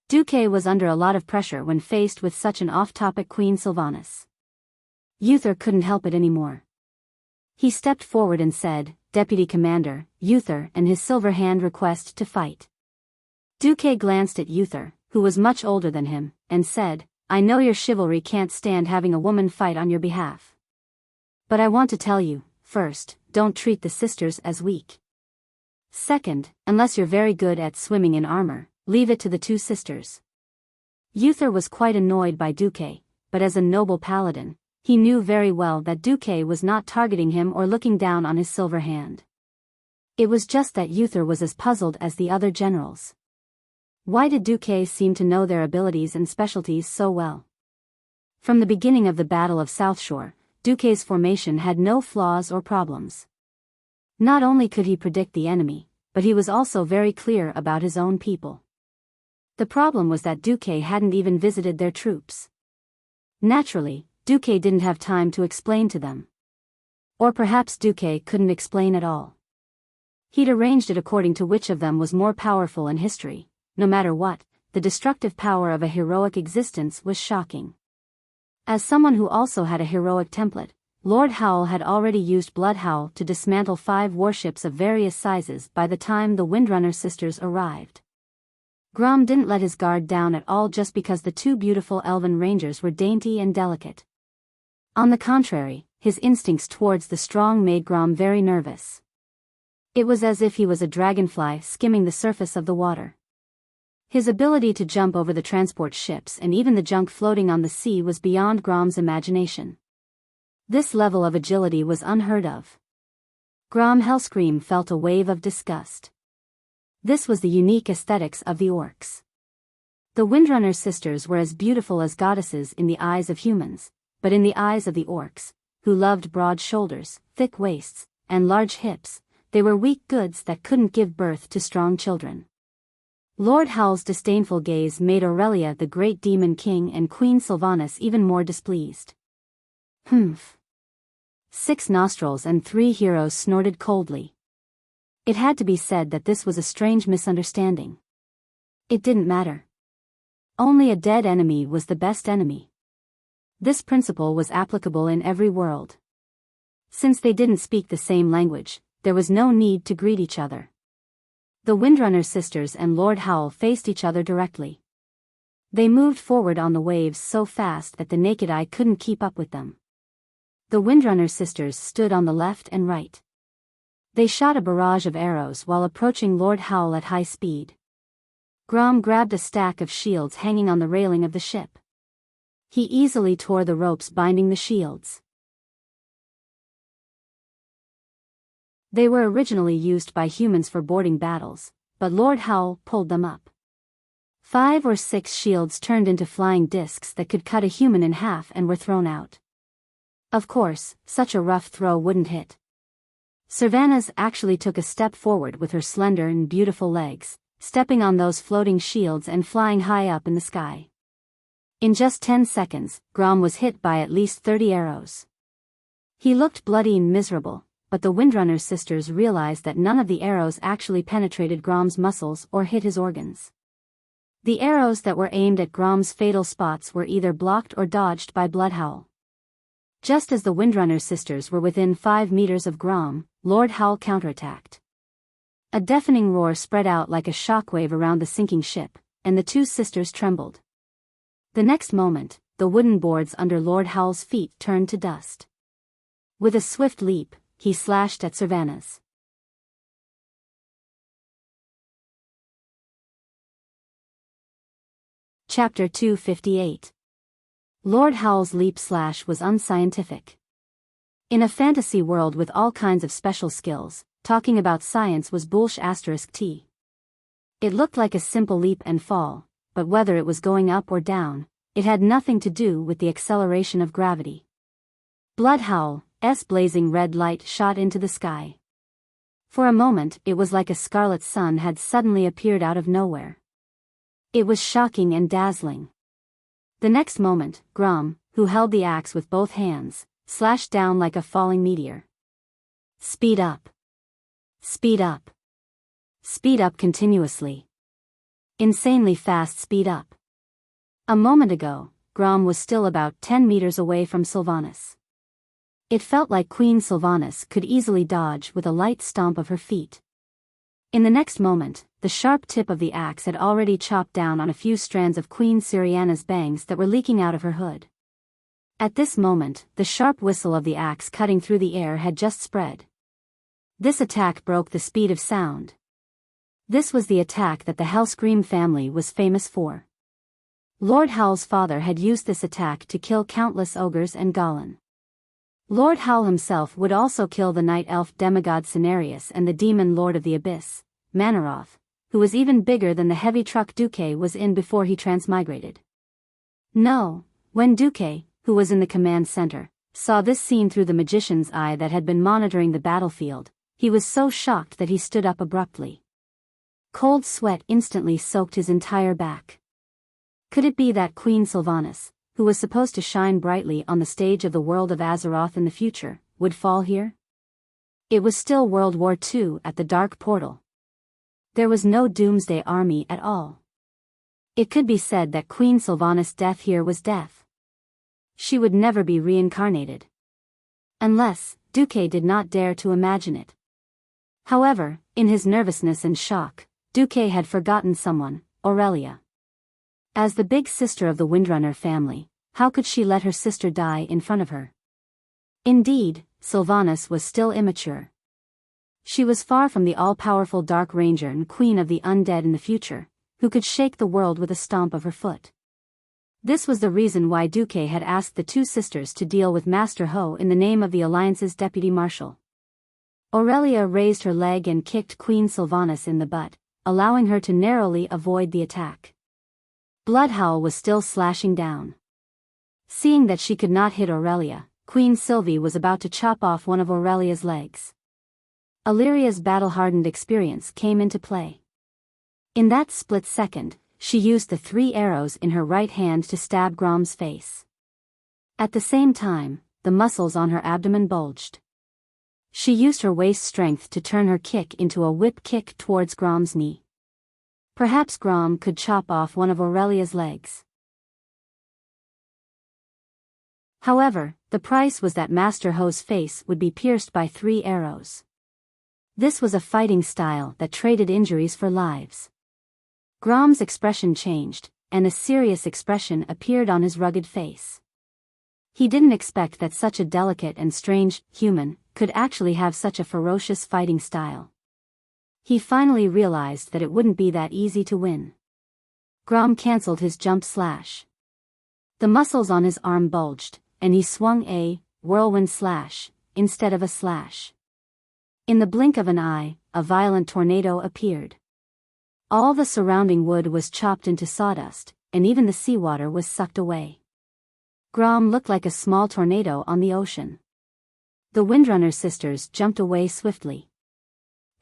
Duque was under a lot of pressure when faced with such an off-topic Queen Sylvanas. Uther couldn't help it anymore. He stepped forward and said, Deputy Commander, Uther and his silver hand request to fight. Duque glanced at Uther, who was much older than him, and said, I know your chivalry can't stand having a woman fight on your behalf. But I want to tell you, first, don't treat the sisters as weak. Second, unless you're very good at swimming in armor, leave it to the 2 sisters. Uther was quite annoyed by Duque, but as a noble paladin, he knew very well that Duque was not targeting him or looking down on his silver hand. It was just that Uther was as puzzled as the other generals. Why did Duque seem to know their abilities and specialties so well? From the beginning of the Battle of South Shore, Duque's formation had no flaws or problems. Not only could he predict the enemy, but he was also very clear about his own people. The problem was that Duque hadn't even visited their troops. Naturally, Duque didn't have time to explain to them. Or perhaps Duque couldn't explain at all. He'd arranged it according to which of them was more powerful in history. No matter what, the destructive power of a heroic existence was shocking. As someone who also had a heroic template, Lord Howl had already used Blood Howl to dismantle 5 warships of various sizes by the time the Windrunner sisters arrived. Grom didn't let his guard down at all just because the 2 beautiful elven rangers were dainty and delicate. On the contrary, his instincts towards the strong made Grom very nervous. It was as if he was a dragonfly skimming the surface of the water. His ability to jump over the transport ships and even the junk floating on the sea was beyond Grom's imagination. This level of agility was unheard of. Grom Hellscream felt a wave of disgust. This was the unique aesthetics of the orcs. The Windrunner sisters were as beautiful as goddesses in the eyes of humans, but in the eyes of the orcs, who loved broad shoulders, thick waists, and large hips, they were weak goods that couldn't give birth to strong children. Lord Howl's disdainful gaze made Aurelia the Great Demon King and Queen Sylvanas even more displeased. Humph. 6 nostrils and 3 heroes snorted coldly. It had to be said that this was a strange misunderstanding. It didn't matter. Only a dead enemy was the best enemy. This principle was applicable in every world. Since they didn't speak the same language, there was no need to greet each other. The Windrunner sisters and Lord Howl faced each other directly. They moved forward on the waves so fast that the naked eye couldn't keep up with them. The Windrunner sisters stood on the left and right. They shot a barrage of arrows while approaching Lord Howl at high speed. Grom grabbed a stack of shields hanging on the railing of the ship. He easily tore the ropes binding the shields. They were originally used by humans for boarding battles, but Lord Howl pulled them up. 5 or 6 shields turned into flying discs that could cut a human in half and were thrown out. Of course, such a rough throw wouldn't hit. Sylvanas actually took a step forward with her slender and beautiful legs, stepping on those floating shields and flying high up in the sky. In just 10 seconds, Grom was hit by at least 30 arrows. He looked bloody and miserable, but the Windrunner sisters realized that none of the arrows actually penetrated Grom's muscles or hit his organs. The arrows that were aimed at Grom's fatal spots were either blocked or dodged by Blood Howl. Just as the Windrunner sisters were within 5 meters of Grom, Lord Howl counterattacked. A deafening roar spread out like a shockwave around the sinking ship, and the 2 sisters trembled. The next moment, the wooden boards under Lord Howl's feet turned to dust. With a swift leap, he slashed at Sylvanas. Chapter 258. Lord Howl's leap slash was unscientific. In a fantasy world with all kinds of special skills, talking about science was bullsh*t. It looked like a simple leap and fall, but whether it was going up or down, it had nothing to do with the acceleration of gravity. Blood Howl's blazing red light shot into the sky. For a moment it was like a scarlet sun had suddenly appeared out of nowhere. It was shocking and dazzling. The next moment, Grom, who held the axe with both hands, slashed down like a falling meteor. Speed up. Speed up. Speed up continuously. Insanely fast speed up. A moment ago, Grom was still about 10 meters away from Sylvanas. It felt like Queen Sylvanas could easily dodge with a light stomp of her feet. In the next moment, the sharp tip of the axe had already chopped down on a few strands of Queen Syriana's bangs that were leaking out of her hood. At this moment, the sharp whistle of the axe cutting through the air had just spread. This attack broke the speed of sound. This was the attack that the Hellscream family was famous for. Lord Howl's father had used this attack to kill countless ogres and Gollin. Lord Howl himself would also kill the night elf demigod Cenarius and the demon lord of the abyss, Manaroth, who was even bigger than the heavy truck Duque was in before he transmigrated. No, when Duque, who was in the command center, saw this scene through the magician's eye that had been monitoring the battlefield, he was so shocked that he stood up abruptly. Cold sweat instantly soaked his entire back. Could it be that Queen Sylvanas, who was supposed to shine brightly on the stage of the world of Azeroth in the future, would fall here? It was still World War II at the Dark Portal. There was no Doomsday Army at all. It could be said that Queen Sylvanas' death here was death. She would never be reincarnated. Unless, Duque did not dare to imagine it. However, in his nervousness and shock, Duque had forgotten someone, Aurelia. As the big sister of the Windrunner family, how could she let her sister die in front of her? Indeed, Sylvanas was still immature. She was far from the all-powerful Dark Ranger and Queen of the Undead in the future, who could shake the world with a stomp of her foot. This was the reason why Duque had asked the two sisters to deal with Master Ho in the name of the Alliance's deputy marshal. Aurelia raised her leg and kicked Queen Sylvanas in the butt, allowing her to narrowly avoid the attack. Bloodhowl was still slashing down. Seeing that she could not hit Aurelia, Queen Sylvie was about to chop off one of Aurelia's legs. Illyria's battle-hardened experience came into play. In that split second, she used the 3 arrows in her right hand to stab Grom's face. At the same time, the muscles on her abdomen bulged. She used her waist strength to turn her kick into a whip kick towards Grom's knee. Perhaps Grom could chop off one of Aurelia's legs. However, the price was that Master Ho's face would be pierced by 3 arrows. This was a fighting style that traded injuries for lives. Grom's expression changed, and a serious expression appeared on his rugged face. He didn't expect that such a delicate and strange human could actually have such a ferocious fighting style. He finally realized that it wouldn't be that easy to win. Grom cancelled his jump slash. The muscles on his arm bulged, and he swung a whirlwind slash instead of a slash. In the blink of an eye, a violent tornado appeared. All the surrounding wood was chopped into sawdust, and even the seawater was sucked away. Grom looked like a small tornado on the ocean. The Windrunner sisters jumped away swiftly.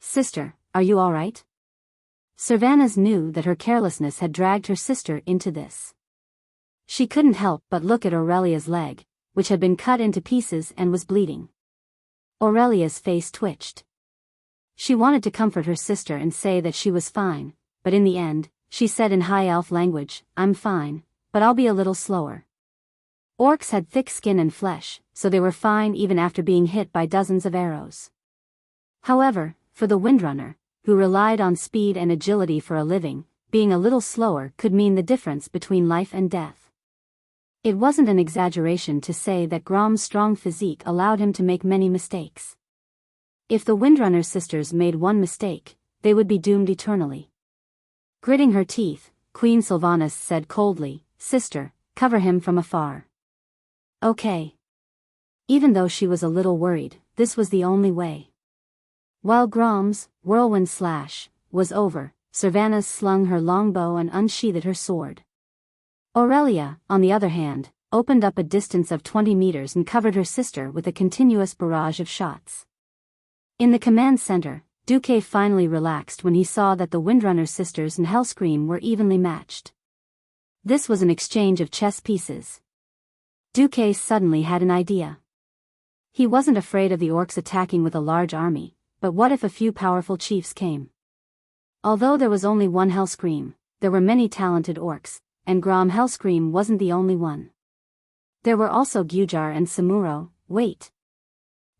"Sister, are you all right?" Sylvanas knew that her carelessness had dragged her sister into this. She couldn't help but look at Aurelia's leg, which had been cut into pieces and was bleeding. Aurelia's face twitched. She wanted to comfort her sister and say that she was fine, but in the end, she said in High Elf language, "I'm fine, but I'll be a little slower." Orcs had thick skin and flesh, so they were fine even after being hit by dozens of arrows. However, for the Windrunner, who relied on speed and agility for a living, being a little slower could mean the difference between life and death. It wasn't an exaggeration to say that Grom's strong physique allowed him to make many mistakes. If the Windrunner sisters made one mistake, they would be doomed eternally. Gritting her teeth, Queen Sylvanas said coldly, "Sister, cover him from afar." Okay. Even though she was a little worried, this was the only way. While Grom's whirlwind slash was over, Sylvanas slung her longbow and unsheathed her sword. Aurelia, on the other hand, opened up a distance of 20 meters and covered her sister with a continuous barrage of shots. In the command center, Duque finally relaxed when he saw that the Windrunner sisters and Hellscream were evenly matched. This was an exchange of chess pieces. Duque suddenly had an idea. He wasn't afraid of the orcs attacking with a large army, but what if a few powerful chiefs came? Although there was only one Hellscream, there were many talented orcs, and Grom Hellscream wasn't the only one. There were also Gujar and Samuro. Wait.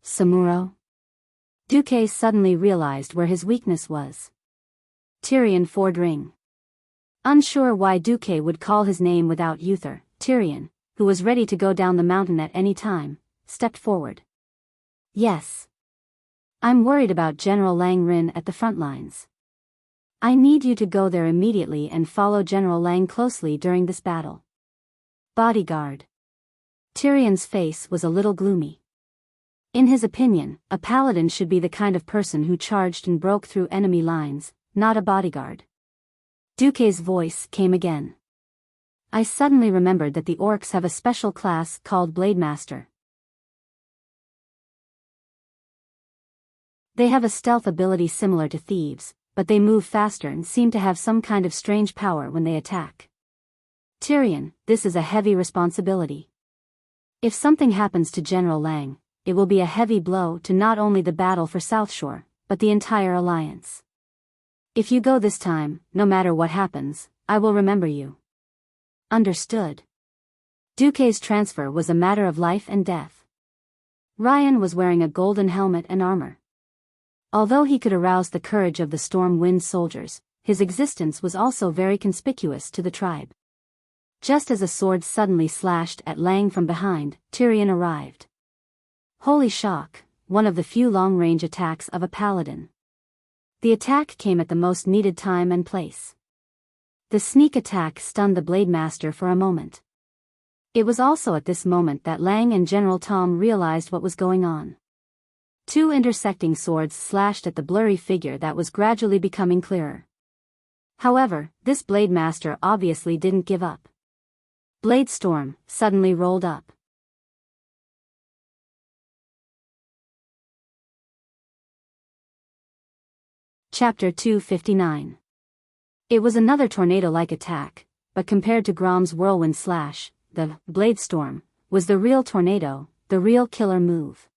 Samuro? Duque suddenly realized where his weakness was. Tyrion Fordring. Unsure why Duque would call his name without Uther, Tyrion, who was ready to go down the mountain at any time, stepped forward. "Yes. I'm worried about General Lang Rin at the front lines. I need you to go there immediately and follow General Lang closely during this battle." Bodyguard. Tyrion's face was a little gloomy. In his opinion, a paladin should be the kind of person who charged and broke through enemy lines, not a bodyguard. Duque's voice came again. "I suddenly remembered that the orcs have a special class called Blademaster. They have a stealth ability similar to thieves, but they move faster and seem to have some kind of strange power when they attack. Tyrion, this is a heavy responsibility. If something happens to General Lang, it will be a heavy blow to not only the battle for South Shore, but the entire alliance. If you go this time, no matter what happens, I will remember you. Understood. Duque's transfer was a matter of life and death. Ryan was wearing a golden helmet and armor. Although he could arouse the courage of the Storm Wind soldiers, his existence was also very conspicuous to the tribe. Just as a sword suddenly slashed at Lang from behind, Tyrion arrived. Holy shock, one of the few long-range attacks of a paladin. The attack came at the most needed time and place. The sneak attack stunned the Blade Master for a moment. It was also at this moment that Lang and General Tom realized what was going on. Two intersecting swords slashed at the blurry figure that was gradually becoming clearer. However, this Blade Master obviously didn't give up. Blade Storm suddenly rolled up. Chapter 259. It was another tornado-like attack, but compared to Grom's whirlwind slash, the Blade Storm was the real tornado, the real killer move.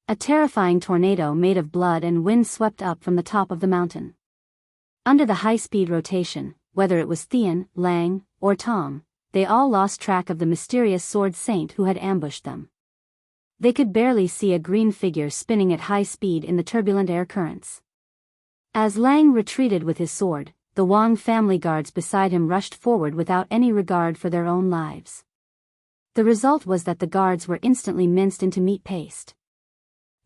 A terrifying tornado made of blood and wind swept up from the top of the mountain. Under the high-speed rotation, whether it was Theon, Lang, or Tom, they all lost track of the mysterious sword saint who had ambushed them. They could barely see a green figure spinning at high speed in the turbulent air currents. As Lang retreated with his sword, the Wang family guards beside him rushed forward without any regard for their own lives. The result was that the guards were instantly minced into meat paste.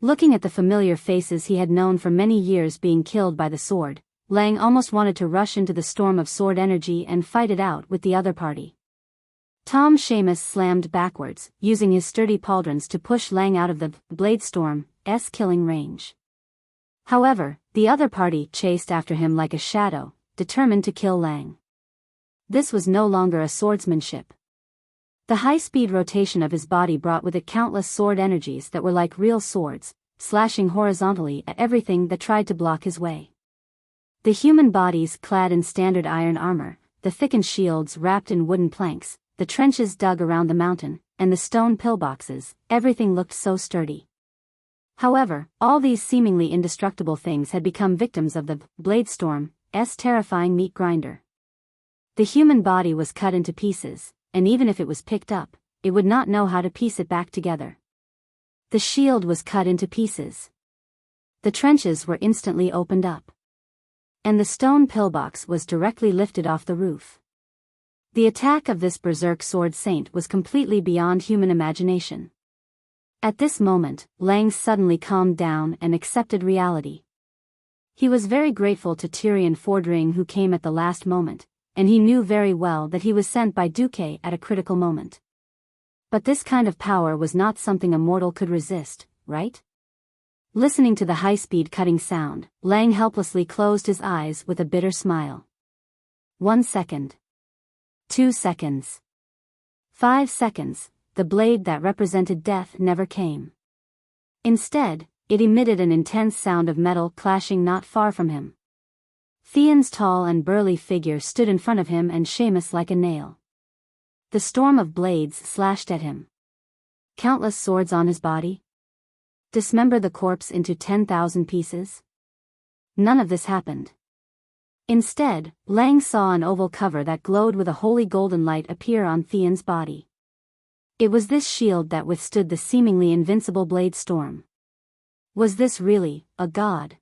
Looking at the familiar faces he had known for many years being killed by the sword, Lang almost wanted to rush into the storm of sword energy and fight it out with the other party. Tom Seamus slammed backwards, using his sturdy pauldrons to push Lang out of the Blade Storm's killing range. However, the other party chased after him like a shadow, determined to kill Lang. This was no longer a swordsmanship. The high-speed rotation of his body brought with it countless sword energies that were like real swords, slashing horizontally at everything that tried to block his way. The human bodies clad in standard iron armor, the thickened shields wrapped in wooden planks, the trenches dug around the mountain, and the stone pillboxes, everything looked so sturdy. However, all these seemingly indestructible things had become victims of the Blade Storm's terrifying meat grinder. The human body was cut into pieces, and even if it was picked up, it would not know how to piece it back together. The shield was cut into pieces. The trenches were instantly opened up. And the stone pillbox was directly lifted off the roof. The attack of this berserk sword saint was completely beyond human imagination. At this moment, Lang suddenly calmed down and accepted reality. He was very grateful to Tyrion Fordring who came at the last moment, and he knew very well that he was sent by Duque at a critical moment. But this kind of power was not something a mortal could resist, right? Listening to the high-speed cutting sound, Lang helplessly closed his eyes with a bitter smile. 1 second. 2 seconds. 5 seconds. The blade that represented death never came. Instead, it emitted an intense sound of metal clashing not far from him. Theon's tall and burly figure stood in front of him and Seamus like a nail. The storm of blades slashed at him. Countless swords on his body. Dismember the corpse into 10,000 pieces? None of this happened. Instead, Lang saw an oval cover that glowed with a holy golden light appear on Theon's body. It was this shield that withstood the seemingly invincible blade storm. Was this really a god?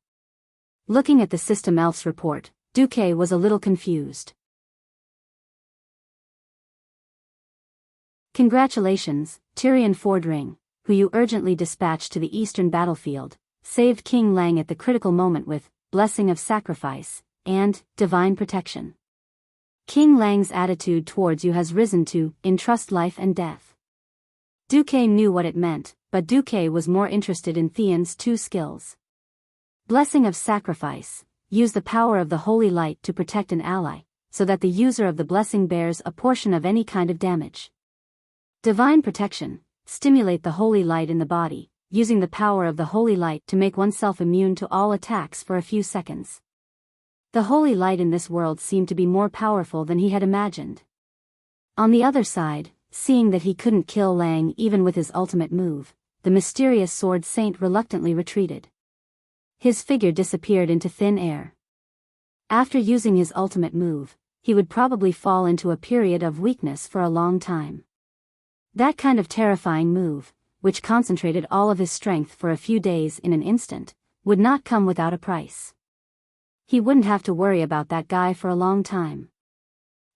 Looking at the System Elf's report, Duque was a little confused. Congratulations, Tyrion Fordring, who you urgently dispatched to the eastern battlefield, saved King Lang at the critical moment with blessing of sacrifice and divine protection. King Lang's attitude towards you has risen to entrust life and death. Duque knew what it meant, but Duque was more interested in Theon's two skills. Blessing of sacrifice, use the power of the holy light to protect an ally, so that the user of the blessing bears a portion of any kind of damage. Divine protection, stimulate the holy light in the body, using the power of the holy light to make oneself immune to all attacks for a few seconds. The holy light in this world seemed to be more powerful than he had imagined. On the other side, seeing that he couldn't kill Lang even with his ultimate move, the mysterious sword saint reluctantly retreated. His figure disappeared into thin air. After using his ultimate move, he would probably fall into a period of weakness for a long time. That kind of terrifying move, which concentrated all of his strength for a few days in an instant, would not come without a price. He wouldn't have to worry about that guy for a long time.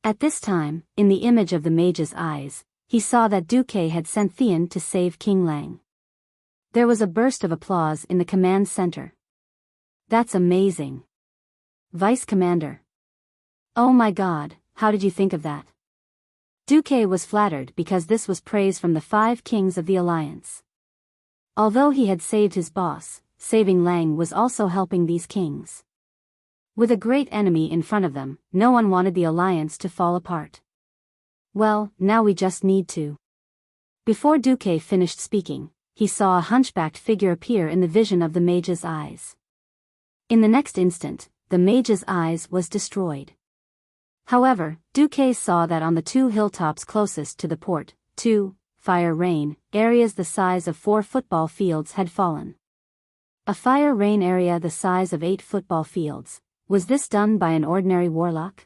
At this time, in the image of the mage's eyes, he saw that Duque had sent Theon to save King Lang. There was a burst of applause in the command center. That's amazing. Vice Commander. Oh my God, how did you think of that? Duque was flattered because this was praise from the 5 kings of the Alliance. Although he had saved his boss, saving Lang was also helping these kings. With a great enemy in front of them, no one wanted the Alliance to fall apart. Well, now we just need to. Before Duque finished speaking, he saw a hunchbacked figure appear in the vision of the mage's eyes. In the next instant, the mage's eyes was destroyed. However, Duque saw that on the 2 hilltops closest to the port, 2 fire rain areas the size of 4 football fields had fallen. A fire rain area the size of 8 football fields. Was this done by an ordinary warlock?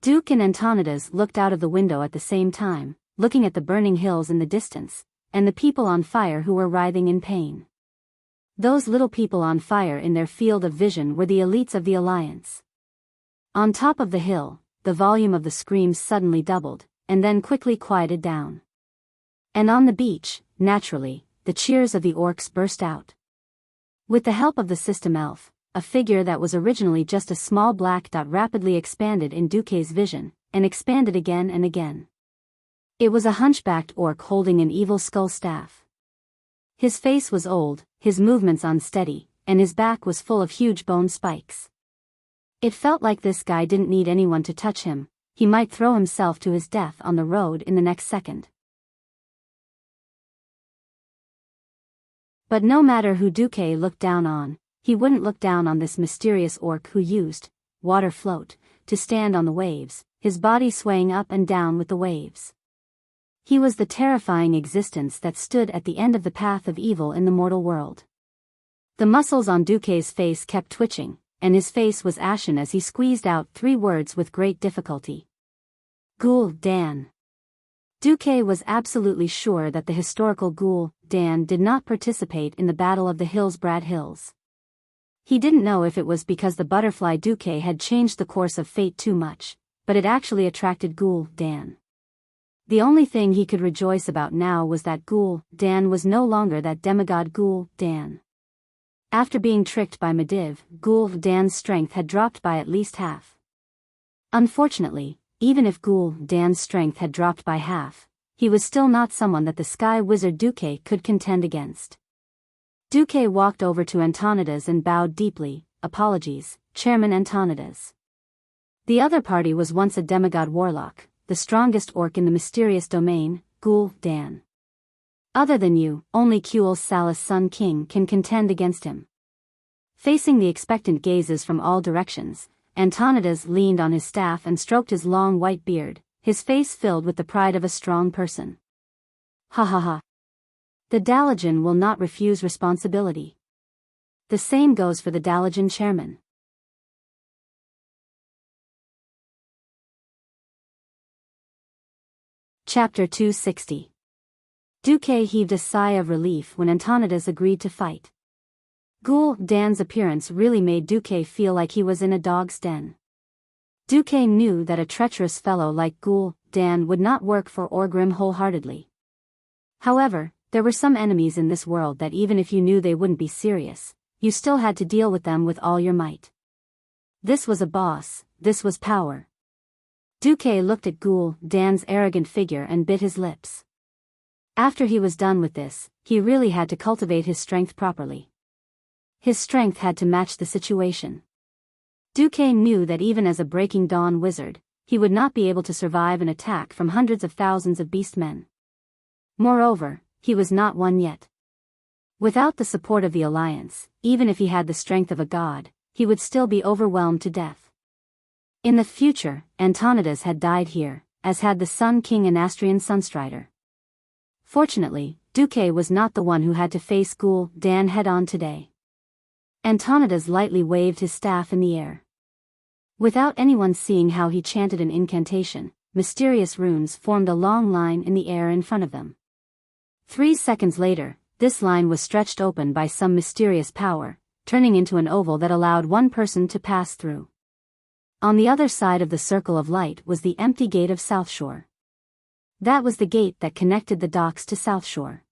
Duke and Antonidas looked out of the window at the same time, looking at the burning hills in the distance, and the people on fire who were writhing in pain. Those little people on fire in their field of vision were the elites of the Alliance. On top of the hill, the volume of the screams suddenly doubled, and then quickly quieted down. And on the beach, naturally, the cheers of the orcs burst out. With the help of the system elf, a figure that was originally just a small black dot rapidly expanded in Duque's vision, and expanded again and again. It was a hunchbacked orc holding an evil skull staff. His face was old, his movements unsteady, and his back was full of huge bone spikes. It felt like this guy didn't need anyone to touch him, he might throw himself to his death on the road in the next second. But no matter who Duque looked down on, he wouldn't look down on this mysterious orc who used water float to stand on the waves, his body swaying up and down with the waves. He was the terrifying existence that stood at the end of the path of evil in the mortal world. The muscles on Duque's face kept twitching, and his face was ashen as he squeezed out 3 words with great difficulty. Ghoul Dan. Duque was absolutely sure that the historical Ghoul Dan did not participate in the Battle of the Hillsbrad Hills. He didn't know if it was because the butterfly Duque had changed the course of fate too much, but it actually attracted Ghoul Dan. The only thing he could rejoice about now was that Ghoul Dan was no longer that demigod Ghoul Dan. After being tricked by Medivh, Ghoul Dan's strength had dropped by at least half. Unfortunately, even if Ghoul Dan's strength had dropped by half, he was still not someone that the sky wizard Duque could contend against. Duque walked over to Antonidas and bowed deeply. Apologies, Chairman Antonidas. The other party was once a demigod warlock, the strongest orc in the mysterious domain, Ghoul Dan. Other than you, only Kuel Salus Sun King can contend against him. Facing the expectant gazes from all directions, Antonidas leaned on his staff and stroked his long white beard, his face filled with the pride of a strong person. Ha ha ha. The Dalajan will not refuse responsibility. The same goes for the Dalajan chairman. Chapter 260. Duque heaved a sigh of relief when Antonidas agreed to fight. Ghoul Dan's appearance really made Duque feel like he was in a dog's den. Duque knew that a treacherous fellow like Ghoul Dan would not work for Orgrim wholeheartedly. However, there were some enemies in this world that even if you knew they wouldn't be serious, you still had to deal with them with all your might. This was a boss, this was power. Duque looked at Ghoul Dan's arrogant figure and bit his lips. After he was done with this, he really had to cultivate his strength properly. His strength had to match the situation. Duque knew that even as a Breaking Dawn wizard, he would not be able to survive an attack from hundreds of thousands of beastmen. Moreover, he was not one yet. Without the support of the Alliance, even if he had the strength of a god, he would still be overwhelmed to death. In the future, Antonidas had died here, as had the Sun King and Astrian Sunstrider. Fortunately, Duque was not the one who had to face Ghoul Dan head-on today. Antonidas lightly waved his staff in the air. Without anyone seeing how he chanted an incantation, mysterious runes formed a long line in the air in front of them. 3 seconds later, this line was stretched open by some mysterious power, turning into an oval that allowed one person to pass through. On the other side of the circle of light was the empty gate of South Shore. That was the gate that connected the docks to South Shore.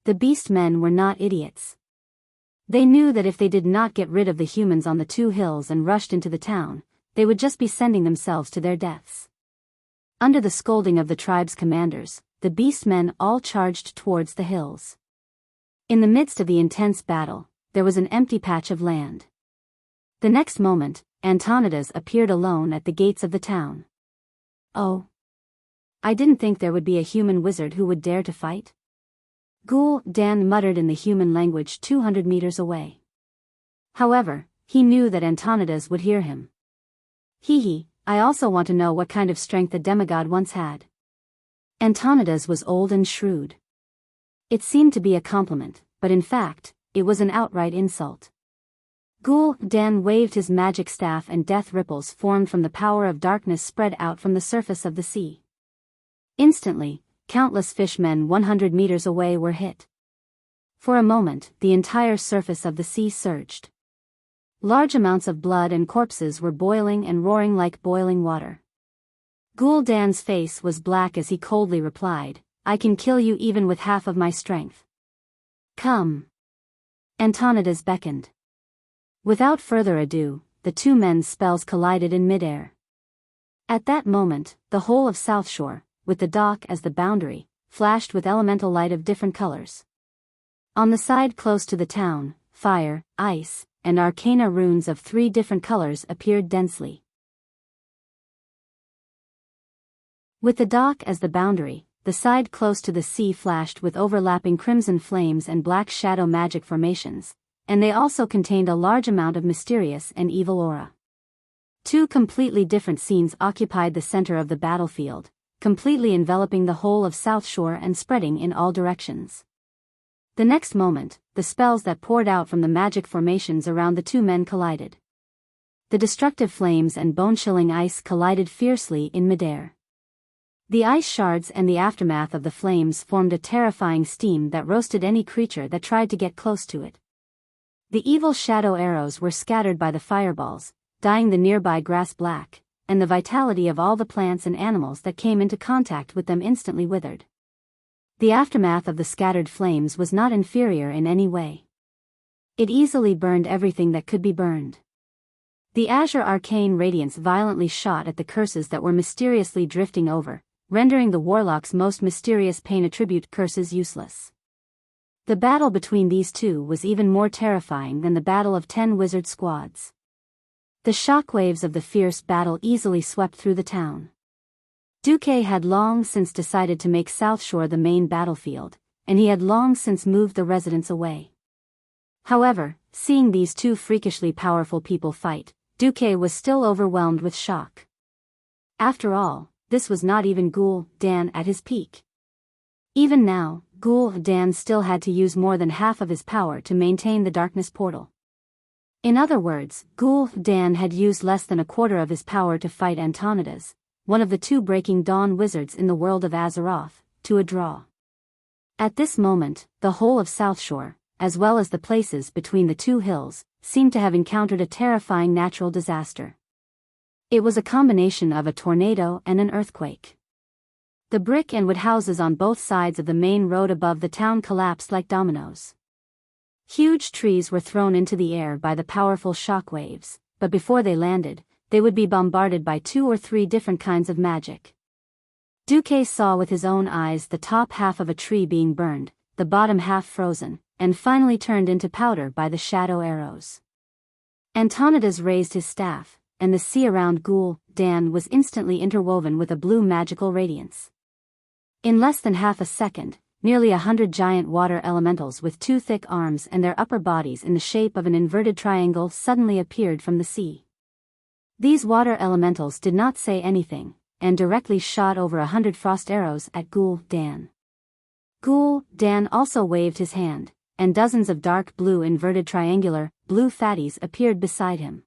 The beast men were not idiots. They knew that if they did not get rid of the humans on the 2 hills and rushed into the town, they would just be sending themselves to their deaths. Under the scolding of the tribe's commanders, the beast men all charged towards the hills. In the midst of the intense battle, there was an empty patch of land. The next moment, Antonidas appeared alone at the gates of the town. Oh. I didn't think there would be a human wizard who would dare to fight. Ghoul Dan muttered in the human language 200 meters away. However, he knew that Antonidas would hear him. Hee, I also want to know what kind of strength a demigod once had. Antonidas was old and shrewd. It seemed to be a compliment, but in fact, it was an outright insult. Ghoul Dan waved his magic staff and death ripples formed from the power of darkness spread out from the surface of the sea. Instantly, countless fishmen 100 meters away were hit. For a moment, the entire surface of the sea surged. Large amounts of blood and corpses were boiling and roaring like boiling water. Ghoul Dan's face was black as he coldly replied, I can kill you even with half of my strength. Come. Antonidas beckoned. Without further ado, the 2 men's spells collided in midair. At that moment, the whole of South Shore, with the dock as the boundary, flashed with elemental light of different colors. On the side close to the town, fire, ice, and arcana runes of 3 different colors appeared densely. With the dock as the boundary, the side close to the sea flashed with overlapping crimson flames and black shadow magic formations, and they also contained a large amount of mysterious and evil aura. 2 completely different scenes occupied the center of the battlefield, completely enveloping the whole of South Shore and spreading in all directions. The next moment, the spells that poured out from the magic formations around the 2 men collided. The destructive flames and bone-chilling ice collided fiercely in midair. The ice shards and the aftermath of the flames formed a terrifying steam that roasted any creature that tried to get close to it. The evil shadow arrows were scattered by the fireballs, dyeing the nearby grass black, and the vitality of all the plants and animals that came into contact with them instantly withered. The aftermath of the scattered flames was not inferior in any way. It easily burned everything that could be burned. The azure arcane radiance violently shot at the curses that were mysteriously drifting over, rendering the warlock's most mysterious pain attribute curses useless. The battle between these 2 was even more terrifying than the battle of 10 wizard squads. The shockwaves of the fierce battle easily swept through the town. Duque had long since decided to make South Shore the main battlefield, and he had long since moved the residents away. However, seeing these 2 freakishly powerful people fight, Duque was still overwhelmed with shock. After all, this was not even Ghoul Dan at his peak. Even now, Ghoul Dan still had to use more than half of his power to maintain the darkness portal. In other words, Ghoul Dan had used less than a quarter of his power to fight Antonidas, one of the 2 breaking dawn wizards in the world of Azeroth, to a draw. At this moment, the whole of South Shore, as well as the places between the 2 hills, seemed to have encountered a terrifying natural disaster. It was a combination of a tornado and an earthquake. The brick and wood houses on both sides of the main road above the town collapsed like dominoes. Huge trees were thrown into the air by the powerful shock waves, but before they landed, they would be bombarded by 2 or 3 different kinds of magic. Duque saw with his own eyes the top half of a tree being burned, the bottom half frozen, and finally turned into powder by the shadow arrows. Antonidas raised his staff, and the sea around Ghoul Dan was instantly interwoven with a blue magical radiance. In less than half a second, nearly 100 giant water elementals with 2 thick arms and their upper bodies in the shape of an inverted triangle suddenly appeared from the sea. These water elementals did not say anything, and directly shot over 100 frost arrows at Ghoul Dan. Ghoul, Dan also waved his hand, and dozens of dark blue inverted triangular, blue fatties appeared beside him.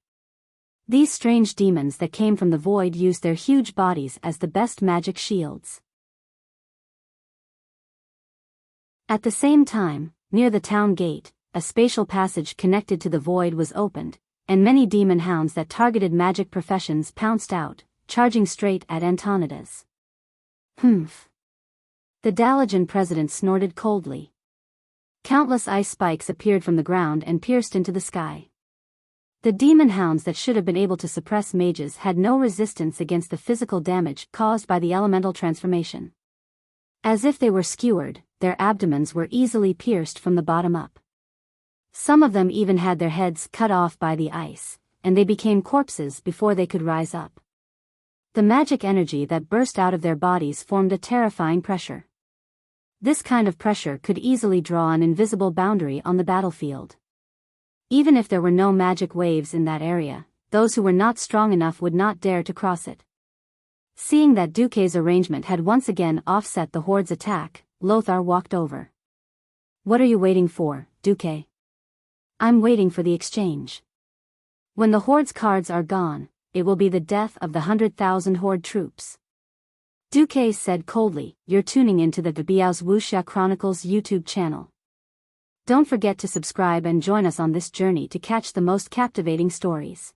These strange demons that came from the void used their huge bodies as the best magic shields. At the same time, near the town gate, a spatial passage connected to the void was opened, and many demon hounds that targeted magic professions pounced out, charging straight at Antonidas. Humph. The Dalajan president snorted coldly. Countless ice spikes appeared from the ground and pierced into the sky. The demon hounds that should have been able to suppress mages had no resistance against the physical damage caused by the elemental transformation. As if they were skewered, their abdomens were easily pierced from the bottom up. Some of them even had their heads cut off by the ice, and they became corpses before they could rise up. The magic energy that burst out of their bodies formed a terrifying pressure. This kind of pressure could easily draw an invisible boundary on the battlefield. Even if there were no magic waves in that area, those who were not strong enough would not dare to cross it. Seeing that Duque's arrangement had once again offset the horde's attack, Lothar walked over. "What are you waiting for, Duque?" "I'm waiting for the exchange. When the horde's cards are gone, it will be the death of the 100,000 horde troops." Duque said coldly, "You're tuning into the Biyao's Wuxia Chronicles YouTube channel. Don't forget to subscribe and join us on this journey to catch the most captivating stories.